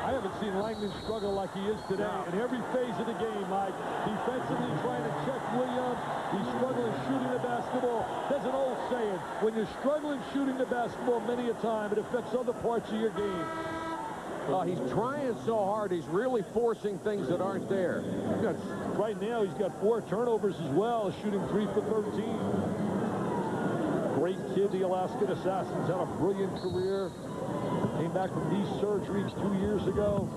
I haven't seen Langdon struggle like he is today in every phase of the game, Mike. Defensively trying to check Williams. He's struggling shooting the basketball. There's an old saying, when you're struggling shooting the basketball many a time, it affects other parts of your game. He's trying so hard. He's really forcing things that aren't there. Right now, he's got 4 turnovers as well, shooting 3 for 13. Great kid, the Alaskan Assassins, had a brilliant career. Came back from knee surgery 2 years ago.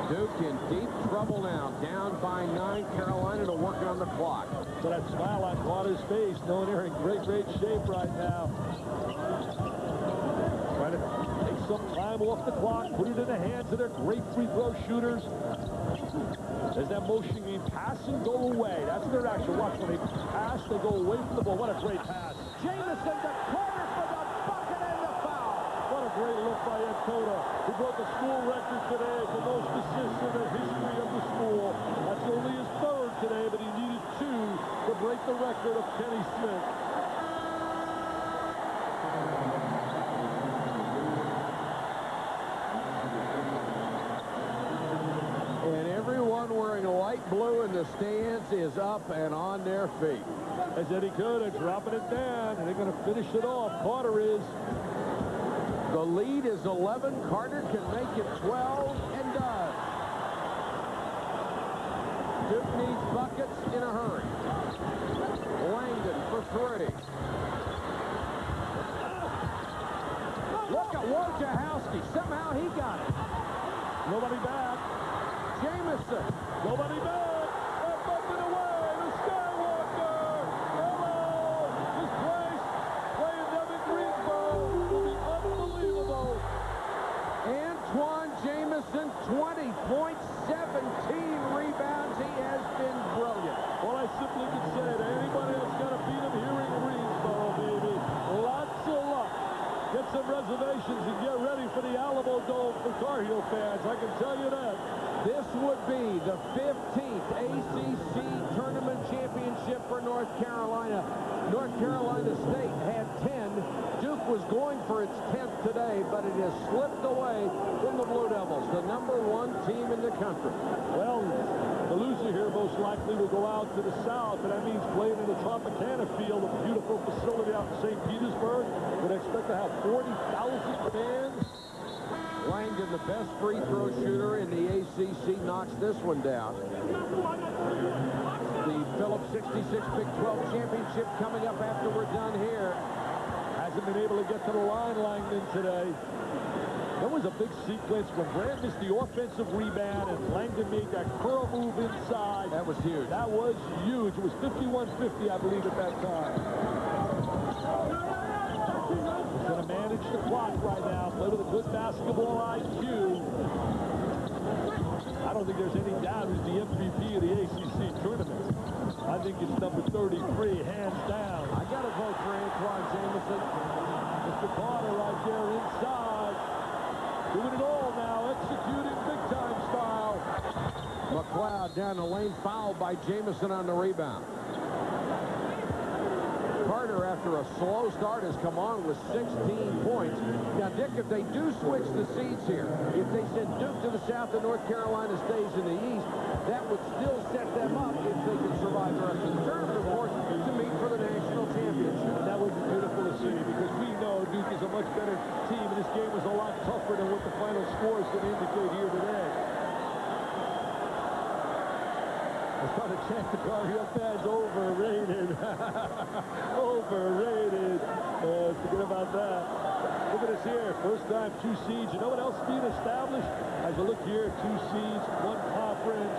Duke in deep trouble now, down by 9. Carolina to work on the clock. So that smile on Carter's face, knowing they're in great shape right now. Trying to take some time off the clock, put it in the hands of their great free throw shooters. There's that motion game, pass and go away. That's their action. Watch, when they pass, they go away from the ball. What a great pass. Jamison to Carter for the bucket and the foul. What a great look by Ed Cota, who broke the school record today for most assists in the history of the school. That's only his 3rd today, but he needed 2 to break the record of Kenny Smith. And everyone wearing light blue in the stands is up and on their feet. As Eddie Cota dropping it down, and they're going to finish it off. Carter is. The lead is 11. Carter can make it 12 and does. Duke needs buckets in a hurry. Langdon for 3. Look at Wojciechowski. Somehow he got it. Nobody back. Jamison. Nobody back. They're bumping away. The Skywalker. Hello. This place, playing them in Greensboro, will be unbelievable. Antoine Jamison, 20 points, 17 rebounds. He has been brilliant. Well, I simply can say that anybody else got to beat him here in Greensboro, baby. Lots of luck. Get some reservations and get ready for the Alamo Dome for Tar Heel fans. I can tell you that. This would be the 15th ACC Tournament Championship for North Carolina. North Carolina State had 10. Duke was going for its 10th today, but it has slipped away from the Blue Devils, the #1 team in the country. Well, the loser here most likely will go out to the south, and that means playing in the Tropicana field, a beautiful facility out in St. Petersburg. Would expect to have 40,000 fans. Langdon, the best free throw shooter in the ACC, knocks this one down. The Phillips 66 Big 12 Championship coming up after we're done here. Hasn't been able to get to the line, Langdon, today. That was a big sequence when Brand missed the offensive rebound and Langdon made that curl move inside. That was huge. That was huge. It was 51-50, I believe, at that time. He's going to manage the clock right now. Play with a good basketball IQ. I don't think there's any doubt who's the MVP of the ACC tournament. I think it's number 33, hands down. I got to vote for Antoine Jamison. Mr. Carter right there inside. Doing it all now, executing big-time style. McLeod down the lane, fouled by Jamison on the rebound. Carter, after a slow start, has come on with 16 points. Now, Dick, if they do switch the seeds here, if they send Duke to the south and North Carolina stays in the east, that would still set them up, if they can survive the rest of the tournament, of course, to meet for the national championship. That would be beautiful to see, because we know Duke is a much better team, and this game was a lot tougher than what the final score is going to indicate here today. As far as Chanticleer fans, overrated. Overrated. Forget about that. Look at us here. First time 2 seeds. You know what else is being established? As you look here, 2 seeds, 1 conference.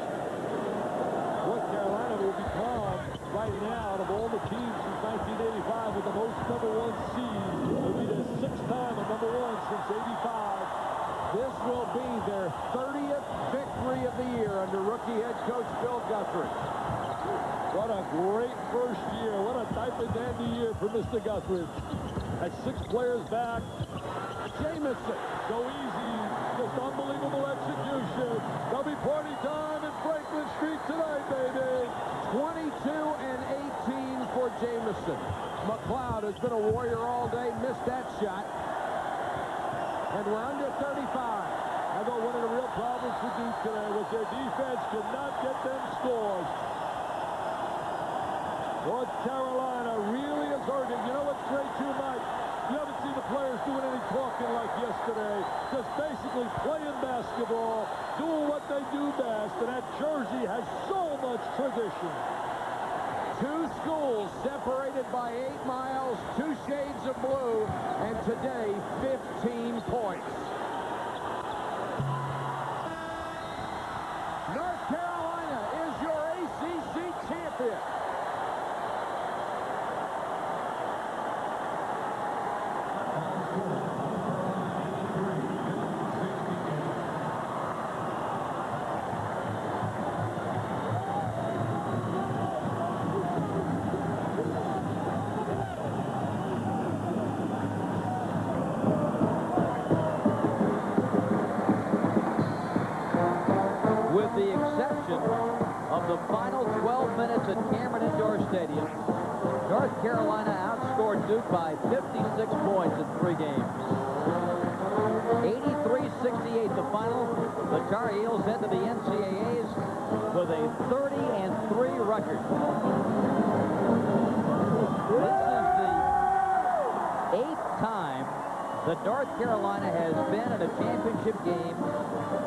North Carolina will become, right now, out of all the teams since 1985 with the most #1 seed. It'll be their 6th time at #1 since '85. This will be their 30th victory of the year under rookie head coach Bill Guthrie. What a great first year. What a diaper-dandy year for Mr. Guthrie. Had 6 players back. Jamison. So easy. Just unbelievable execution. There'll be party time in Franklin Street tonight, baby. 22 and 18 for Jamison. McLeod has been a warrior all day, missed that shot. And we're under 35. I thought one of the real problems for Duke today was their defense could not get them scores. North Carolina really is hurting. You know what's great too, Mike? You haven't seen the players doing any talking like yesterday. Just basically playing basketball, doing what they do best. And that jersey has so much tradition. 2 schools separated by 8 miles, 2 shades of blue, and today 15 points. North Carolina is your ACC champion. With the exception of the final 12 minutes at Cameron Indoor Stadium, North Carolina outscored Duke by 56 points in 3 games. 83-68 the final. The Tar Heels head to the NCAAs with a 30-3 record. This is the 8th time that North Carolina has been in a championship game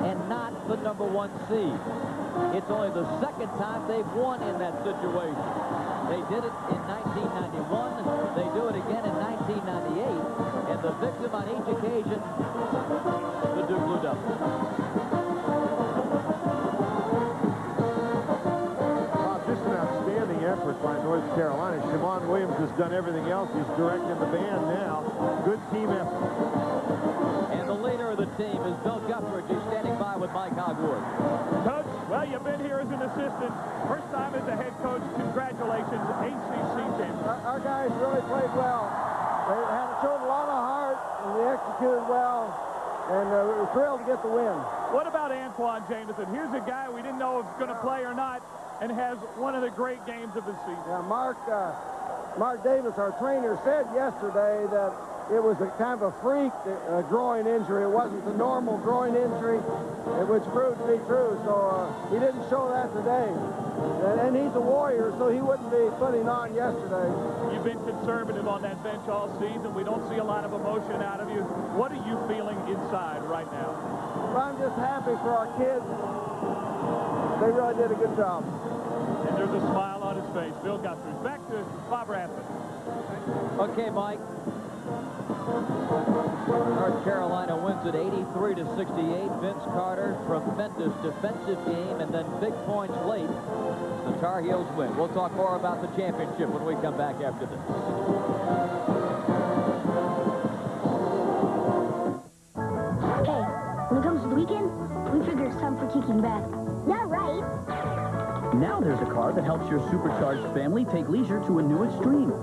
and not the #1 seed. It's only the 2nd time they've won in that situation. They did it in 1991. They do it again in 1998. And the victim on each occasion, the Duke Blue Devils. Just an outstanding effort by North Carolina. Shammond Williams has done everything else. He's directing the band now. Good team effort. And the leader of the team is Bill Guthrie. He's standing by with Mike Hogwood. Coach, well, you've been here as an assistant. First time as a head coach. Congratulations, ACC champion. Our guys really played well. They had showed a lot of heart, and they executed well. and we're thrilled to get the win. What about Antoine Jameson? Here's a guy we didn't know if he was going to play or not, and has one of the great games of the season. Yeah, Mark Davis, our trainer, said yesterday that it was a kind of a freak groin injury. It wasn't the normal groin injury, which proved to be true. So he didn't show that today. And he's a warrior, so he wouldn't be putting on yesterday. You've been conservative on that bench all season. We don't see a lot of emotion out of you. What are you feeling inside right now? Well, I'm just happy for our kids. They really did a good job. And there's a smile on his face. Bill Guthrie. Back to Bob Rathman. Okay, Mike. North Carolina wins it 83-68. Vince Carter, tremendous defensive game, and then big points late. The Tar Heels win. We'll talk more about the championship when we come back after this. Hey, when it comes to the weekend, we figure it's time for kicking back. Yeah, right. Now there's a car that helps your supercharged family take leisure to a new extreme.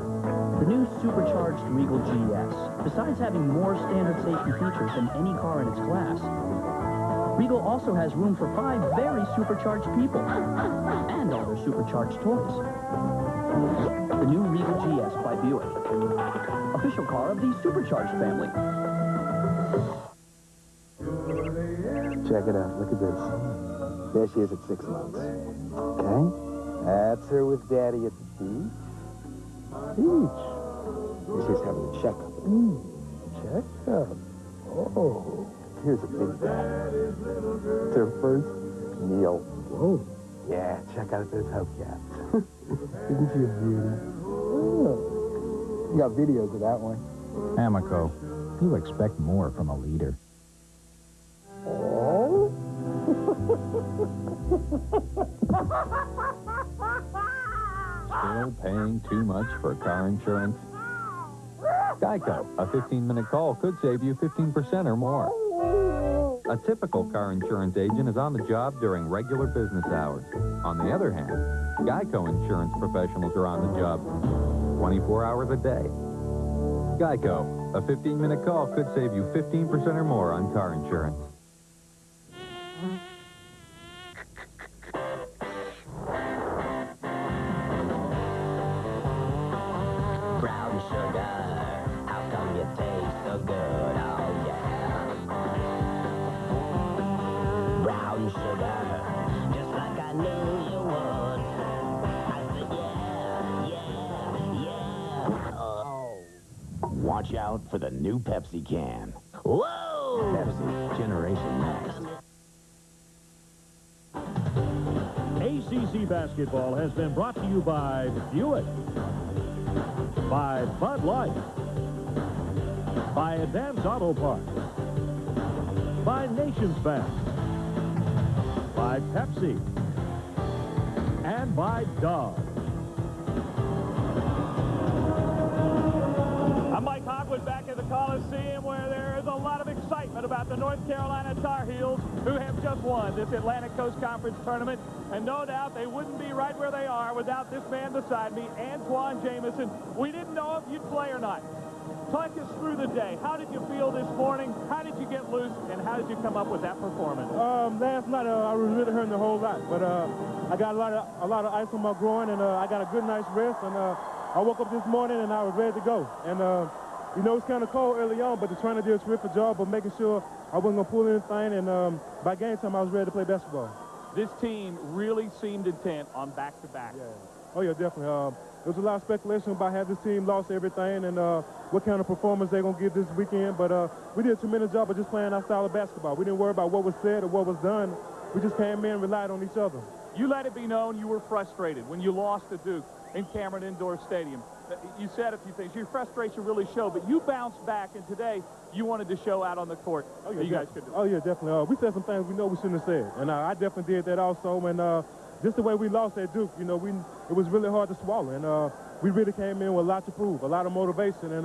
The new supercharged Regal GS. Besides having more standard safety features than any car in its class, Regal also has room for 5 very supercharged people and all their supercharged toys. The new Regal GS by Buick. Official car of the supercharged family. Check it out. Look at this. There she is at 6 months. Okay? That's her with Daddy at the beach. And she's having a checkup. Checkup? Oh. Here's a big guy. It's her first meal. Whoa. Yeah, check out those hubcaps. Isn't she a beauty? Oh. You got videos of that one. Amico, you expect more from a leader. Oh? Still paying too much for car insurance? Geico, a 15-minute call could save you 15% or more. A typical car insurance agent is on the job during regular business hours. On the other hand, Geico insurance professionals are on the job 24 hours a day. Geico, a 15-minute call could save you 15% or more on car insurance. Brown sugar, how come you taste so good? Oh, yeah. Brown sugar, just like I knew you would. I said, yeah. Oh. Watch out for the new Pepsi can. Whoa! Pepsi, Generation Next. ACC basketball has been brought to you by Buick, by Bud Light, by Advance Auto Parts, by Nations Bank, by Pepsi, and by Dodge. I'm Mike Hogwood back at the Coliseum, where there is a lot of excitement about the North Carolina Tar Heels, who have just won this Atlantic Coast Conference tournament. And no doubt they wouldn't be right where they are without this man beside me, Antoine Jameson. We didn't know if you'd play or not. Talk us through the day. How did you feel this morning? How did you get loose? And how did you come up with that performance? Last night I was really hurting the whole lot, but I got a lot of ice on my groin, and I got a good night's rest. And I woke up this morning and I was ready to go. And you know, it's kind of cold early on, but the trainer did a terrific job of making sure I wasn't going to pull anything. And by game time, I was ready to play basketball. This team really seemed intent on back-to-back. Yeah. Oh, yeah, definitely. There was a lot of speculation about how this team lost everything and what kind of performance they're going to give this weekend. But we did a tremendous job of just playing our style of basketball. We didn't worry about what was said or what was done. We just came in and relied on each other. You let it be known you were frustrated when you lost to Duke in Cameron Indoor Stadium. You said a few things. Your frustration really showed, but you bounced back, and today you wanted to show out on the court. Oh, yeah, you guys could do. Oh, yeah, definitely. We said some things we know we shouldn't have said, and I definitely did that also. And just the way we lost at Duke, you know, it was really hard to swallow, and we really came in with a lot to prove, a lot of motivation, and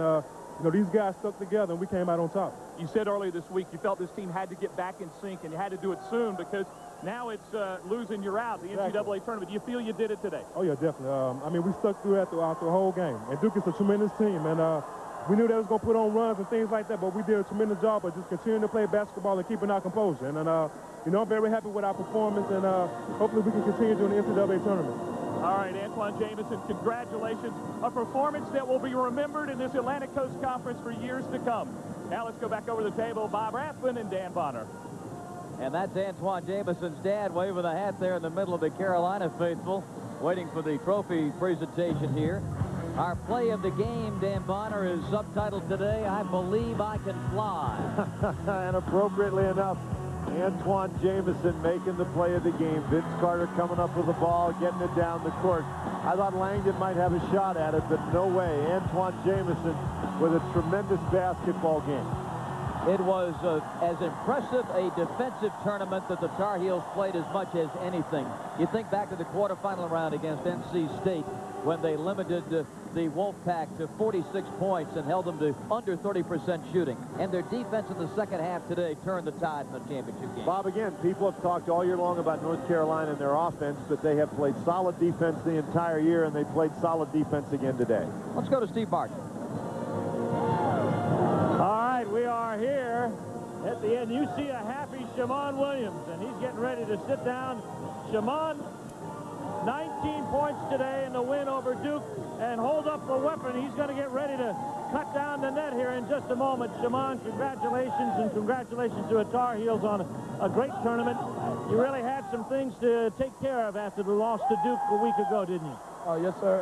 you know, these guys stuck together, and we came out on top. You said earlier this week you felt this team had to get back in sync, and you had to do it soon because now it's losing you're out, the NCAA tournament. Do you feel you did it today? Oh, yeah, definitely. I mean, we stuck throughout the whole game. And Duke is a tremendous team, and we knew they was going to put on runs and things like that, but we did a tremendous job of just continuing to play basketball and keeping our composure. And you know, I'm very happy with our performance, and hopefully we can continue doing the NCAA tournament. All right, Antoine Jamison, congratulations. A performance that will be remembered in this Atlantic Coast Conference for years to come. Now let's go back over the table. Bob Rathman and Dan Bonner. And that's Antoine Jamison's dad waving the hat there in the middle of the Carolina faithful, waiting for the trophy presentation here. Our play of the game, Dan Bonner, is subtitled today, I Believe I Can Fly. And appropriately enough, Antoine Jamison making the play of the game. Vince Carter coming up with the ball, getting it down the court. I thought Langdon might have a shot at it, but no way. Antoine Jamison with a tremendous basketball game. It was as impressive a defensive tournament that the Tar Heels played as much as anything. You think back to the quarterfinal round against NC State when they limited the Wolfpack to 46 points and held them to under 30% shooting. And their defense in the second half today turned the tide in the championship game. Bob, again, people have talked all year long about North Carolina and their offense, but they have played solid defense the entire year, and they played solid defense again today. Let's go to Steve Martin. All right, we are here at the end. You see a happy Shammond Williams, and he's getting ready to sit down. Shammond, 19 points today in the win over Duke, and hold up the weapon. He's going to get ready to cut down the net here in just a moment. Shammond, congratulations, and congratulations to the Tar Heels on a great tournament. You really had some things to take care of after the loss to Duke a week ago, didn't you? Oh, yes, sir.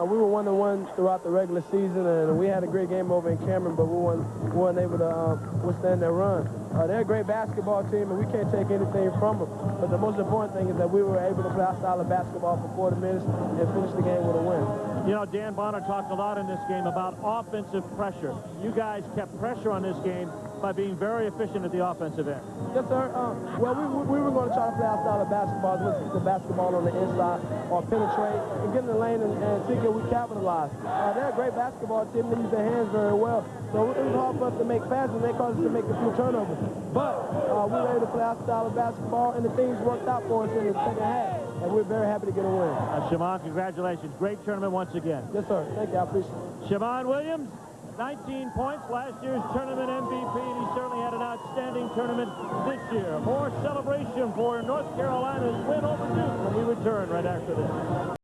We were 1-1 throughout the regular season, and we had a great game over in Cameron, but we weren't able to withstand their run. They're a great basketball team, and we can't take anything from them. But the most important thing is that we were able to play our style of basketball for 40 minutes and finish the game with a win. You know, Dan Bonner talked a lot in this game about offensive pressure. You guys kept pressure on this game by being very efficient at the offensive end. Yes, sir. Well, we were going to try to play our style of basketball, let's keep the basketball on the inside or penetrate and get in the lane and see if we capitalize. They're a great basketball team. They use their hands very well. So it was hard for us to make passes, and they caused us to make a few turnovers. But we were able to play our style of basketball, and the things worked out for us in the second half. And we're very happy to get a win. Shammond, congratulations. Great tournament once again. Yes, sir. Thank you. I appreciate it. Shammond Williams, 19 points, last year's tournament MVP, and he certainly had an outstanding tournament this year. More celebration for North Carolina's win over Duke when we return right after this.